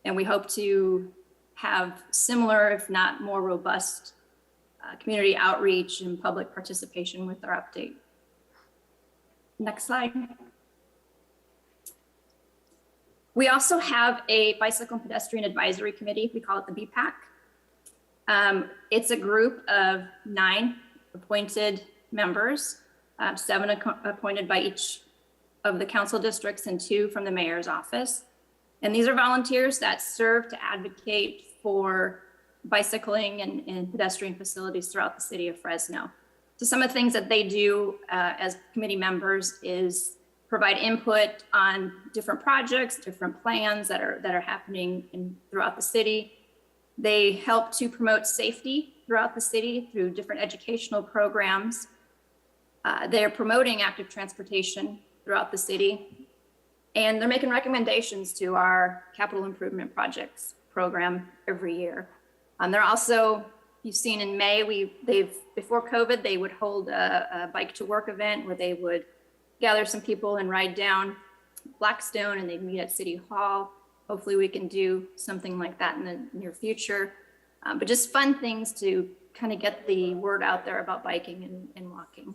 [SPEAKER 20] And we hope to have similar, if not more robust, community outreach and public participation with our update. Next slide. We also have a bicycle and pedestrian advisory committee. We call it the BPAC. It's a group of 9 appointed members, 7 appointed by each of the council districts and 2 from the mayor's office. And these are volunteers that serve to advocate for bicycling and pedestrian facilities throughout the city of Fresno. So some of the things that they do as committee members is provide input on different projects, different plans that are happening throughout the city. They help to promote safety throughout the city through different educational programs. They're promoting active transportation throughout the city. And they're making recommendations to our capital improvement projects program every year. They're also, you've seen in May, before COVID, they would hold a bike to work event where they would gather some people and ride down Blackstone, and they'd meet at City Hall. Hopefully we can do something like that in the near future. But just fun things to kind of get the word out there about biking and walking.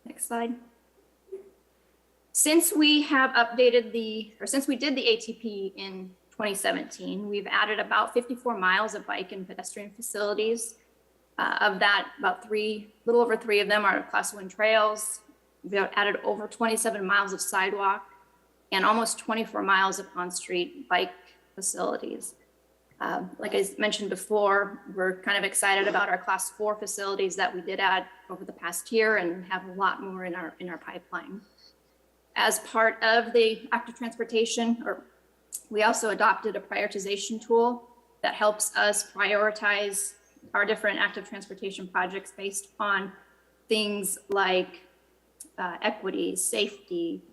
[SPEAKER 20] Next slide. Since we have since we did the ATP in 2017, we've added about 54 miles of bike and pedestrian facilities. Of that, little over 3 of them are Class 1 trails. We've added over 27 miles of sidewalk and almost 24 miles of on-street bike facilities. Like I mentioned before, we're kind of excited about our Class 4 facilities that we did add over the past year and have a lot more in our pipeline. As part of the active transportation, we also adopted a prioritization tool that helps us prioritize our different active transportation projects based on things like equity, safety,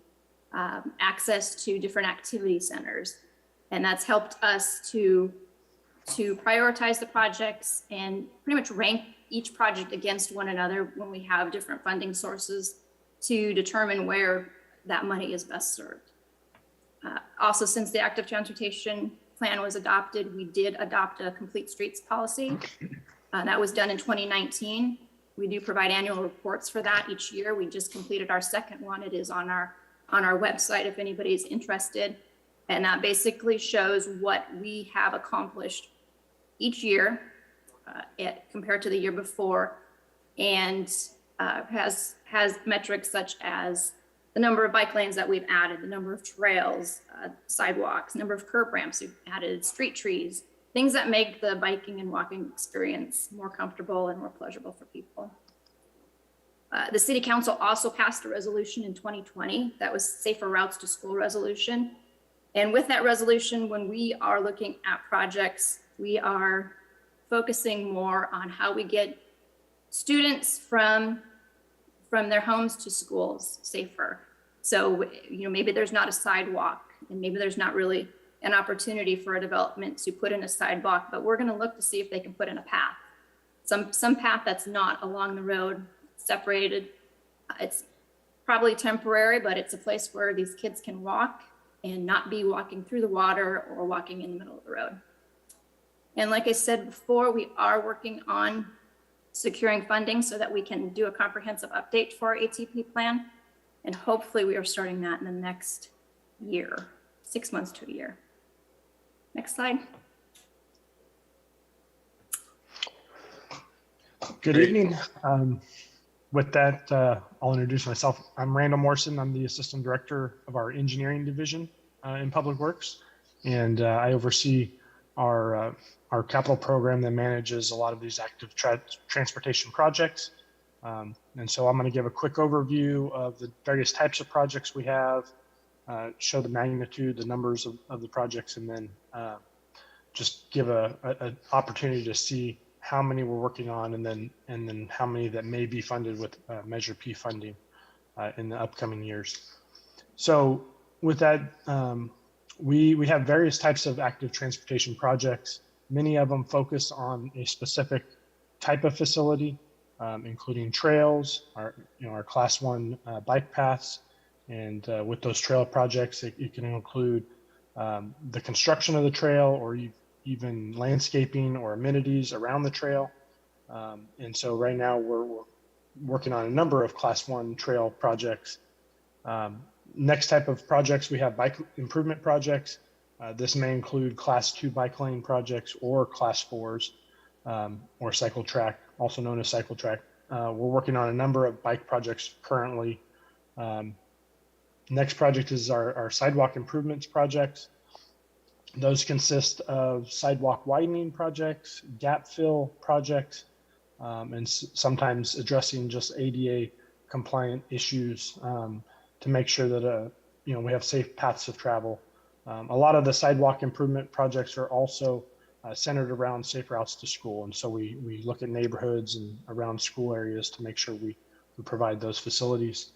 [SPEAKER 20] access to different activity centers. And that's helped us to prioritize the projects and pretty much rank each project against one another when we have different funding sources to determine where that money is best served. Also, since the active transportation plan was adopted, we did adopt a complete streets policy. That was done in 2019. We do provide annual reports for that each year. We just completed our second one. It is on our website if anybody's interested. And that basically shows what we have accomplished each year compared to the year before, and has metrics such as the number of bike lanes that we've added, the number of trails, sidewalks, number of curb ramps we've added, street trees, things that make the biking and walking experience more comfortable and more pleasurable for people. The city council also passed a resolution in 2020 that was Safer Routes to School resolution. And with that resolution, when we are looking at projects, we are focusing more on how we get students from their homes to schools safer. So, maybe there's not a sidewalk and maybe there's not really an opportunity for a development to put in a sidewalk, but we're going to look to see if they can put in a path. Some path that's not along the road, separated. It's probably temporary, but it's a place where these kids can walk and not be walking through the water or walking in the middle of the road. And like I said before, we are working on securing funding so that we can do a comprehensive update for our ATP plan. And hopefully we are starting that in the next year, 6 months to a year. Next slide.
[SPEAKER 21] Good evening. With that, I'll introduce myself. I'm Randall Morrison. I'm the Assistant Director of our Engineering Division in Public Works. And I oversee our capital program that manages a lot of these active transportation projects. And so I'm going to give a quick overview of the various types of projects we have, show the magnitude, the numbers of the projects, and then just give an opportunity to see how many we're working on, and then how many that may be funded with Measure P funding in the upcoming years. So with that, we have various types of active transportation projects. Many of them focus on a specific type of facility, including trails, our Class 1 bike paths. And with those trail projects, it can include the construction of the trail, or even landscaping or amenities around the trail. And so right now we're working on a number of Class 1 trail projects. Next type of projects, we have bike improvement projects. This may include Class 2 bike lane projects or Class 4s, or cycle track, also known as cycle track. We're working on a number of bike projects currently. Next project is our sidewalk improvements projects. Those consist of sidewalk widening projects, gap fill projects, and sometimes addressing just ADA compliant issues to make sure that we have safe paths of travel. A lot of the sidewalk improvement projects are also centered around safe routes to school, and so we look at neighborhoods and around school areas to make sure we provide those facilities.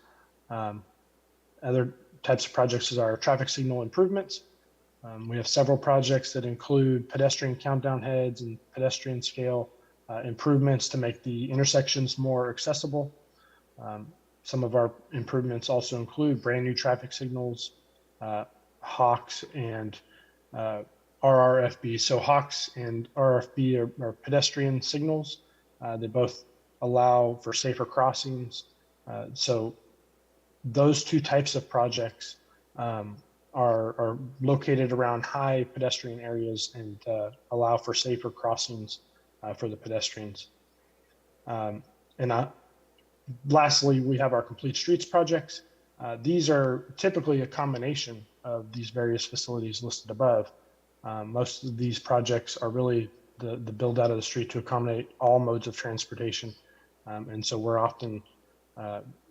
[SPEAKER 21] Other types of projects is our traffic signal improvements. We have several projects that include pedestrian countdown heads and pedestrian scale improvements to make the intersections more accessible. Some of our improvements also include brand new traffic signals, HOCs and RRFB. So HOCs and RRFB are pedestrian signals. They both allow for safer crossings. So those two types of projects are located around high pedestrian areas and allow for safer crossings for the pedestrians. Lastly, we have our complete streets projects. These are typically a combination of these various facilities listed above. Most of these projects are really the build out of the street to accommodate all modes of transportation. And so we're often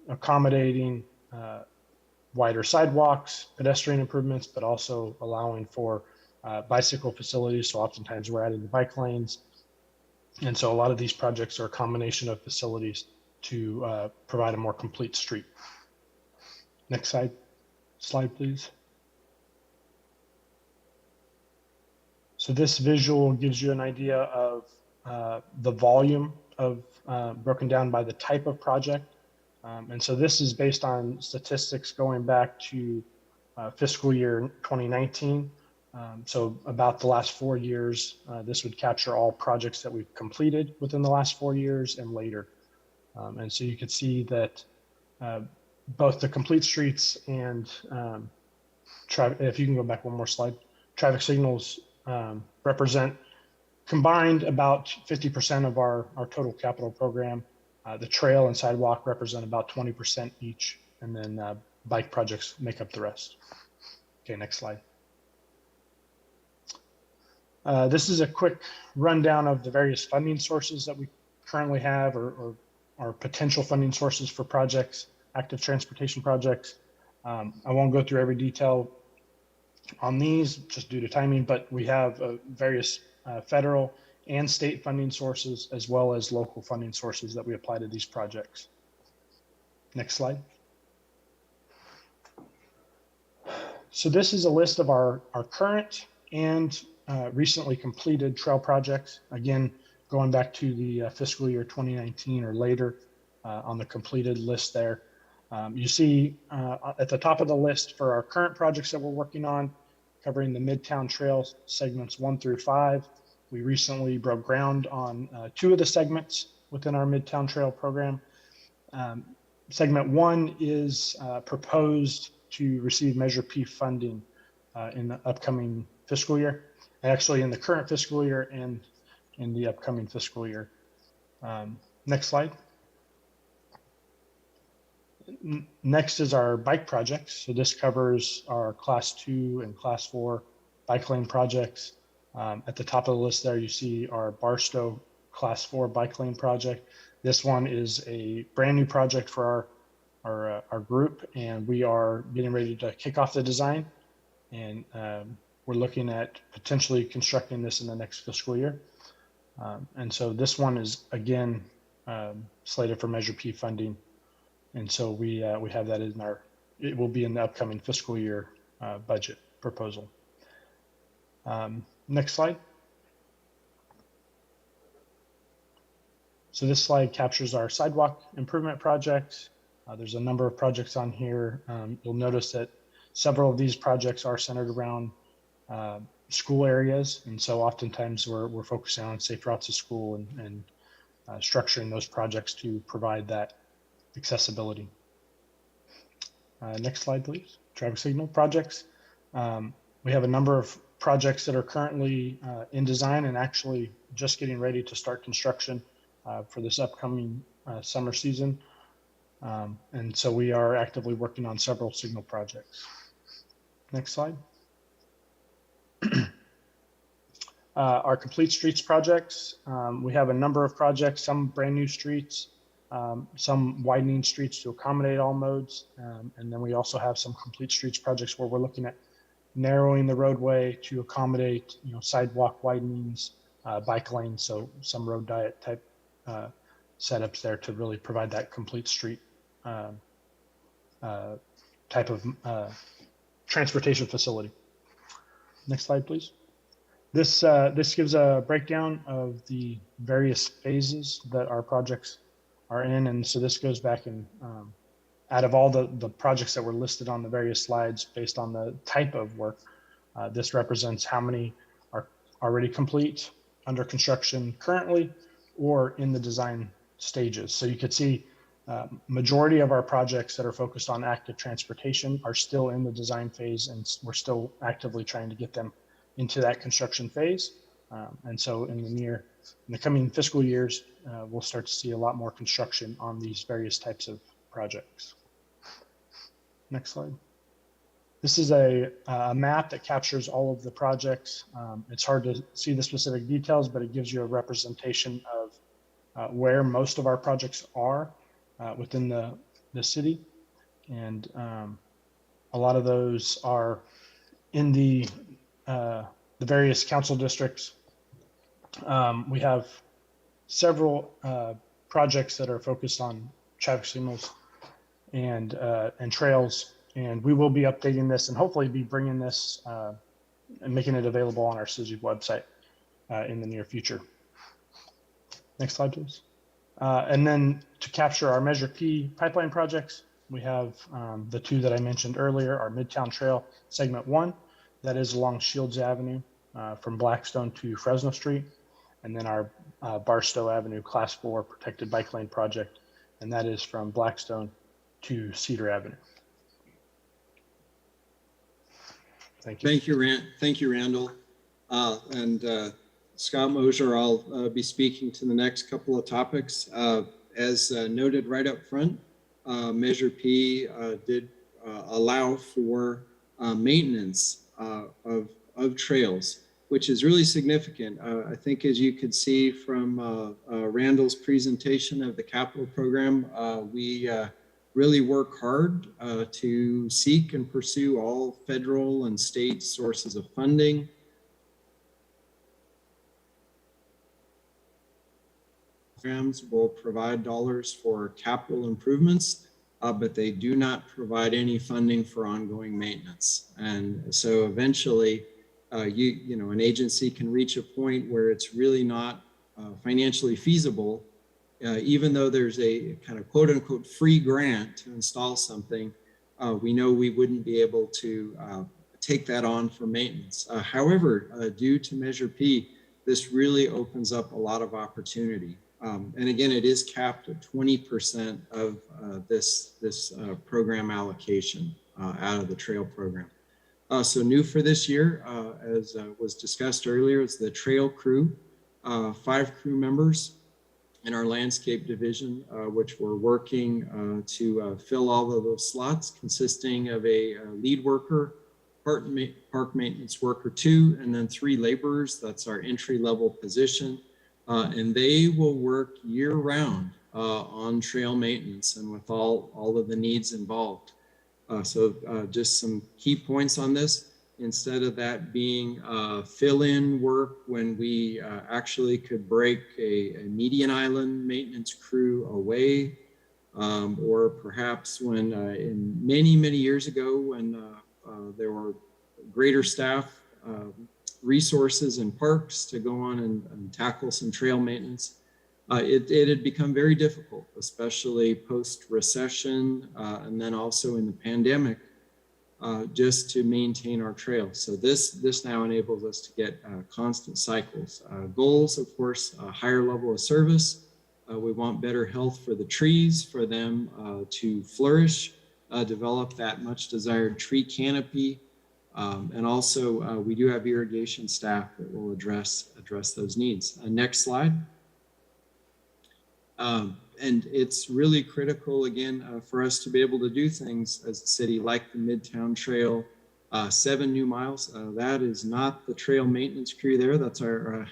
[SPEAKER 21] accommodating wider sidewalks, pedestrian improvements, but also allowing for bicycle facilities. So oftentimes we're adding the bike lanes. And so a lot of these projects are a combination of facilities to provide a more complete street. Next slide, please. So this visual gives you an idea of the volume of broken down by the type of project. And so this is based on statistics going back to fiscal year 2019. So about the last 4 years, this would capture all projects that we've completed within the last 4 years and later. And so you can see that both the complete streets and if you can go back one more slide, traffic signals represent combined about 50% of our total capital program. The trail and sidewalk represent about 20% each, and then bike projects make up the rest. Okay, next slide. This is a quick rundown of the various funding sources that we currently have or our potential funding sources for projects, active transportation projects. I won't go through every detail on these just due to timing, but we have various federal and state funding sources as well as local funding sources that we apply to these projects. Next slide. So this is a list of our current and recently completed trail projects. Again, going back to the fiscal year 2019 or later on the completed list there. You see at the top of the list for our current projects that we're working on, covering the Midtown Trail segments 1 through 5. We recently broke ground on 2 of the segments within our Midtown Trail program. Segment 1 is proposed to receive Measure P funding in the upcoming fiscal year, actually in the current fiscal year and in the upcoming fiscal year. Next slide. Next is our bike projects. So this covers our Class 2 and Class 4 bike lane projects. At the top of the list there, you see our Barstow Class 4 bike lane project. This one is a brand new project for our group, and we are getting ready to kick off the design. And we're looking at potentially constructing this in the next fiscal year. And so this one is, again, slated for Measure P funding. And so we have that in it will be in the upcoming fiscal year budget proposal. Next slide. So this slide captures our sidewalk improvement projects. There's a number of projects on here. You'll notice that several of these projects are centered around school areas. And so oftentimes we're focusing on safe routes to school and structuring those projects to provide that accessibility. Next slide, please. Traffic signal projects. We have a number of projects that are currently in design and actually just getting ready to start construction for this upcoming summer season. And so we are actively working on several signal projects. Next slide. Our complete streets projects. We have a number of projects, some brand new streets, some widening streets to accommodate all modes. And then we also have some complete streets projects where we're looking at narrowing the roadway to accommodate, sidewalk widenings, bike lanes. So some road diet type setups there to really provide that complete street type of transportation facility. Next slide, please. This gives a breakdown of the various phases that our projects are in. And so this goes back and out of all the projects that were listed on the various slides based on the type of work, this represents how many are already complete, under construction currently, or in the design stages. So you could see majority of our projects that are focused on active transportation are still in the design phase, and we're still actively trying to get them into that construction phase. And so in the coming fiscal years, we'll start to see a lot more construction on these various types of projects. Next slide. This is a map that captures all of the projects. It's hard to see the specific details, but it gives you a representation of where most of our projects are within the city. And a lot of those are in the various council districts. We have several projects that are focused on traffic signals and trails, and we will be updating this and hopefully be bringing this and making it available on our city website in the near future. Next slide, please. And then to capture our Measure P pipeline projects, we have the 2 that I mentioned earlier, our Midtown Trail Segment 1, that is along Shields Avenue from Blackstone to Fresno Street, and then our Barstow Avenue Class 4 Protected Bike Lane project, and that is from Blackstone to Cedar Avenue. Thank you.
[SPEAKER 16] Thank you, Randall. And Scott Mosier, I'll be speaking to the next couple of topics. As noted right up front, Measure P did allow for maintenance of trails. which is really significant. I think as you could see from Randall's presentation of the capital program, we really work hard to seek and pursue all federal and state sources of funding. Programs will provide dollars for capital improvements, but they do not provide any funding for ongoing maintenance. And so eventually, you know, an agency can reach a point where it's really not financially feasible, even though there's a kind of quote unquote free grant to install something. We know we wouldn't be able to take that on for maintenance. However, due to Measure P, this really opens up a lot of opportunity. And again, it is capped at 20% of this program allocation out of the trail program. So new for this year, as was discussed earlier, is the trail crew, 5 crew members in our landscape division, which we're working to fill all of those slots, consisting of a lead worker, park maintenance worker 2, and then 3 laborers. That's our entry-level position. And they will work year-round on trail maintenance and with all of the needs involved. So just some key points on this. Instead of that being fill-in work when we actually could break a median island maintenance crew away, or perhaps when in many years ago when there were greater staff resources and parks to go on and tackle some trail maintenance. It had become very difficult, especially post-recession and then also in the pandemic, just to maintain our trails. So this now enables us to get constant cycles. Goals, of course, a higher level of service. We want better health for the trees, for them to flourish, develop that much desired tree canopy. And also we do have irrigation staff that will address those needs. Next slide. And it's really critical, again, for us to be able to do things as a city like the Midtown Trail, 7 new miles. That is not the trail maintenance crew there. That's our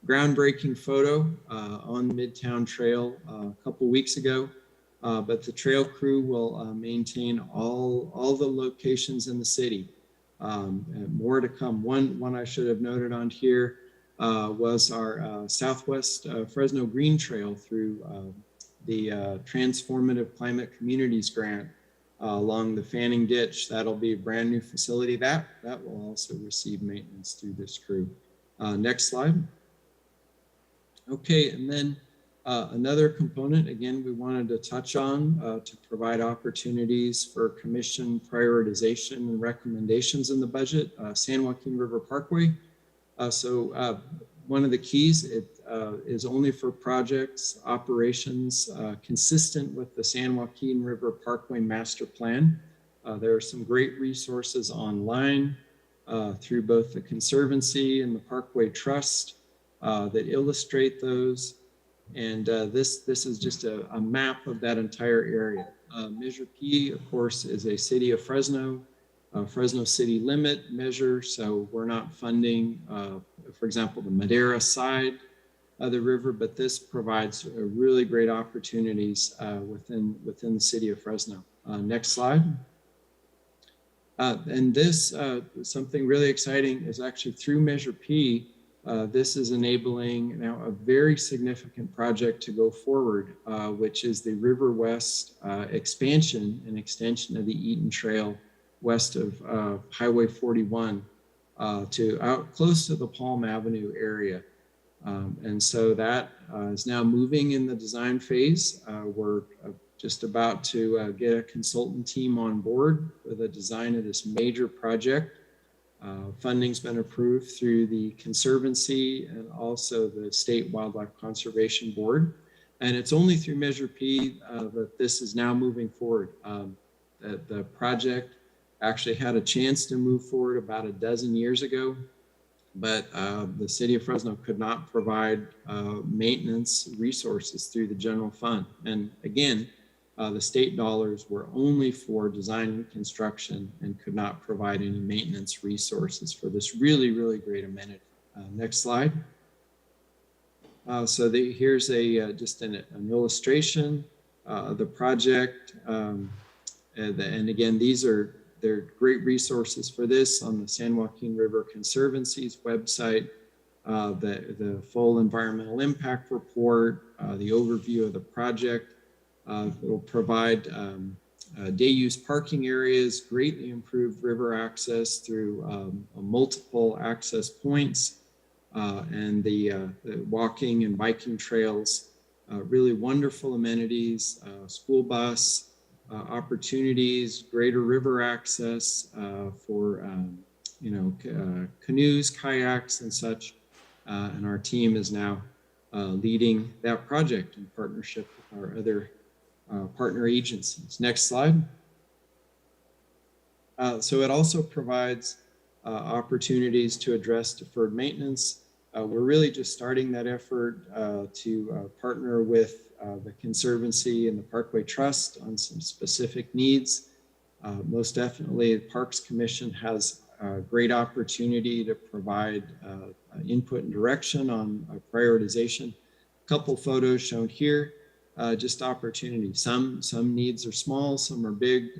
[SPEAKER 16] groundbreaking photo on the Midtown Trail a couple weeks ago. But the trail crew will maintain all the locations in the city. And more to come. One I should have noted on here was our Southwest Fresno Green Trail through the Transformative Climate Communities Grant along the Fanning Ditch. That'll be a brand new facility. That will also receive maintenance through this crew. Next slide. Okay, and then another component, again, we wanted to touch on to provide opportunities for commission prioritization and recommendations in the budget, San Joaquin River Parkway. So one of the keys, it is only for projects, operations consistent with the San Joaquin River Parkway Master Plan. There are some great resources online through both the Conservancy and the Parkway Trust that illustrate those. And this is just a map of that entire area. Measure P, of course, is a City of Fresno, Fresno city limit measure. So we're not funding, for example, the Madera side of the river, but this provides really great opportunities within the City of Fresno. Next slide. And this, something really exciting is actually through Measure P, this is enabling now a very significant project to go forward, which is the River West expansion and extension of the Eaton Trail west of Highway 41 to out close to the Palm Avenue area. And so that is now moving in the design phase. We're just about to get a consultant team on board for the design of this major project. Funding's been approved through the Conservancy and also the State Wildlife Conservation Board. And it's only through Measure P that this is now moving forward. The project actually had a chance to move forward about a dozen years ago, but the City of Fresno could not provide maintenance resources through the general fund. And again, the state dollars were only for design and construction and could not provide any maintenance resources for this really, really great amenity. Next slide. Here's just an illustration of the project. And again, they're great resources for this on the San Joaquin River Conservancy's website. The full environmental impact report, the overview of the project. It will provide day use parking areas, greatly improved river access through multiple access points, and the walking and biking trails. Really wonderful amenities, school bus opportunities, greater river access for canoes, kayaks, and such. And our team is now leading that project in partnership with our other partner agencies. Next slide. So it also provides opportunities to address deferred maintenance. We're really just starting that effort to partner with the Conservancy and the Parkway Trust on some specific needs. Most definitely, the Parks Commission has a great opportunity to provide input and direction on prioritization. A couple photos shown here, just opportunity. Some needs are small, some are big.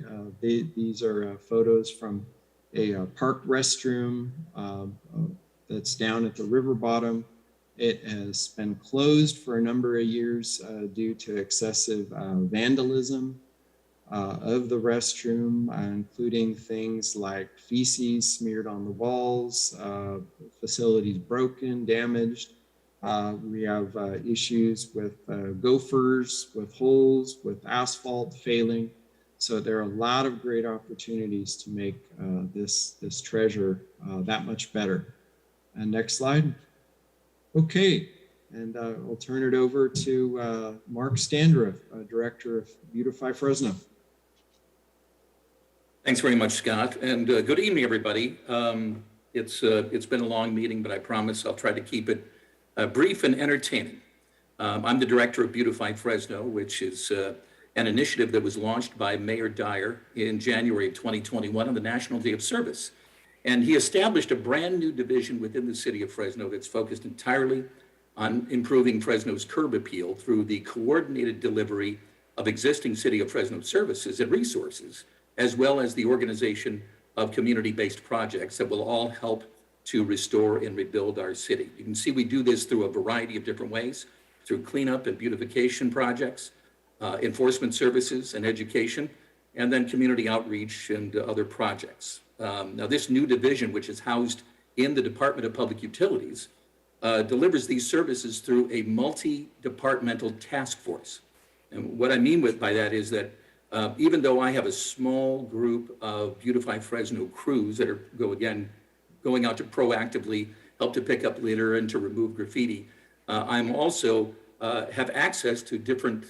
[SPEAKER 16] These are photos from a park restroom that's down at the river bottom. It has been closed for a number of years due to excessive vandalism of the restroom, including things like feces smeared on the walls, facilities broken, damaged. We have issues with gophers, with holes, with asphalt failing. So there are a lot of great opportunities to make this treasure that much better. And next slide. Okay, and I'll turn it over to Mark Standriff, Director of Beautify Fresno.
[SPEAKER 15] Thanks very much, Scott, and good evening, everybody. It's been a long meeting, but I promise I'll try to keep it brief and entertaining. I'm the Director of Beautify Fresno, which is an initiative that was launched by Mayor Dyer in January of 2021 on the National Day of Service. And he established a brand new division within the city of Fresno that's focused entirely on improving Fresno's curb appeal through the coordinated delivery of existing city of Fresno services and resources, as well as the organization of community-based projects that will all help to restore and rebuild our city. You can see we do this through a variety of different ways, through cleanup and beautification projects, enforcement services and education, and then community outreach and other projects. Now, this new division, which is housed in the Department of Public Utilities, delivers these services through a multi-departmental task force. And what I mean by that is that even though I have a small group of Beautify Fresno crews that are going out to proactively help to pick up litter and to remove graffiti, I'm also have access to different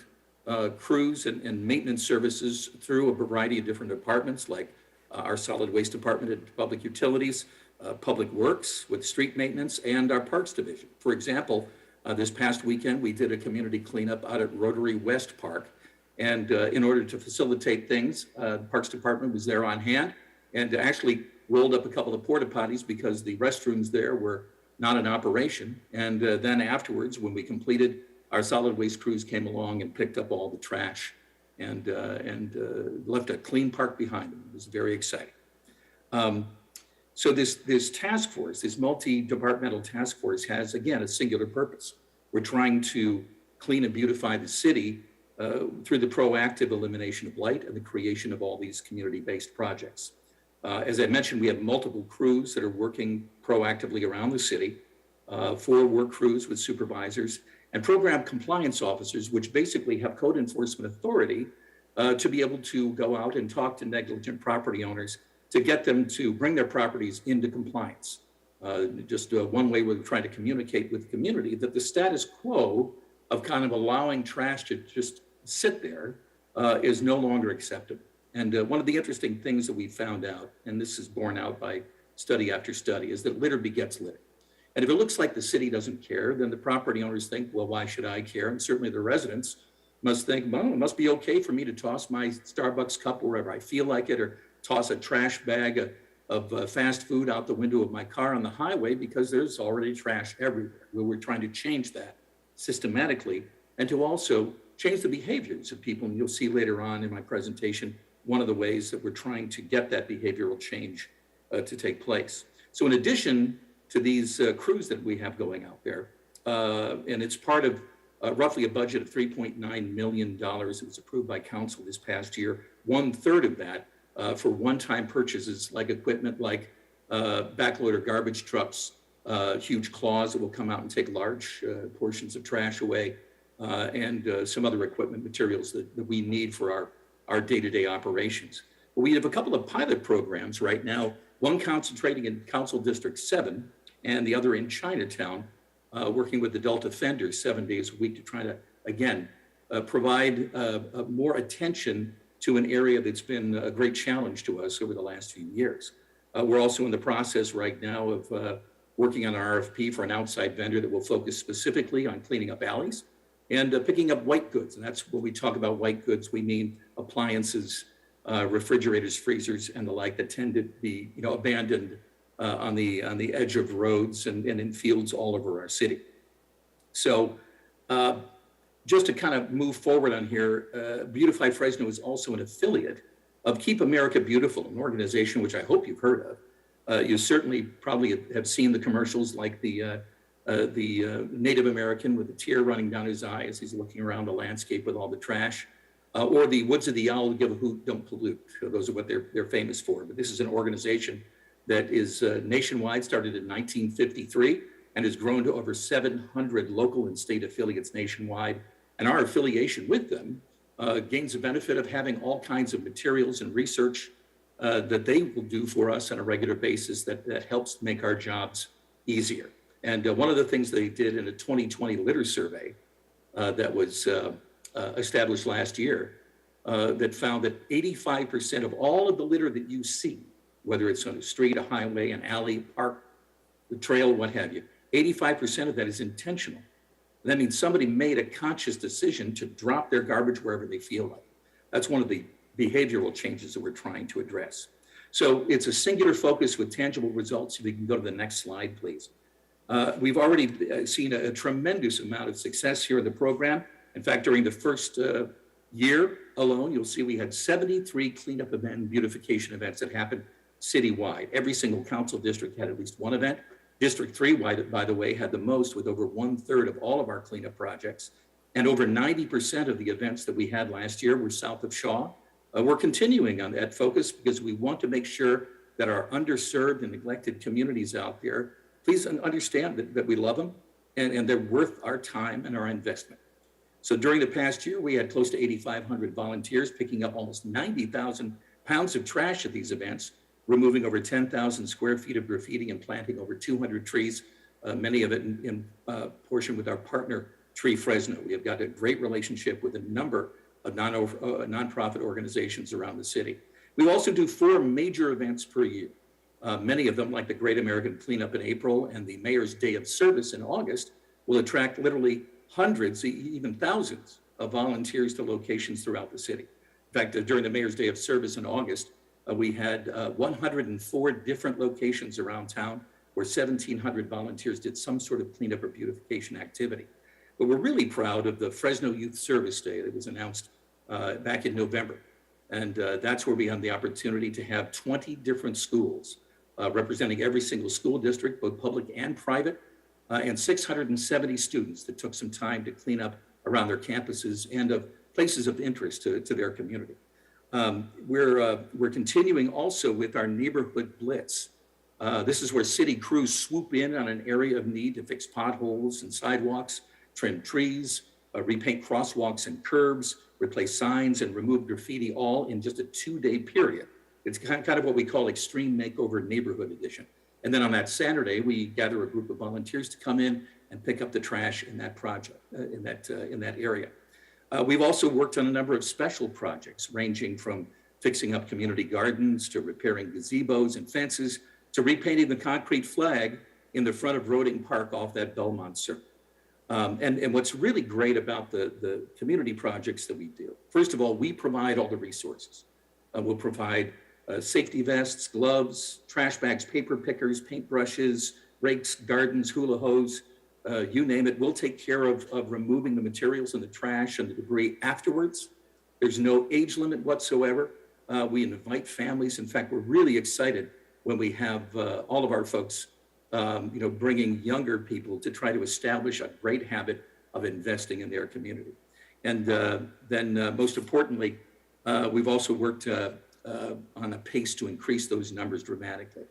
[SPEAKER 15] crews and maintenance services through a variety of different departments, like our solid waste department at Public Utilities, Public Works with street maintenance, and our Parks Division. For example, this past weekend, we did a community cleanup out at Rotary West Park. And in order to facilitate things, the Parks Department was there on hand and actually rolled up a couple of porta potties because the restrooms there were not in operation. And then afterwards, when we completed, our solid waste crews came along and picked up all the trash and left a clean park behind them. It was very exciting. So this task force, this multi-departmental task force has, again, a singular purpose. We're trying to clean and beautify the city through the proactive elimination of blight and the creation of all these community-based projects. As I mentioned, we have multiple crews that are working proactively around the city, 4 work crews with supervisors, and program compliance officers, which basically have code enforcement authority to be able to go out and talk to negligent property owners to get them to bring their properties into compliance. Just one way we're trying to communicate with the community that the status quo of kind of allowing trash to just sit there is no longer acceptable. And one of the interesting things that we found out, and this is borne out by study after study, is that litter begets litter. And if it looks like the city doesn't care, then the property owners think, well, why should I care? And certainly the residents must think, well, it must be okay for me to toss my Starbucks cup wherever I feel like it, or toss a trash bag fast food out the window of my car on the highway because there's already trash everywhere. We're trying to change that systematically and to also change the behaviors of people. And you'll see later on in my presentation, one of the ways that we're trying to get that behavioral change to take place. So in addition to these crews that we have going out there, and it's part of roughly a budget of $3.9 million that was approved by council this past year, 1/3 of that for one-time purchases like equipment like backloader garbage trucks, huge claws that will come out and take large portions of trash away, and some other equipment materials that we need for our day-to-day operations. But we have a couple of pilot programs right now, one concentrating in Council District 7 and the other in Chinatown, working with adult offenders 7 days a week to try to, again, provide more attention to an area that's been a great challenge to us over the last few years. We're also in the process right now of working on an RFP for an outside vendor that will focus specifically on cleaning up alleys and picking up white goods. And that's when we talk about white goods, we mean appliances, refrigerators, freezers, and the like that tend to be, abandoned on the edge of roads and in fields all over our city. So just to kind of move forward on here, Beautify Fresno is also an affiliate of Keep America Beautiful, an organization which I hope you've heard of. You certainly probably have seen the commercials like the Native American with a tear running down his eye as he's looking around the landscape with all the trash, or the Woods of the Owl, give a hoot, don't pollute. Those are what they're famous for. But this is an organization that is nationwide, started in 1953, and has grown to over 700 local and state affiliates nationwide. And our affiliation with them gains the benefit of having all kinds of materials and research that they will do for us on a regular basis that helps make our jobs easier. And one of the things they did in a 2020 litter survey that was established last year that found that 85% of all of the litter that you see, whether it's on a street, a highway, an alley, park, the trail, what have you, 85% of that is intentional. That means somebody made a conscious decision to drop their garbage wherever they feel like. That's one of the behavioral changes that we're trying to address. So it's a singular focus with tangible results. If you can go to the next slide, please. We've already seen a tremendous amount of success here in the program. In fact, during the first year alone, you'll see we had 73 cleanup event and beautification events that happened citywide. Every single council district had at least one event. District 3, by the way, had the most with over 1/3 of all of our cleanup projects. And over 90% of the events that we had last year were south of Shaw. We're continuing on that focus because we want to make sure that our underserved and neglected communities out there, please understand that we love them and they're worth our time and our investment. So during the past year, we had close to 8,500 volunteers picking up almost 90,000 pounds of trash at these events, removing over 10,000 square feet of graffiti and planting over 200 trees, many of it in portion with our partner, Tree Fresno. We have got a great relationship with a number of nonprofit organizations around the city. We also do 4 major events per year. Many of them, like the Great American Cleanup in April and the Mayor's Day of Service in August, will attract literally hundreds, even thousands of volunteers to locations throughout the city. In fact, during the Mayor's Day of Service in August, we had 104 different locations around town where 1,700 volunteers did some sort of cleanup or beautification activity. But we're really proud of the Fresno Youth Service Day that was announced back in November. And that's where we had the opportunity to have 20 different schools representing every single school district, both public and private, and 670 students that took some time to clean up around their campuses and of places of interest to their community. We're continuing also with our neighborhood blitz. This is where city crews swoop in on an area of need to fix potholes and sidewalks, trim trees, repaint crosswalks and curbs, replace signs, and remove graffiti, all in just a 2-day period. It's kind of what we call Extreme Makeover Neighborhood Edition. And then on that Saturday, we gather a group of volunteers to come in and pick up the trash in that project, in that area. We've also worked on a number of special projects, ranging from fixing up community gardens to repairing gazebos and fences to repainting the concrete flag in the front of Woodward Park off that Belmont Circle. And what's really great about the community projects that we do, first of all, we provide all the resources. We'll provide safety vests, gloves, trash bags, paper pickers, paintbrushes, rakes, gardens, hula hose, you name it. We'll take care of removing the materials and the trash and the debris afterwards. There's no age limit whatsoever. We invite families. In fact, we're really excited when we have all of our folks, bringing younger people to try to establish a great habit of investing in their community. And then most importantly, we've also worked on a pace to increase those numbers dramatically.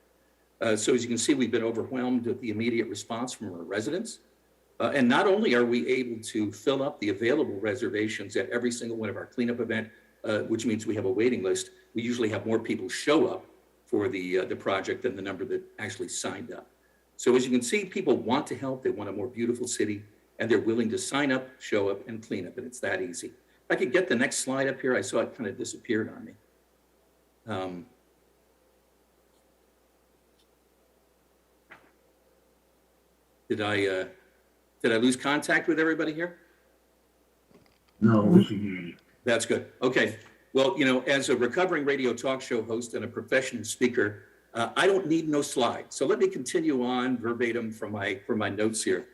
[SPEAKER 15] So as you can see, we've been overwhelmed with the immediate response from our residents. And not only are we able to fill up the available reservations at every single one of our cleanup event, which means we have a waiting list, we usually have more people show up for the project than the number that actually signed up. So as you can see, people want to help, they want a more beautiful city, and they're willing to sign up, show up, and clean up, and it's that easy. If I could get the next slide up here, I saw it kind of disappeared on me. Did I lose contact with everybody here?
[SPEAKER 4] No, we can hear you.
[SPEAKER 15] That's good. Okay. Well, as a recovering radio talk show host and a professional speaker, I don't need no slides. So let me continue on verbatim from my notes here.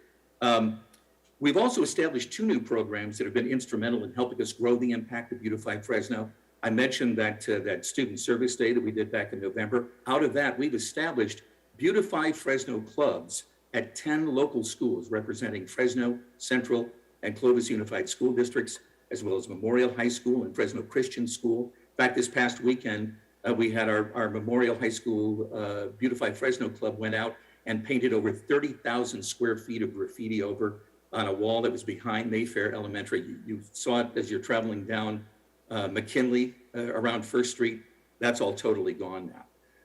[SPEAKER 15] We've also established 2 new programs that have been instrumental in helping us grow the impact of Beautify Fresno. I mentioned that student service day that we did back in November. Out of that, we've established Beautify Fresno clubs at 10 local schools representing Fresno, Central, and Clovis Unified School Districts, as well as Memorial High School and Fresno Christian School. In fact, this past weekend, we had our Memorial High School Beautify Fresno Club went out and painted over 30,000 square feet of graffiti over on a wall that was behind Mayfair Elementary. You saw it as you're traveling down McKinley around First Street. That's all totally gone now.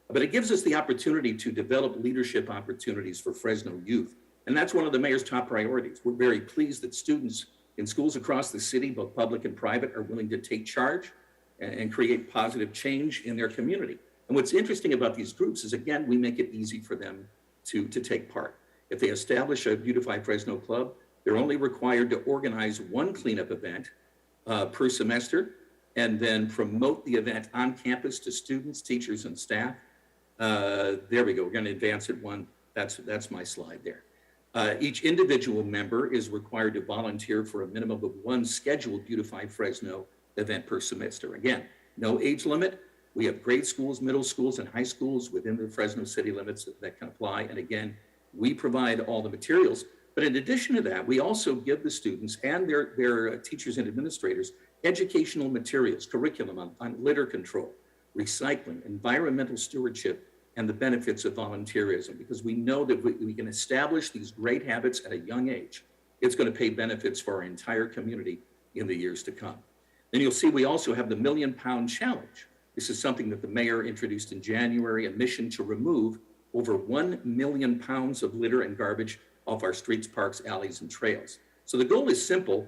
[SPEAKER 15] But it gives us the opportunity to develop leadership opportunities for Fresno youth. And that's one of the mayor's top priorities. We're very pleased that students in schools across the city, both public and private, are willing to take charge and create positive change in their community. And what's interesting about these groups is, again, we make it easy for them to take part. If they establish a Beautify Fresno club, they're only required to organize 1 cleanup event per semester and then promote the event on campus to students, teachers, and staff. There we go. We're going to advance it 1. That's my slide there. Each individual member is required to volunteer for a minimum of 1 scheduled Beautify Fresno event per semester. Again, no age limit. We have grade schools, middle schools, and high schools within the Fresno city limits that can apply. And again, we provide all the materials. But in addition to that, we also give the students and their teachers and administrators educational materials, curriculum on litter control, recycling, environmental stewardship, and the benefits of volunteerism, because we know that we can establish these great habits at a young age. It's going to pay benefits for our entire community in the years to come. Then you'll see we also have the £1 Million Challenge. This is something that the mayor introduced in January, a mission to remove over 1 million pounds of litter and garbage off our streets, parks, alleys, and trails. So the goal is simple.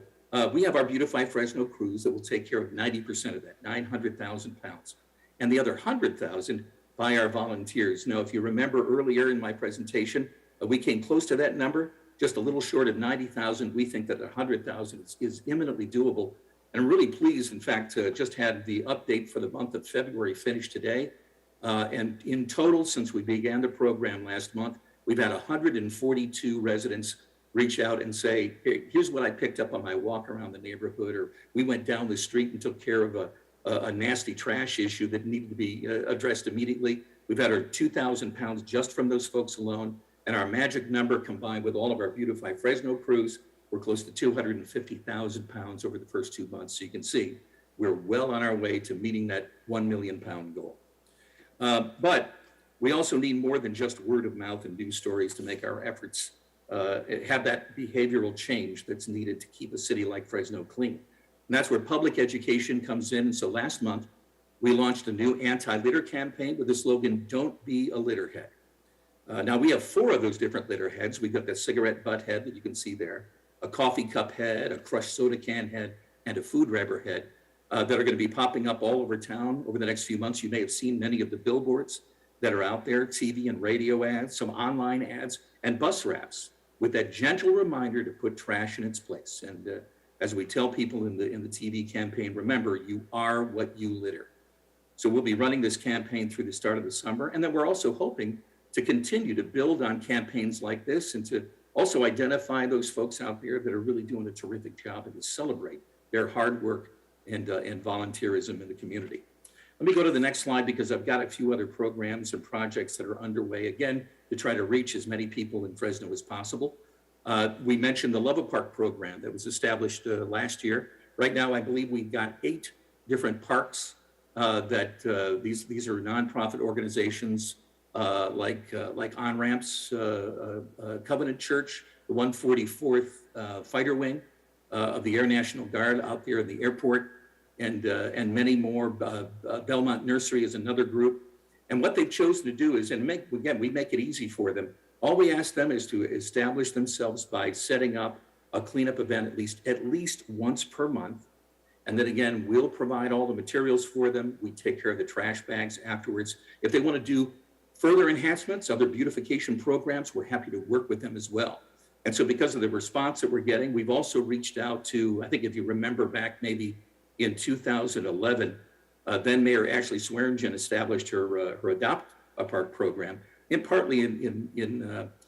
[SPEAKER 15] We have our Beautify Fresno crews that will take care of 90% of that, 900,000 pounds. And the other 100,000 by our volunteers. Now, if you remember earlier in my presentation, we came close to that number, just a little short of 90,000. We think that 100,000 is imminently doable. And I'm really pleased, in fact, just had the update for the month of February finished today. And in total, since we began the program last month, we've had 142 residents reach out and say, hey, here's what I picked up on my walk around the neighborhood, or we went down the street and took care of a nasty trash issue that needed to be addressed immediately. We've had our 2,000 pounds just from those folks alone. And our magic number, combined with all of our Beautify Fresno crews, we're close to 250,000 pounds over the first 2 months. So you can see we're well on our way to meeting that 1 million pound goal. But we also need more than just word of mouth and news stories to make our efforts have that behavioral change that's needed to keep a city like Fresno clean. And that's where public education comes in. And so last month, we launched a new anti-litter campaign with the slogan, "Don't be a litterhead." Now we have 4 of those different litter heads. We've got the cigarette butt head that you can see there, a coffee cup head, a crushed soda can head, and a food rubber head that are going to be popping up all over town over the next few months. You may have seen many of the billboards that are out there, TV and radio ads, some online ads, and bus wraps with that gentle reminder to put trash in its place. And as we tell people in the TV campaign, remember, you are what you litter. So we'll be running this campaign through the start of the summer. And then we're also hoping to continue to build on campaigns like this and to also identify those folks out there that are really doing a terrific job and to celebrate their hard work and volunteerism in the community. Let me go to the next slide because I've got a few other programs and projects that are underway, again, to try to reach as many people in Fresno as possible. We mentioned the Love Park program that was established last year. Right now, I believe we've got 8 different parks that these are nonprofit organizations like On-Ramps, Covenant Church, the 144th Fighter Wing of the Air National Guard out there in the airport, and many more. Belmont Nursery is another group. And what they've chosen to do is, and we make it easy for them. All we ask them is to establish themselves by setting up a cleanup event at least once per month. And then again, we'll provide all the materials for them. We take care of the trash bags afterwards. If they want to do further enhancements, other beautification programs, we're happy to work with them as well. And so because of the response that we're getting, we've also reached out to, I think if you remember back maybe in 2011, then Mayor Ashley Swearingen established her Adopt a Park program, and partly in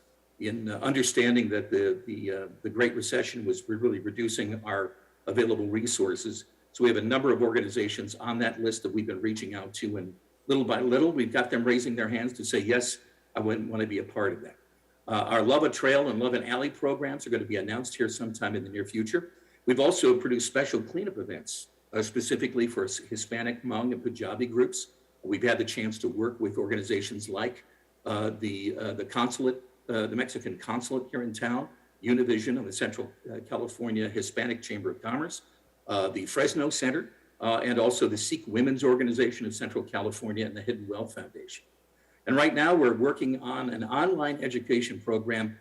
[SPEAKER 15] understanding that the Great Recession was really reducing our available resources. So we have a number of organizations on that list that we've been reaching out to, and little by little, we've got them raising their hands to say, yes, I wouldn't want to be a part of that. Our Love a Trail and Love an Alley programs are going to be announced here sometime in the near future. We've also produced special cleanup events, specifically for Hispanic, Hmong, and Punjabi groups. We've had the chance to work with organizations like the consulate, the Mexican consulate here in town, Univision of the Central California Hispanic Chamber of Commerce, the Fresno Center, and also the Sikh Women's Organization of Central California and the Hidden Wealth Foundation. And right now we're working on an online education program.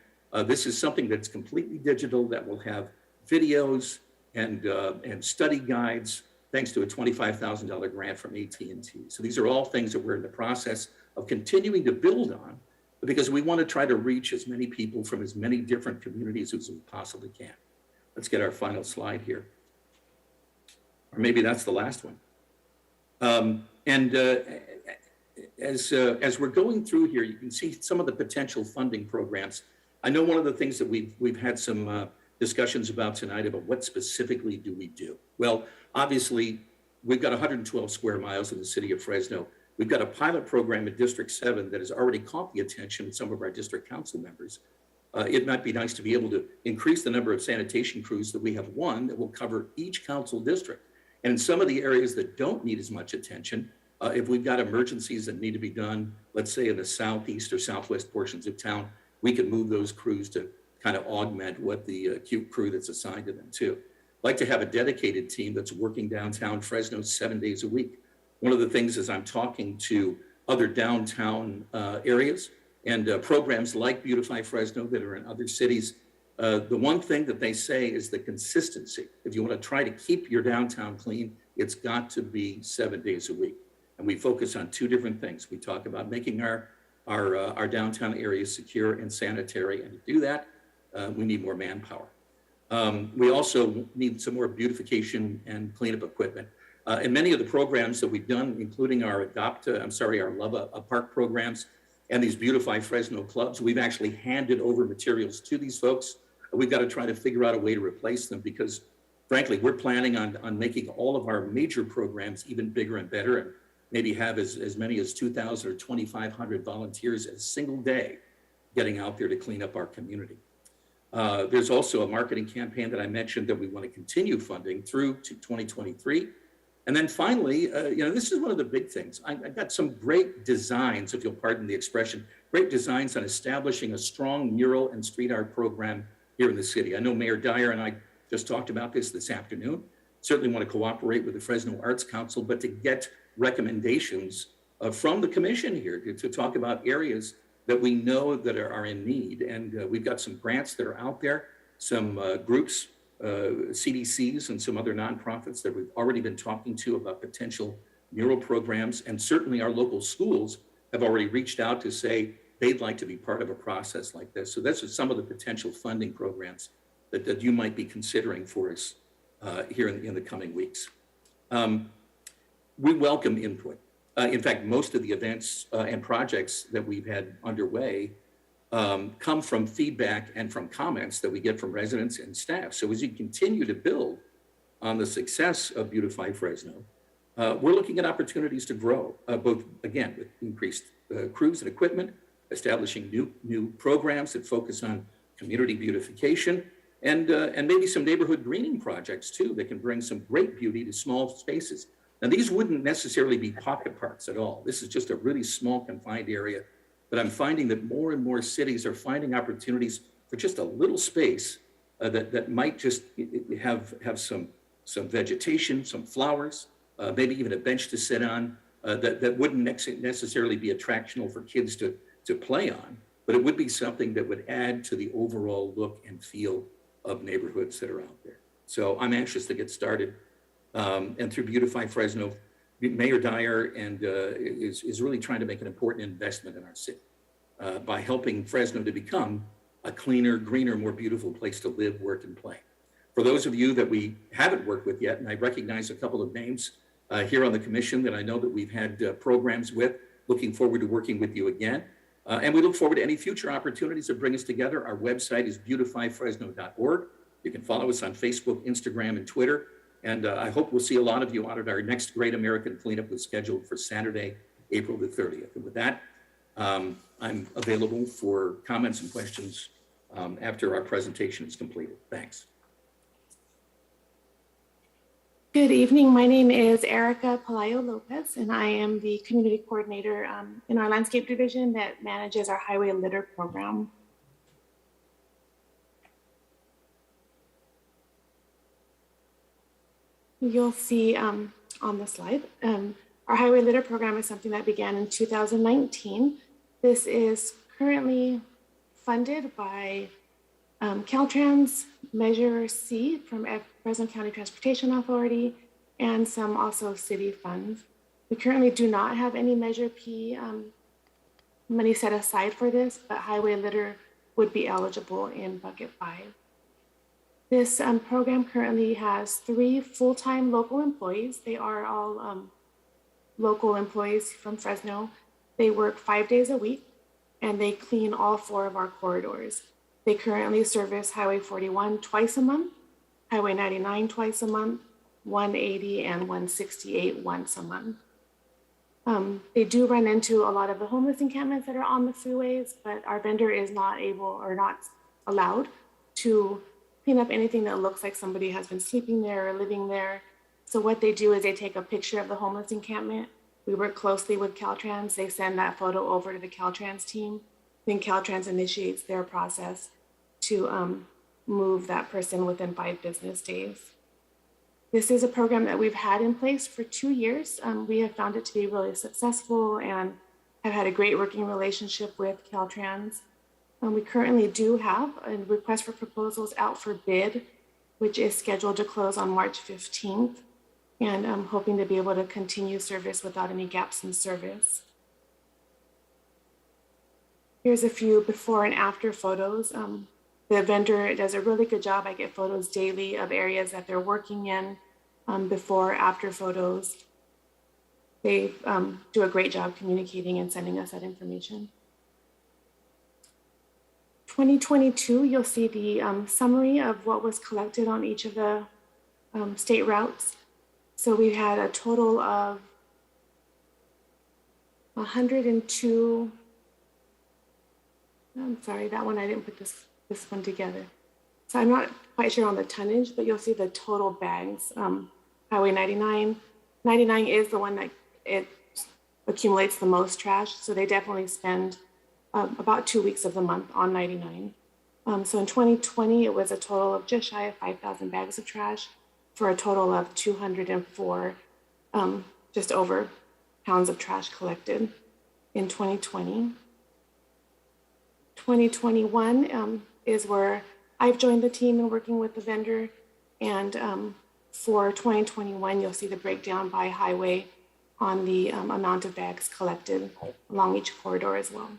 [SPEAKER 15] This is something that's completely digital that will have videos and study guides, thanks to a $25,000 grant from AT&T. So these are all things that we're in the process of continuing to build on, because we want to try to reach as many people from as many different communities as we possibly can. Let's get our final slide here. Or maybe that's the last one. As we're going through here, you can see some of the potential funding programs. I know one of the things that we've had some discussions about tonight about what specifically do we do? Well, obviously, we've got 112 square miles in the city of Fresno. We've got a pilot program in District 7 that has already caught the attention of some of our district council members. It might be nice to be able to increase the number of sanitation crews that we have, one that will cover each council district. And in some of the areas that don't need as much attention, if we've got emergencies that need to be done, let's say in the southeast or southwest portions of town, we can move those crews to kind of augment what the acute crew that's assigned to them too. I'd like to have a dedicated team that's working downtown Fresno 7 days a week. One of the things is I'm talking to other downtown areas and programs like Beautify Fresno that are in other cities. The one thing that they say is the consistency. If you want to try to keep your downtown clean, it's got to be 7 days a week. And we focus on 2 different things. We talk about making our downtown areas secure and sanitary. And to do that, we need more manpower. We also need some more beautification and cleanup equipment. And many of the programs that we've done, including our our Love a Park programs and these Beautify Fresno clubs, we've actually handed over materials to these folks. We've got to try to figure out a way to replace them because, frankly, we're planning on making all of our major programs even bigger and better, and maybe have as many as 2,000 or 2,500 volunteers a single day getting out there to clean up our community. There's also a marketing campaign that I mentioned that we want to continue funding through to 2023. And then finally, this is one of the big things. I've got some great designs, if you'll pardon the expression, great designs on establishing a strong mural and street art program here in the city. I know Mayor Dyer and I just talked about this afternoon. Certainly want to cooperate with the Fresno Arts Council, but to get recommendations from the commission here to talk about areas that we know that are in need. And we've got some grants that are out there, some groups, CDCs and some other nonprofits that we've already been talking to about potential mural programs. And certainly our local schools have already reached out to say they'd like to be part of a process like this. So this is some of the potential funding programs that you might be considering for us here in the coming weeks. We welcome input. In fact, most of the events and projects that we've had underway come from feedback and from comments that we get from residents and staff. So as you continue to build on the success of Beautify Fresno, we're looking at opportunities to grow, both, again, with increased crews and equipment, establishing new programs that focus on community beautification, and maybe some neighborhood greening projects too that can bring some great beauty to small spaces. Now, these wouldn't necessarily be pocket parks at all. This is just a really small confined area, but I'm finding that more and more cities are finding opportunities for just a little space that might just have some vegetation, some flowers, maybe even a bench to sit on, that wouldn't necessarily be attractional for kids to play on, but it would be something that would add to the overall look and feel of neighborhoods that are out there. So I'm anxious to get started. And through Beautify Fresno, Mayor Dyer is really trying to make an important investment in our city by helping Fresno to become a cleaner, greener, more beautiful place to live, work, and play. For those of you that we haven't worked with yet, and I recognize a couple of names here on the commission that I know that we've had programs with, looking forward to working with you again. And we look forward to any future opportunities that bring us together. Our website is beautifyfresno.org. You can follow us on Facebook, Instagram, and Twitter. And I hope we'll see a lot of you out at our next Great American Cleanup that's scheduled for Saturday, April the 30th. And with that, I'm available for comments and questions after our presentation is completed. Thanks.
[SPEAKER 11] Good evening. My name is Erica Palayo Lopez, and I am the community coordinator in our landscape division that manages our highway litter program. You'll see on the slide, our highway litter program is something that began in 2019. This is currently funded by Caltrans, Measure C from Fresno County Transportation Authority, and some also city funds. We currently do not have any Measure P money set aside for this, but highway litter would be eligible in bucket 5. This program currently has 3 full-time local employees. They are all local employees from Fresno. They work 5 days a week, and they clean all 4 of our corridors. They currently service Highway 41 twice a month, Highway 99 twice a month, 180 and 168 once a month. They do run into a lot of the homeless encampments that are on the freeways, but our vendor is not able or not allowed to clean up anything that looks like somebody has been sleeping there or living there. So what they do is they take a picture of the homeless encampment. We work closely with Caltrans. They send that photo over to the Caltrans team. Then Caltrans initiates their process to move that person within 5 business days. This is a program that we've had in place for 2 years. We have found it to be really successful and have had a great working relationship with Caltrans. We currently do have a request for proposals out for bid, which is scheduled to close on March 15th. And I'm hoping to be able to continue service without any gaps in service. Here's a few before and after photos. The vendor does a really good job. I get photos daily of areas that they're working in, before, after photos. They do a great job communicating and sending us that information. 2022, you'll see the summary of what was collected on each of the state routes. So we had a total of 102. I'm sorry, that one I didn't put this one together. So I'm not quite sure on the tonnage, but you'll see the total bags. Highway 99. 99 is the one that it accumulates the most trash. So they definitely spend about 2 weeks of the month on 99. So in 2020, it was a total of just shy of 5,000 bags of trash for a total of 204, just over pounds of trash collected in 2020. 2021 is where I've joined the team and working with the vendor. And for 2021, you'll see the breakdown by highway on the amount of bags collected along each corridor as well.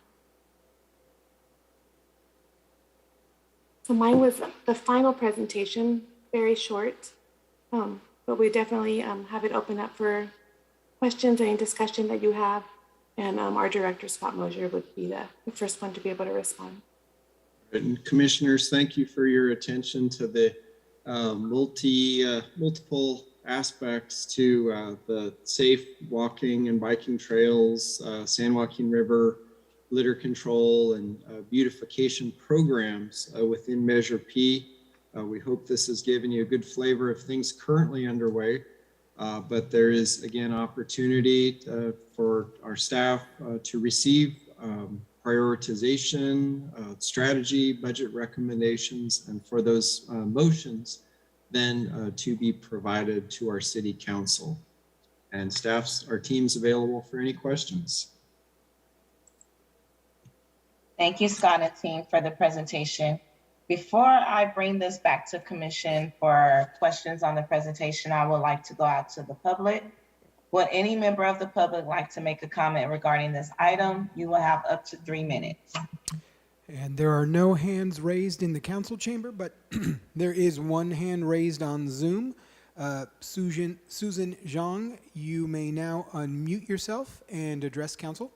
[SPEAKER 11] So mine was the final presentation, very short, but we definitely have it open up for questions, any discussion that you have. And our director, Scott Mosier, would be the first one to be able to respond.
[SPEAKER 16] And commissioners, thank you for your attention to the multiple aspects to the safe walking and biking trails, San Joaquin River, litter control, and beautification programs within Measure P. We hope this has given you a good flavor of things currently underway, but there is, again, opportunity for our staff to receive prioritization, strategy, budget recommendations, and for those motions then to be provided to our city council. And our team's available for any questions.
[SPEAKER 1] Thank you, Scott and team, for the presentation. Before I bring this back to commission for questions on the presentation, I would like to go out to the public. Would any member of the public like to make a comment regarding this item? You will have up to 3 minutes.
[SPEAKER 2] And there are no hands raised in the council chamber, but there is one hand raised on Zoom. Susan Zhang, you may now unmute yourself and address council.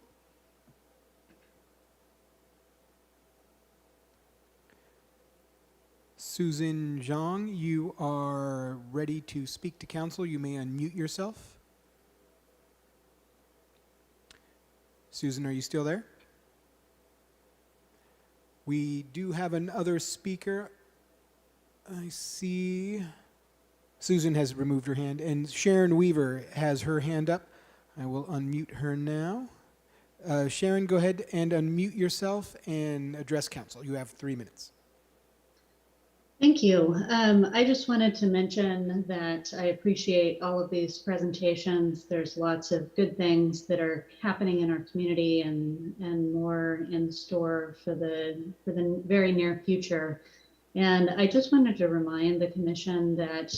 [SPEAKER 2] Susan Zhang, you are ready to speak to council. You may unmute yourself. Susan, are you still there? We do have another speaker. I see Susan has removed her hand, and Sharon Weaver has her hand up. I will unmute her now. Sharon, go ahead and unmute yourself and address council. You have 3 minutes.
[SPEAKER 17] Thank you. I just wanted to mention that I appreciate all of these presentations. There's lots of good things that are happening in our community and more in store for the very near future. And I just wanted to remind the commission that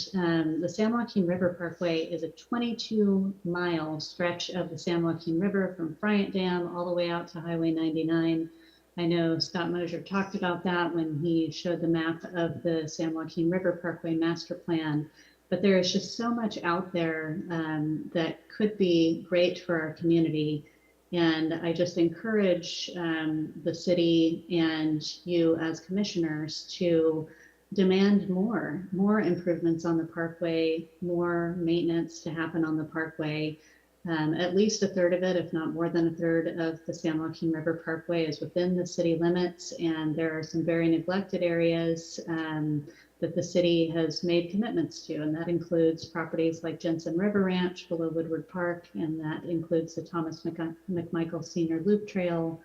[SPEAKER 17] the San Joaquin River Parkway is a 22-mile stretch of the San Joaquin River from Bryant Dam all the way out to Highway 99. I know Scott Mosier talked about that when he showed the map of the San Joaquin River Parkway master plan, but there is just so much out there that could be great for our community. And I just encourage the city and you as commissioners to demand more improvements on the parkway, more maintenance to happen on the parkway. At least a third of it, if not more than a third of the San Joaquin River Parkway is within the city limits, and there are some very neglected areas that the city has made commitments to, and that includes properties like Jensen River Ranch below Woodward Park, and that includes the Thomas McMichael Senior Loop Trail,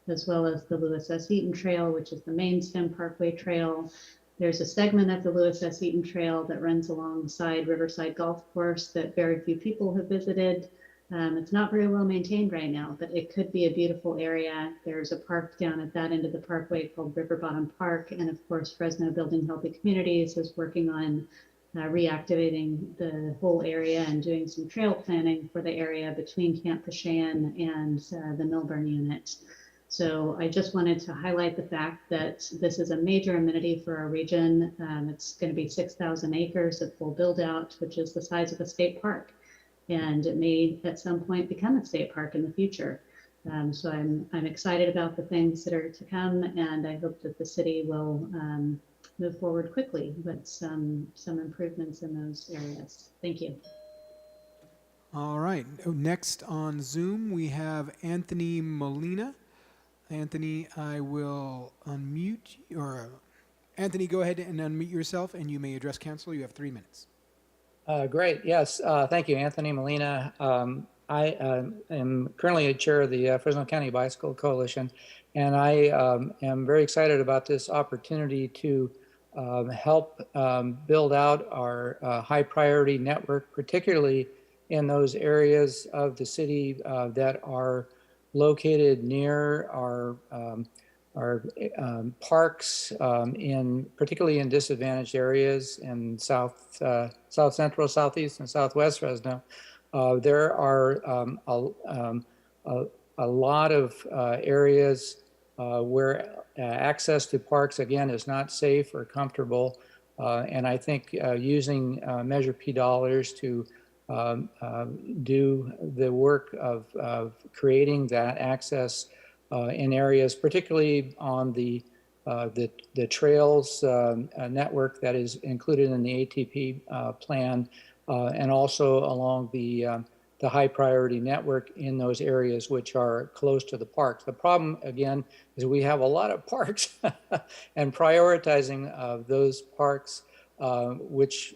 [SPEAKER 17] as well as the Lewis S. Eaton Trail, which is the main stem Parkway Trail. There's a segment of the Lewis S. Eaton Trail that runs alongside Riverside Golf Course that very few people have visited. It's not very well maintained right now, but it could be a beautiful area. There's a park down at that end of the parkway called River Bottom Park. And of course, Fresno Building Healthy Communities is working on reactivating the whole area and doing some trail planning for the area between Camp Pashan and the Milburn unit. So I just wanted to highlight the fact that this is a major amenity for our region. It's going to be 6,000 acres at full build out, which is the size of a state park. And it may at some point become a state park in the future. So I'm excited about the things that are to come, and I hope that the city will move forward quickly with some improvements in those areas. Thank you.
[SPEAKER 2] All right, next on Zoom, we have Anthony Molina. Anthony, I will unmute, or Anthony, go ahead and unmute yourself and you may address council. You have 3 minutes.
[SPEAKER 12] Great. Yes. Thank you, Anthony Molina. I am currently a chair of the Fresno County Bicycle Coalition, and I am very excited about this opportunity to help build out our high priority network, particularly in those areas of the city that are located near our parks, particularly in disadvantaged areas in South Central, Southeast, and Southwest Fresno. There are a lot of areas where access to parks, again, is not safe or comfortable. And I think using Measure P dollars to do the work of creating that access in areas, particularly on the trails network that is included in the ATP plan, and also along the high priority network in those areas which are close to the parks. The problem, again, is we have a lot of parks and prioritizing of those parks which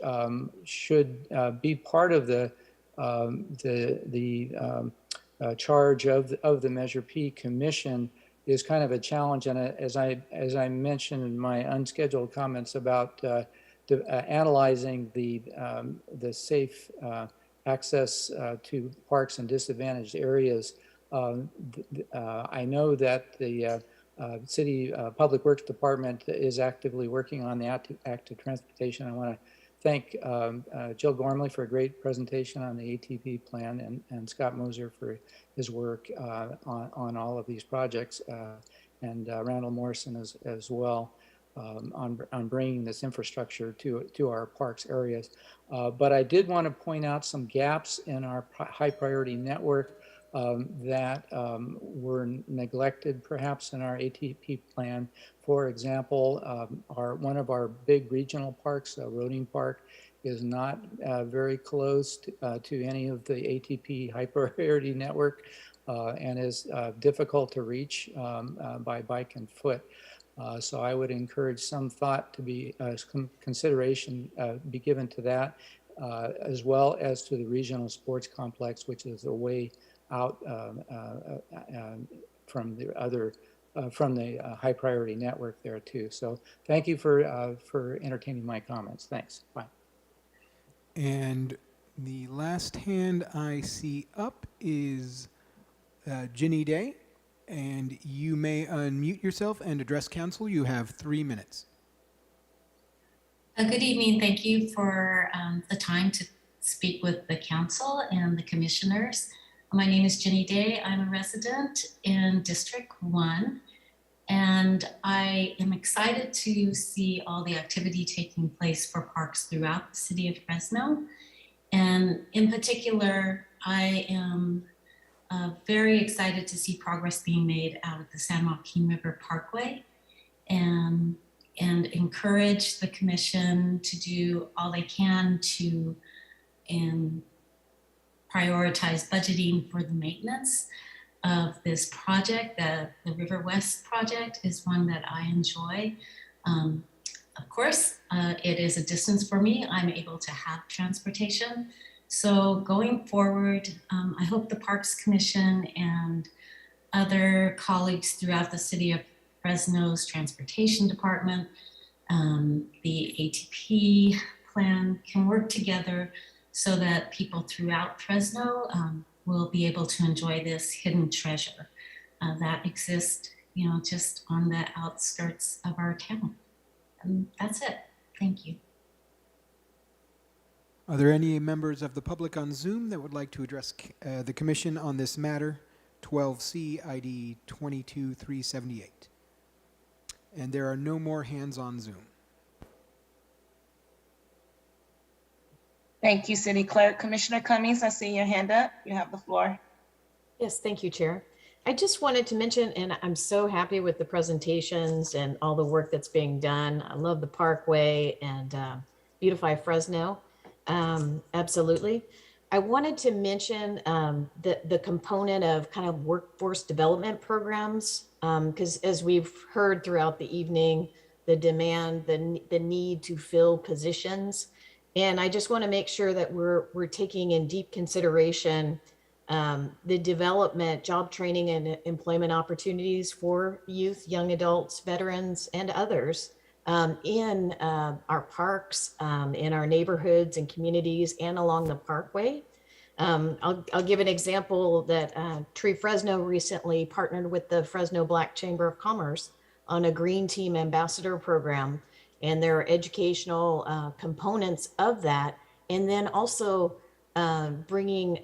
[SPEAKER 12] should be part of the charge of the Measure P Commission is kind of a challenge. And as I mentioned in my unscheduled comments about analyzing the safe access to parks in disadvantaged areas, I know that the City Public Works Department is actively working on the active transportation. I want to thank Jill Gormley for a great presentation on the ATP plan, and Scott Moser for his work on all of these projects, and Randall Morrison as well on bringing this infrastructure to our parks areas. But I did want to point out some gaps in our high priority network that were neglected perhaps in our ATP plan. For example, one of our big regional parks, Roding Park, is not very close to any of the ATP high priority network and is difficult to reach by bike and foot. So I would encourage some thought to be, consideration be given to that, as well as to the regional sports complex, which is a way out from the other, from the high priority network there too. So thank you for entertaining my comments. Thanks. Bye.
[SPEAKER 2] And the last hand I see up is Ginny Day, and you may unmute yourself and address council. You have 3 minutes.
[SPEAKER 6] Good evening. Thank you for the time to speak with the council and the commissioners. My name is Ginny Day. I'm a resident in District 1, and I am excited to see all the activity taking place for parks throughout the city of Fresno. And in particular, I am very excited to see progress being made out of the San Joaquin River Parkway, and encourage the commission to do all they can to prioritize budgeting for the maintenance of this project. The River West project is one that I enjoy. Of course, it is a distance for me. I'm able to have transportation. So going forward, I hope the Parks Commission and other colleagues throughout the city of Fresno's transportation department, the ATP plan can work together so that people throughout Fresno will be able to enjoy this hidden treasure that exists, just on the outskirts of our town. And that's it. Thank you.
[SPEAKER 2] Are there any members of the public on Zoom that would like to address the commission on this matter? 12C ID 22378. And there are no more hands on Zoom.
[SPEAKER 1] Thank you, City Clerk. Commissioner Cummings, I see your hand up. You have the floor.
[SPEAKER 7] Yes, thank you, Chair. I just wanted to mention, and I'm so happy with the presentations and all the work that's being done. I love the Parkway and Beautify Fresno. Absolutely. I wanted to mention the component of kind of workforce development programs, because as we've heard throughout the evening, the demand, the need to fill positions. And I just want to make sure that we're taking in deep consideration the development, job training, and employment opportunities for youth, young adults, veterans, and others in our parks, in our neighborhoods and communities, and along the Parkway. I'll give an example that Tree Fresno recently partnered with the Fresno Black Chamber of Commerce on a Green Team Ambassador program, and there are educational components of that. And then also bringing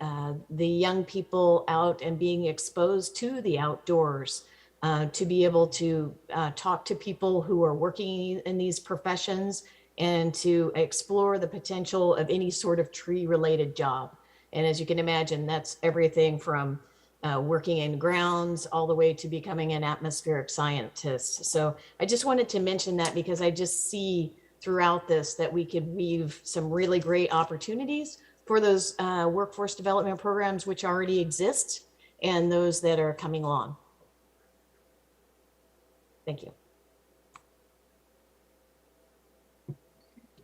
[SPEAKER 7] the young people out and being exposed to the outdoors, to be able to talk to people who are working in these professions and to explore the potential of any sort of tree-related job. And as you can imagine, that's everything from working in grounds all the way to becoming an atmospheric scientist. So I just wanted to mention that because I just see throughout this that we could weave some really great opportunities for those workforce development programs which already exist and those that are coming along. Thank you.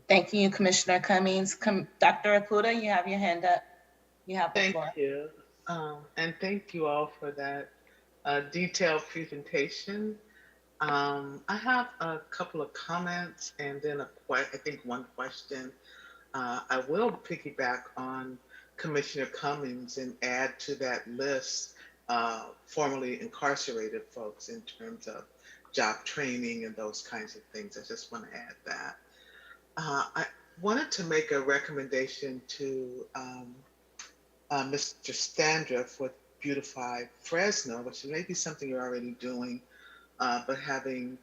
[SPEAKER 1] Thank you, Commissioner Cummings. Dr. Apuda, you have your hand up. You have the floor.
[SPEAKER 8] Thank you. And thank you all for that detailed presentation. I have a couple of comments and then I think one question. I will piggyback on Commissioner Cummings and add to that list formerly incarcerated folks in terms of job training and those kinds of things. I just want to add that. I wanted to make a recommendation to Mr. Standriff with Beautify Fresno, which may be something you're already doing, but having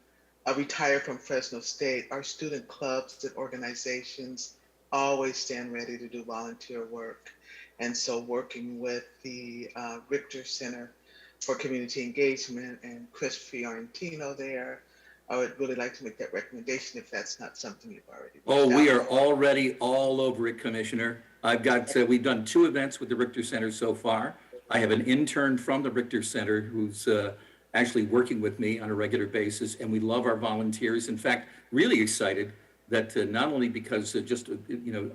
[SPEAKER 8] retired from Fresno State, our student clubs and organizations always stand ready to do volunteer work. And so working with the Richter Center for Community Engagement and Chris Fiorentino there, I would really like to make that recommendation if that's not something you've already done.
[SPEAKER 15] Oh, we are already all over it, Commissioner. I've got, we've done 2 events with the Richter Center so far. I have an intern from the Richter Center who's actually working with me on a regular basis, and we love our volunteers. In fact, really excited that not only because just,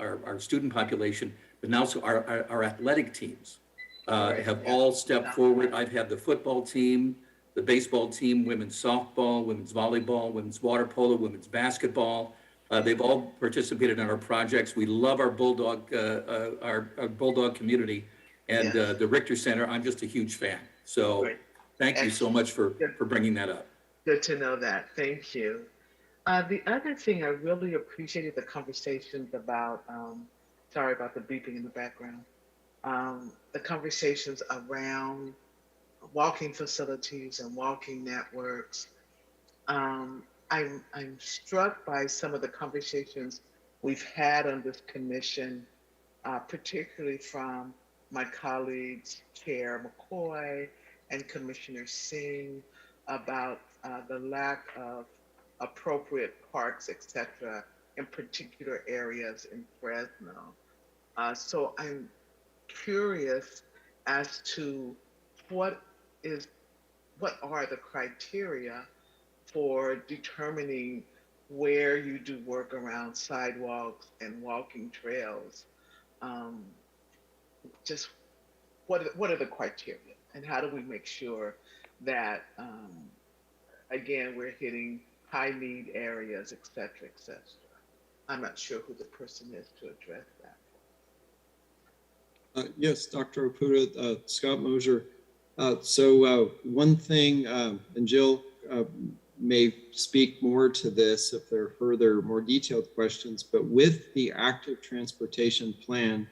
[SPEAKER 15] our student population, but now also our athletic teams have all stepped forward. I've had the football team, the baseball team, women's softball, women's volleyball, women's water polo, women's basketball. They've all participated in our projects. We love our Bulldog, our Bulldog community, and the Richter Center. I'm just a huge fan. So
[SPEAKER 8] Great.
[SPEAKER 15] Thank you so much for bringing that up.
[SPEAKER 8] Good to know that. Thank you. The other thing I really appreciated the conversations about, sorry about the beeping in the background, the conversations around walking facilities and walking networks. I'm struck by some of the conversations we've had on this commission, particularly from my colleagues, Chair McCoy and Commissioner Singh, about the lack of appropriate parks, et cetera, in particular areas in Fresno. So I'm curious as to what are the criteria for determining where you do work around sidewalks and walking trails? Just what are the criteria, and how do we make sure that again we're hitting high need areas, et cetera, et cetera? I'm not sure who the person is to address that.
[SPEAKER 16] Yes, Dr. Apuda, Scott Mosier. So one thing, and Jill may speak more to this if there are further, more detailed questions, but with the active transportation plan,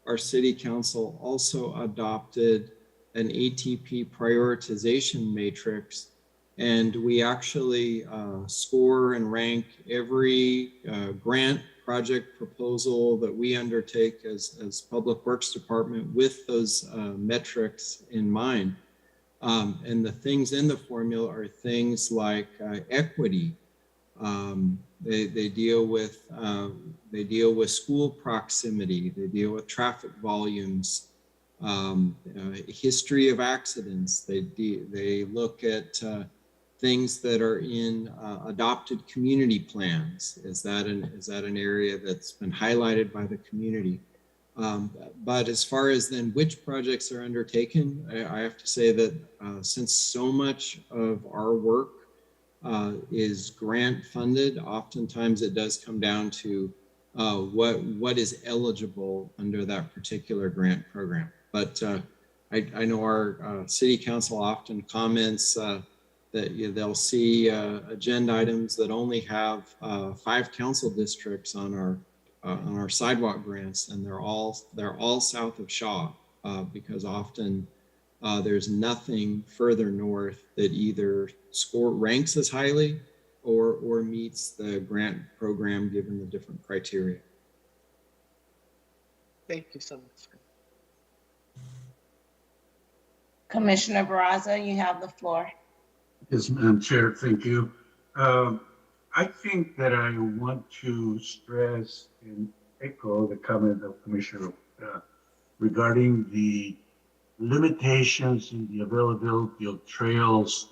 [SPEAKER 16] our city council also adopted an ATP prioritization matrix, and we actually score and rank every grant project proposal that we undertake as Public Works Department with those metrics in mind. And the things in the formula are things like equity. They deal with school proximity. They deal with traffic volumes, history of accidents. They look at things that are in adopted community plans. Is that an area that's been highlighted by the community? But as far as then which projects are undertaken, I have to say that since so much of our work is grant funded, oftentimes it does come down to what is eligible under that particular grant program. But I know our city council often comments that they'll see agenda items that only have 5 council districts on our sidewalk grants, and they're all south of Shaw because often there's nothing further north that either ranks as highly or meets the grant program given the different criteria.
[SPEAKER 8] Thank you so much.
[SPEAKER 1] Commissioner Barraza, you have the floor.
[SPEAKER 4] Yes, Madam Chair, thank you. I think that I want to stress and echo the comment of Commissioner regarding the limitations in the availability of trails.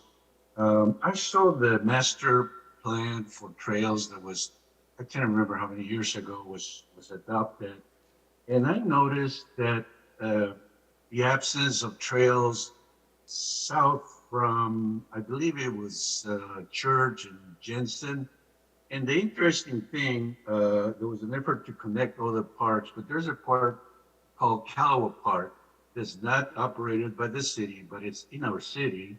[SPEAKER 4] I saw the master plan for trails that was, I can't remember how many years ago was adopted. And I noticed that the absence of trails south from, I believe it was Church and Jensen. And the interesting thing, there was an effort to connect all the parks, but there's a park called Callaway Park that's not operated by the city, but it's in our city.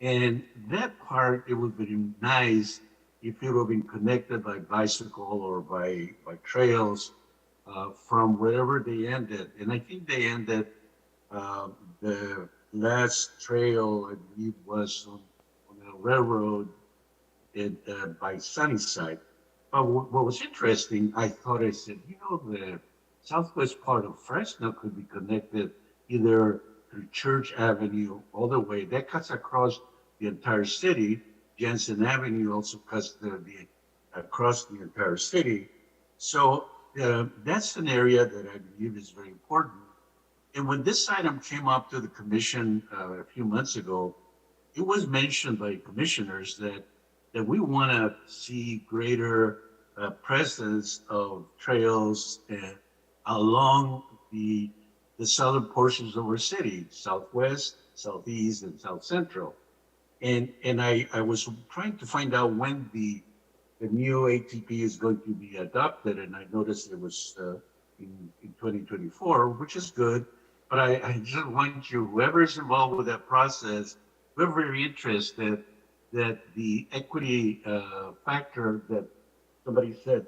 [SPEAKER 4] And that park, it would be nice if it would have been connected by bicycle or by trails from wherever they ended. And I think they ended, the last trail, I believe, was on a railroad by Sunnyside. But what was interesting, I said, you know, the southwest part of Fresno could be connected either through Church Avenue all the way. That cuts across the entire city. Jensen Avenue also cuts across the entire city. So that's an area that I believe is very important. And when this item came up to the commission a few months ago, it was mentioned by commissioners that we want to see greater presence of trails along the southern portions of our city, southwest, southeast, and south central. And I was trying to find out when the new ATP is going to be adopted, and I noticed it was in 2024, which is good. But I just want you, whoever is involved with that process, we're very interested that the equity factor that somebody said,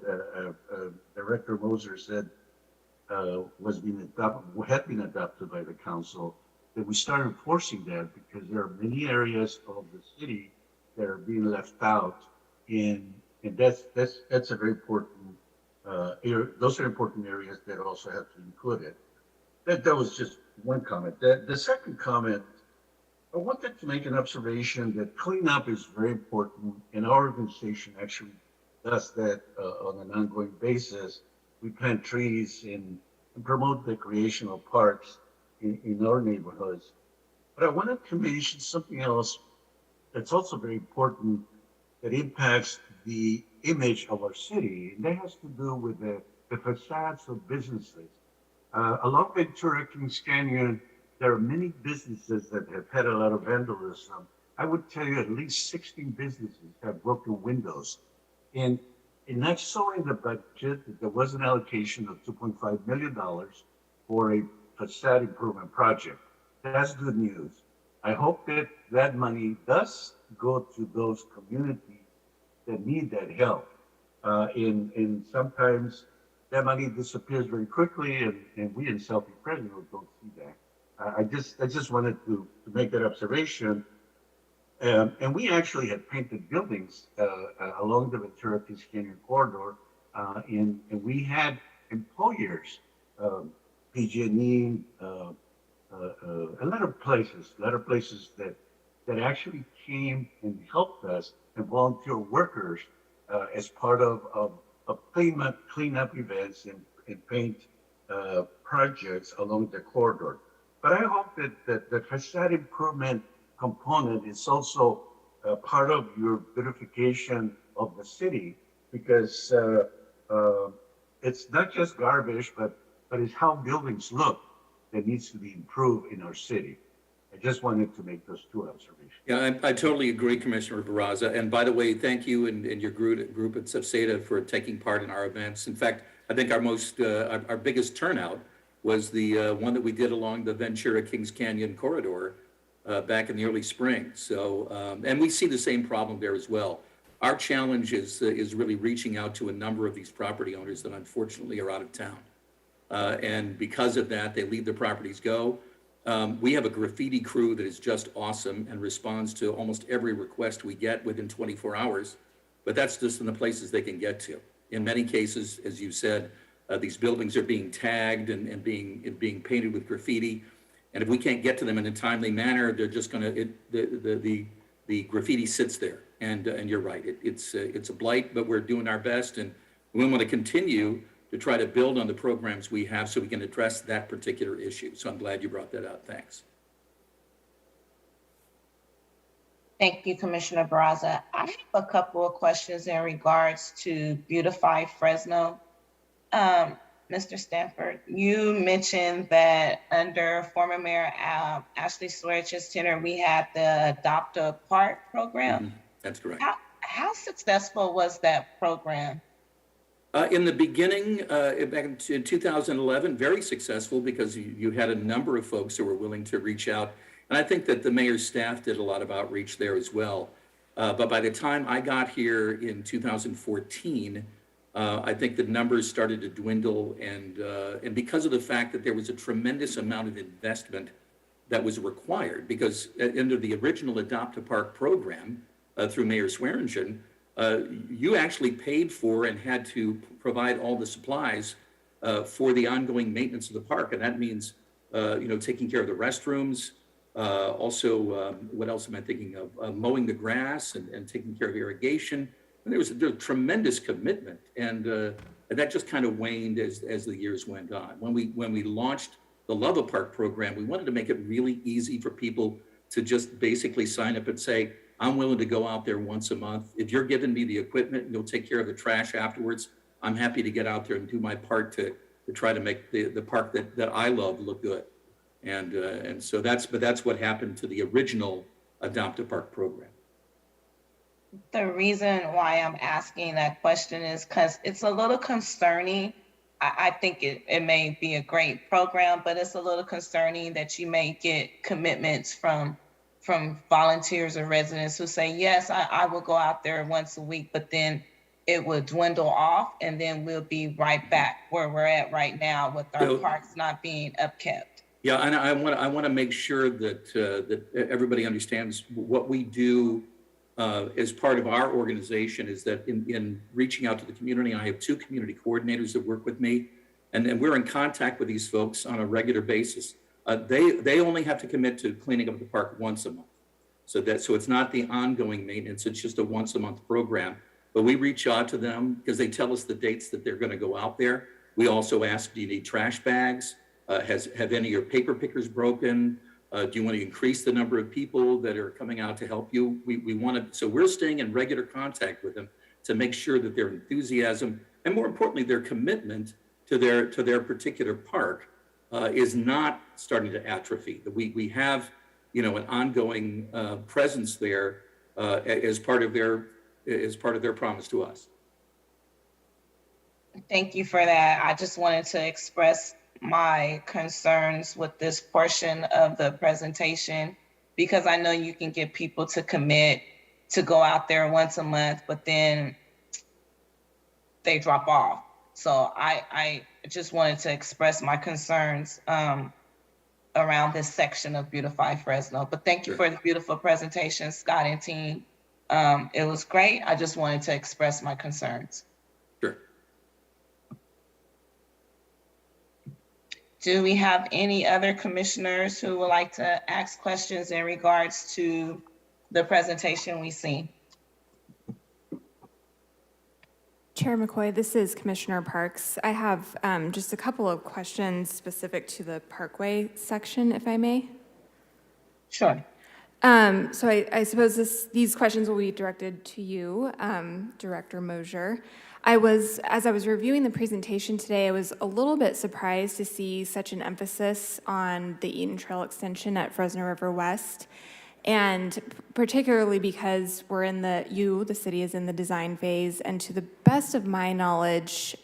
[SPEAKER 4] Director Moser said, had been adopted by the council, that we start enforcing that, because there are many areas of the city that are being left out, and that's a very important those are important areas that also have to be included. That was just one comment. The second comment, I wanted to make an observation that cleanup is very important, and our organization actually does that on an ongoing basis. We plant trees and promote recreational parks in our neighborhoods. But I wanted to mention something else that's also very important that impacts the image of our city, and that has to do with the facades of businesses. Along Ventura Kings Canyon, there are many businesses that have had a lot of vandalism. I would tell you at least 16 businesses have broken windows. And I saw in the budget that there was an allocation of $2.5 million for a facade improvement project. That's good news. I hope that that money does go to those communities that need that help. And sometimes that money disappears very quickly, and we in Southeast Fresno don't see that. I just wanted to make that observation. And we actually had painted buildings along the Ventura Kings Canyon corridor, and we had employers, PG&E, a lot of places that actually came and helped us, and volunteer workers as part of cleanup events and paint projects along the corridor. But I hope that the facade improvement component is also part of your beautification of the city, because it's not just garbage, but it's how buildings look that needs to be improved in our city. I just wanted to make those two observations.
[SPEAKER 15] Yeah, I totally agree, Commissioner Barraza. And by the way, thank you and your group at SEPSADA for taking part in our events. In fact, I think our biggest turnout was the one that we did along the Ventura Kings Canyon corridor back in the early spring. So, and we see the same problem there as well. Our challenge is really reaching out to a number of these property owners that unfortunately are out of town. And because of that, they leave their properties go. We have a graffiti crew that is just awesome and responds to almost every request we get within 24 hours. but that's just in the places they can get to. In many cases, as you said, these buildings are being tagged and being painted with graffiti. And if we can't get to them in a timely manner, they're just going to, the graffiti sits there. And you're right, it's a blight, but we're doing our best. And we want to continue to try to build on the programs we have so we can address that particular issue. So I'm glad you brought that up. Thanks.
[SPEAKER 1] Thank you, Commissioner Barraza. I have a couple of questions in regards to Beautify Fresno. Mr. Stanford, you mentioned that under former Mayor Ashley Swearich's tenure, we had the Adopt a Park program.
[SPEAKER 15] Mm-hmm. That's correct.
[SPEAKER 1] How successful was that program?
[SPEAKER 15] In the beginning, back in 2011, very successful because you had a number of folks who were willing to reach out. And I think that the mayor's staff did a lot of outreach there as well. But by the time I got here in 2014, I think the numbers started to dwindle. And because of the fact that there was a tremendous amount of investment that was required, because under the original Adopt a Park program through Mayor Swearingen, you actually paid for and had to provide all the supplies for the ongoing maintenance of the park. And that means, taking care of the restrooms, also, what else am I thinking of? Mowing the grass and taking care of irrigation. And there was a tremendous commitment. And that just kind of waned as the years went on. When we launched the Love a Park program, we wanted to make it really easy for people to just basically sign up and say, I'm willing to go out there once a month. If you're giving me the equipment and you'll take care of the trash afterwards, I'm happy to get out there and do my part to try to make the park that I love look good. And so that's what happened to the original Adopt a Park program.
[SPEAKER 1] The reason why I'm asking that question is because it's a little concerning. I think it may be a great program, but it's a little concerning that you may get commitments from volunteers or residents who say, yes, I will go out there once a week, but then it would dwindle off and then we'll be right back where we're at right now with our parks not being upkept.
[SPEAKER 15] Yeah, and I want to make sure that everybody understands what we do as part of our organization is that in reaching out to the community, I have 2 community coordinators that work with me, and we're in contact with these folks on a regular basis. They only have to commit to cleaning up the park once a month. So it's not the ongoing maintenance, it's just a once a month program. But we reach out to them because they tell us the dates that they're going to go out there. We also ask, do you need trash bags? Have any of your paper pickers broken? Do you want to increase the number of people that are coming out to help you? We want to, so we're staying in regular contact with them to make sure that their enthusiasm and more importantly, their commitment to their particular park is not starting to atrophy. That we have, an ongoing presence there as part of their promise to us.
[SPEAKER 1] Thank you for that. I just wanted to express my concerns with this portion of the presentation, because I know you can get people to commit to go out there once a month, but then they drop off. So I just wanted to express my concerns around this section of Beautify Fresno. But thank you for the beautiful presentation, Scott and team. It was great. I just wanted to express my concerns.
[SPEAKER 15] Sure.
[SPEAKER 1] Do we have any other commissioners who would like to ask questions in regards to the presentation we see?
[SPEAKER 9] Chair McCoy, this is Commissioner Parks. I have just a couple of questions specific to the Parkway section, if I may.
[SPEAKER 1] Sure.
[SPEAKER 9] So I suppose these questions will be directed to you, Director Mosier. As I was reviewing the presentation today, I was a little bit surprised to see such an emphasis on the Eaton Trail extension at Fresno River West. And particularly because the city is in the design phase, and to the best of my knowledge,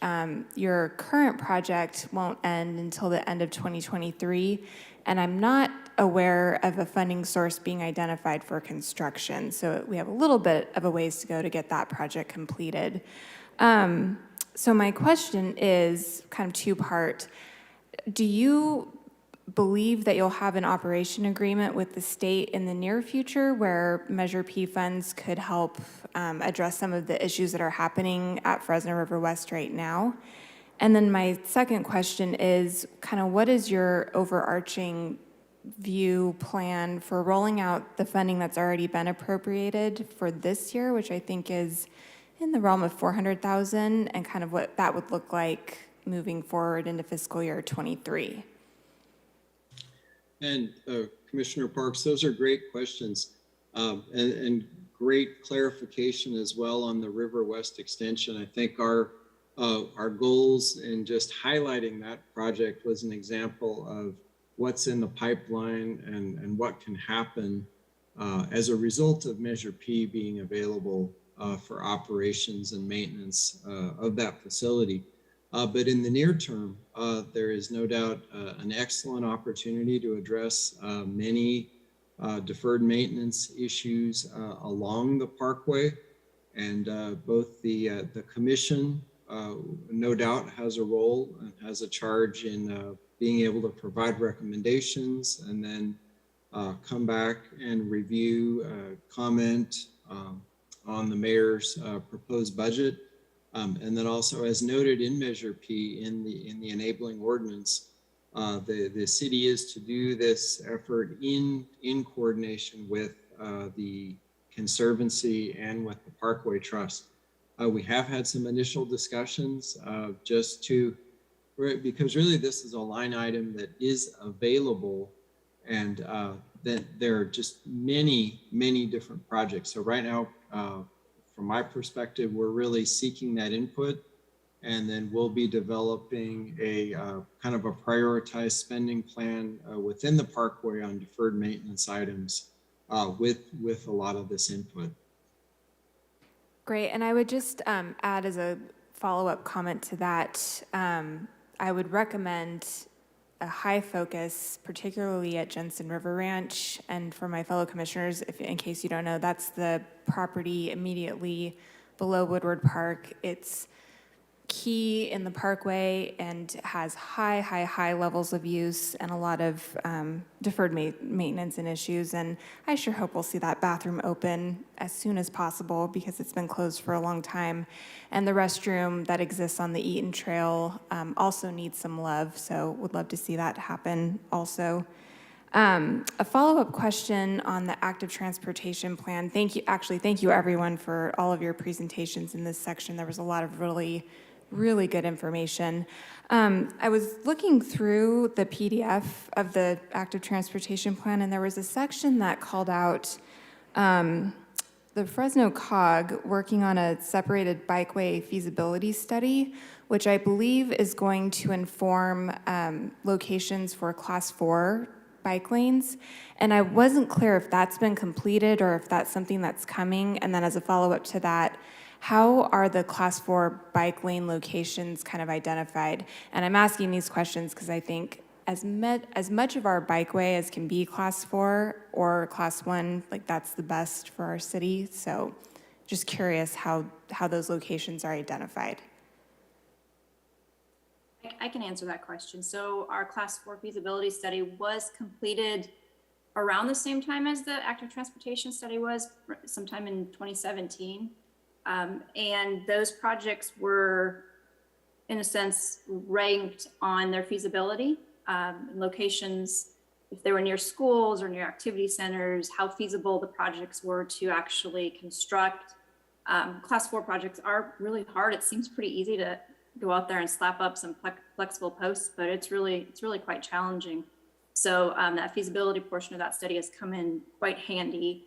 [SPEAKER 9] your current project won't end until the end of 2023, and I'm not aware of a funding source being identified for construction. So we have a little bit of a ways to go to get that project completed. So my question is kind of two-part. Do you believe that you'll have an operation agreement with the state in the near future where Measure P funds could help address some of the issues that are happening at Fresno River West right now. And then my second question is kind of what is your overarching view plan for rolling out the funding that's already been appropriated for this year, which I think is in the realm of 400,000, and kind of what that would look like moving forward into fiscal year 23?
[SPEAKER 16] And Commissioner Parks, those are great questions and great clarification as well on the River West extension. I think our goals in just highlighting that project was an example of what's in the pipeline and what can happen as a result of Measure P being available for operations and maintenance of that facility. But in the near term, there is no doubt an excellent opportunity to address many deferred maintenance issues along the Parkway. And both the commission, no doubt, has a role and has a charge in being able to provide recommendations and then come back and review, comment on the mayor's proposed budget. And then also, as noted in Measure P in the enabling ordinance, the city is to do this effort in coordination with the Conservancy and with the Parkway Trust. We have had some initial discussions because really this is a line item that is available, and that there are just many different projects. So right now, from my perspective, we're really seeking that input, and then we'll be developing a kind of a prioritized spending plan within the Parkway on deferred maintenance items with a lot of this input.
[SPEAKER 9] Great, and I would just add as a follow-up comment to that, I would recommend a high focus, particularly at Jensen River Ranch. And for my fellow commissioners, in case you don't know, that's the property immediately below Woodward Park. It's key in the Parkway and has high levels of use and a lot of deferred maintenance and issues. And I sure hope we'll see that bathroom open as soon as possible because it's been closed for a long time. And the restroom that exists on the Eaton Trail also needs some love, so would love to see that happen also. A follow-up question on the active transportation plan. Thank you everyone for all of your presentations in this section. There was a lot of really good information. I was looking through the PDF of the active transportation plan, and there was a section that called out the Fresno COG working on a separated bikeway feasibility study, which I believe is going to inform locations for Class 4 bike lanes. And I wasn't clear if that's been completed or if that's something that's coming. And then as a follow-up to that, how are the Class 4 bike lane locations kind of identified? And I'm asking these questions because I think as much of our bikeway as can be Class 4 or Class 1, like that's the best for our city. So just curious how those locations are identified.
[SPEAKER 20] I can answer that question. So our Class 4 feasibility study was completed around the same time as the active transportation study was, sometime in 2017. And those projects were, in a sense, ranked on their feasibility, locations, if they were near schools or near activity centers, how feasible the projects were to actually construct. Class 4 projects are really hard. It seems pretty easy to go out there and slap up some flexible posts, but it's really quite challenging. So that feasibility portion of that study has come in quite handy.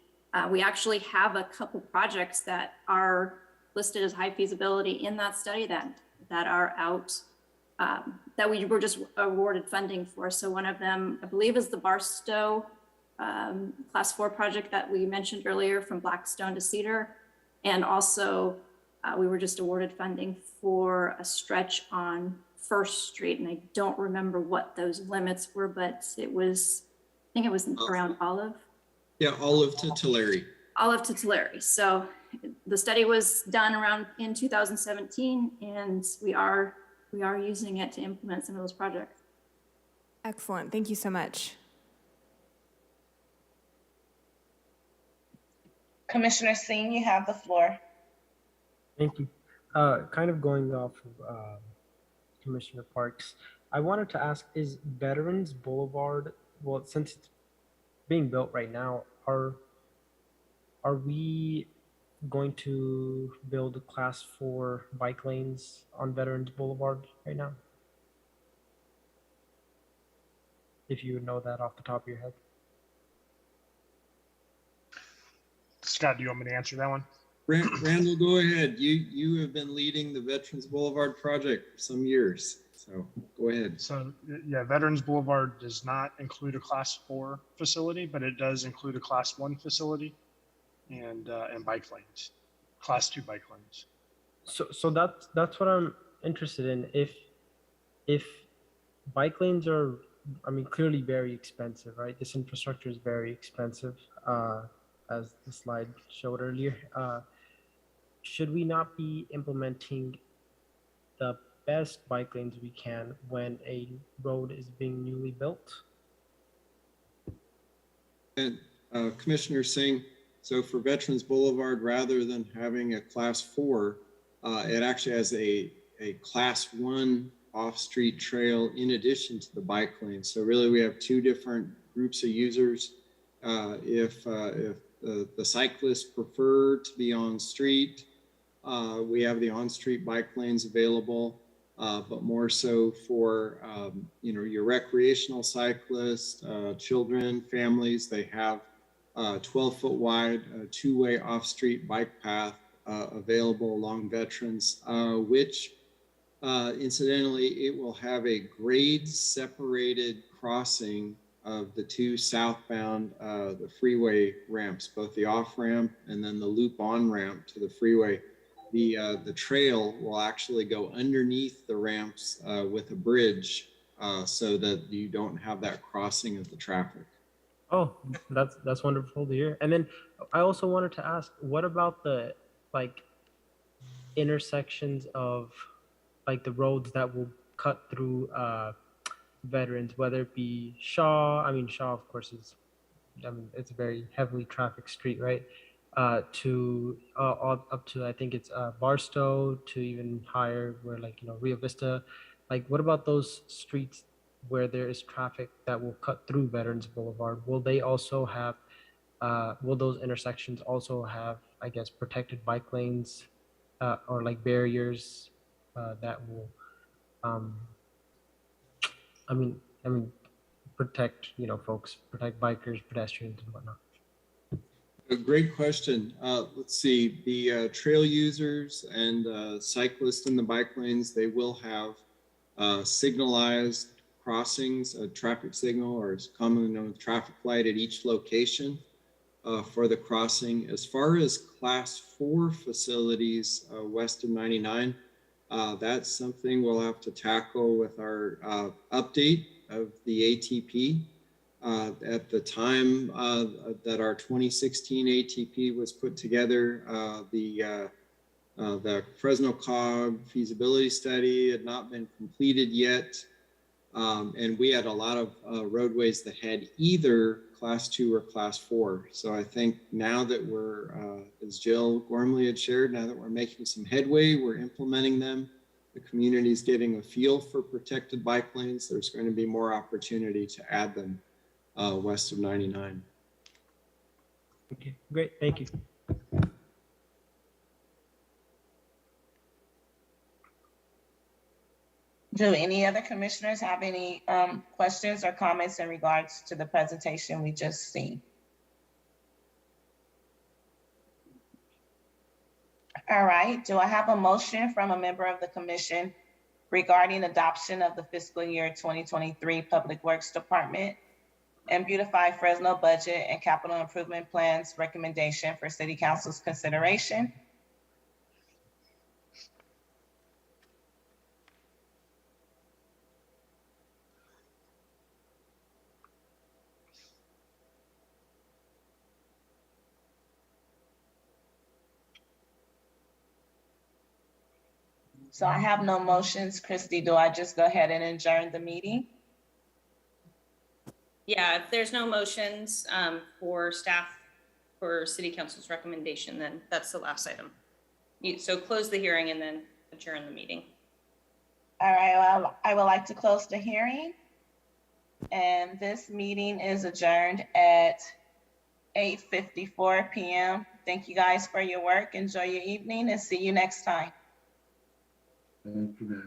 [SPEAKER 20] We actually have a couple projects that are listed as high feasibility in that study that are out, that we were just awarded funding for. So one of them, I believe, is the Barstow Class 4 project that we mentioned earlier, from Blackstone to Cedar. And also we were just awarded funding for a stretch on First Street. And I don't remember what those limits were, but I think it was around Olive.
[SPEAKER 16] Yeah, Olive to Tulare.
[SPEAKER 20] Olive to Tulare. So the study was done around in 2017, and we are using it to implement some of those projects.
[SPEAKER 9] Excellent. Thank you so much.
[SPEAKER 1] Commissioner Singh, you have the floor.
[SPEAKER 5] Thank you. Kind of going off of Commissioner Parks, I wanted to ask, is Veterans Boulevard, well, since it's being built right now, are we going to build class 4 bike lanes on Veterans Boulevard right now? If you would know that off the top of your head.
[SPEAKER 21] Scott, do you want me to answer that one?
[SPEAKER 16] Randall, go ahead. You have been leading the Veterans Boulevard project for some years, so go ahead.
[SPEAKER 21] So yeah, Veterans Boulevard does not include a class 4 facility, but it does include a class 1 facility and bike lanes, class 2 bike lanes.
[SPEAKER 5] So that's what I'm interested in. If bike lanes are, I mean, clearly very expensive, right? This infrastructure is very expensive, as the slide showed earlier. Should we not be implementing the best bike lanes we can when a road is being newly built?
[SPEAKER 16] And Commissioner Singh, so for Veterans Boulevard, rather than having a class 4, it actually has a class 1 off-street trail in addition to the bike lane. So really we have two different groups of users. If the cyclists prefer to be on street, we have the on-street bike lanes available, but more so for your recreational cyclists, children, families. They have 12-foot wide, two-way off-street bike path available along Veterans, which incidentally, it will have a grade-separated crossing of the two southbound the freeway ramps, both the off-ramp and then the loop on-ramp to the freeway. The trail will actually go underneath the ramps with a bridge so that you don't have that crossing of the traffic.
[SPEAKER 5] Oh, that's wonderful to hear. And then I also wanted to ask, what about the intersections of the roads that will cut through Veterans, whether it be Shaw? I mean, Shaw, of course, it's a very heavily trafficked street, right? To up to, I think it's Barstow, to even higher where Rio Vista. What about those streets where there is traffic that will cut through Veterans Boulevard? Will they also have, will those intersections also have, I guess, protected bike lanes or barriers that will, I mean, protect, folks, protect bikers, pedestrians, and whatnot?
[SPEAKER 16] A great question. Let's see, the trail users and cyclists in the bike lanes, they will have signalized crossings, a traffic signal, or is commonly known as traffic light, at each location for the crossing. As far as class 4 facilities west of 99, that's something we'll have to tackle with our update of the ATP. At the time that our 2016 ATP was put together, the Fresno COG feasibility study had not been completed yet. And we had a lot of roadways that had either class 2 or class 4. So I think now that we're, as Jill Gormley had shared, now that we're making some headway, we're implementing them. The community is getting a feel for protected bike lanes. There's going to be more opportunity to add them west of 99.
[SPEAKER 5] Okay, great, thank you.
[SPEAKER 1] Do any other commissioners have any questions or comments in regards to the presentation we just seen? All right, do I have a motion from a member of the commission regarding adoption of the fiscal year 2023 Public Works Department and Beautify Fresno budget and capital improvement plans recommendation for City Council's consideration? So I have no motions. Christy, do I just go ahead and adjourn the meeting?
[SPEAKER 13] Yeah, if there's no motions for staff for city council's recommendation, then that's the last item. So close the hearing and then adjourn the meeting.
[SPEAKER 1] All right, well, I would like to close the hearing. And this meeting is adjourned at 8:54 p.m. Thank you guys for your work. Enjoy your evening and see you next time.
[SPEAKER 4] Thank you,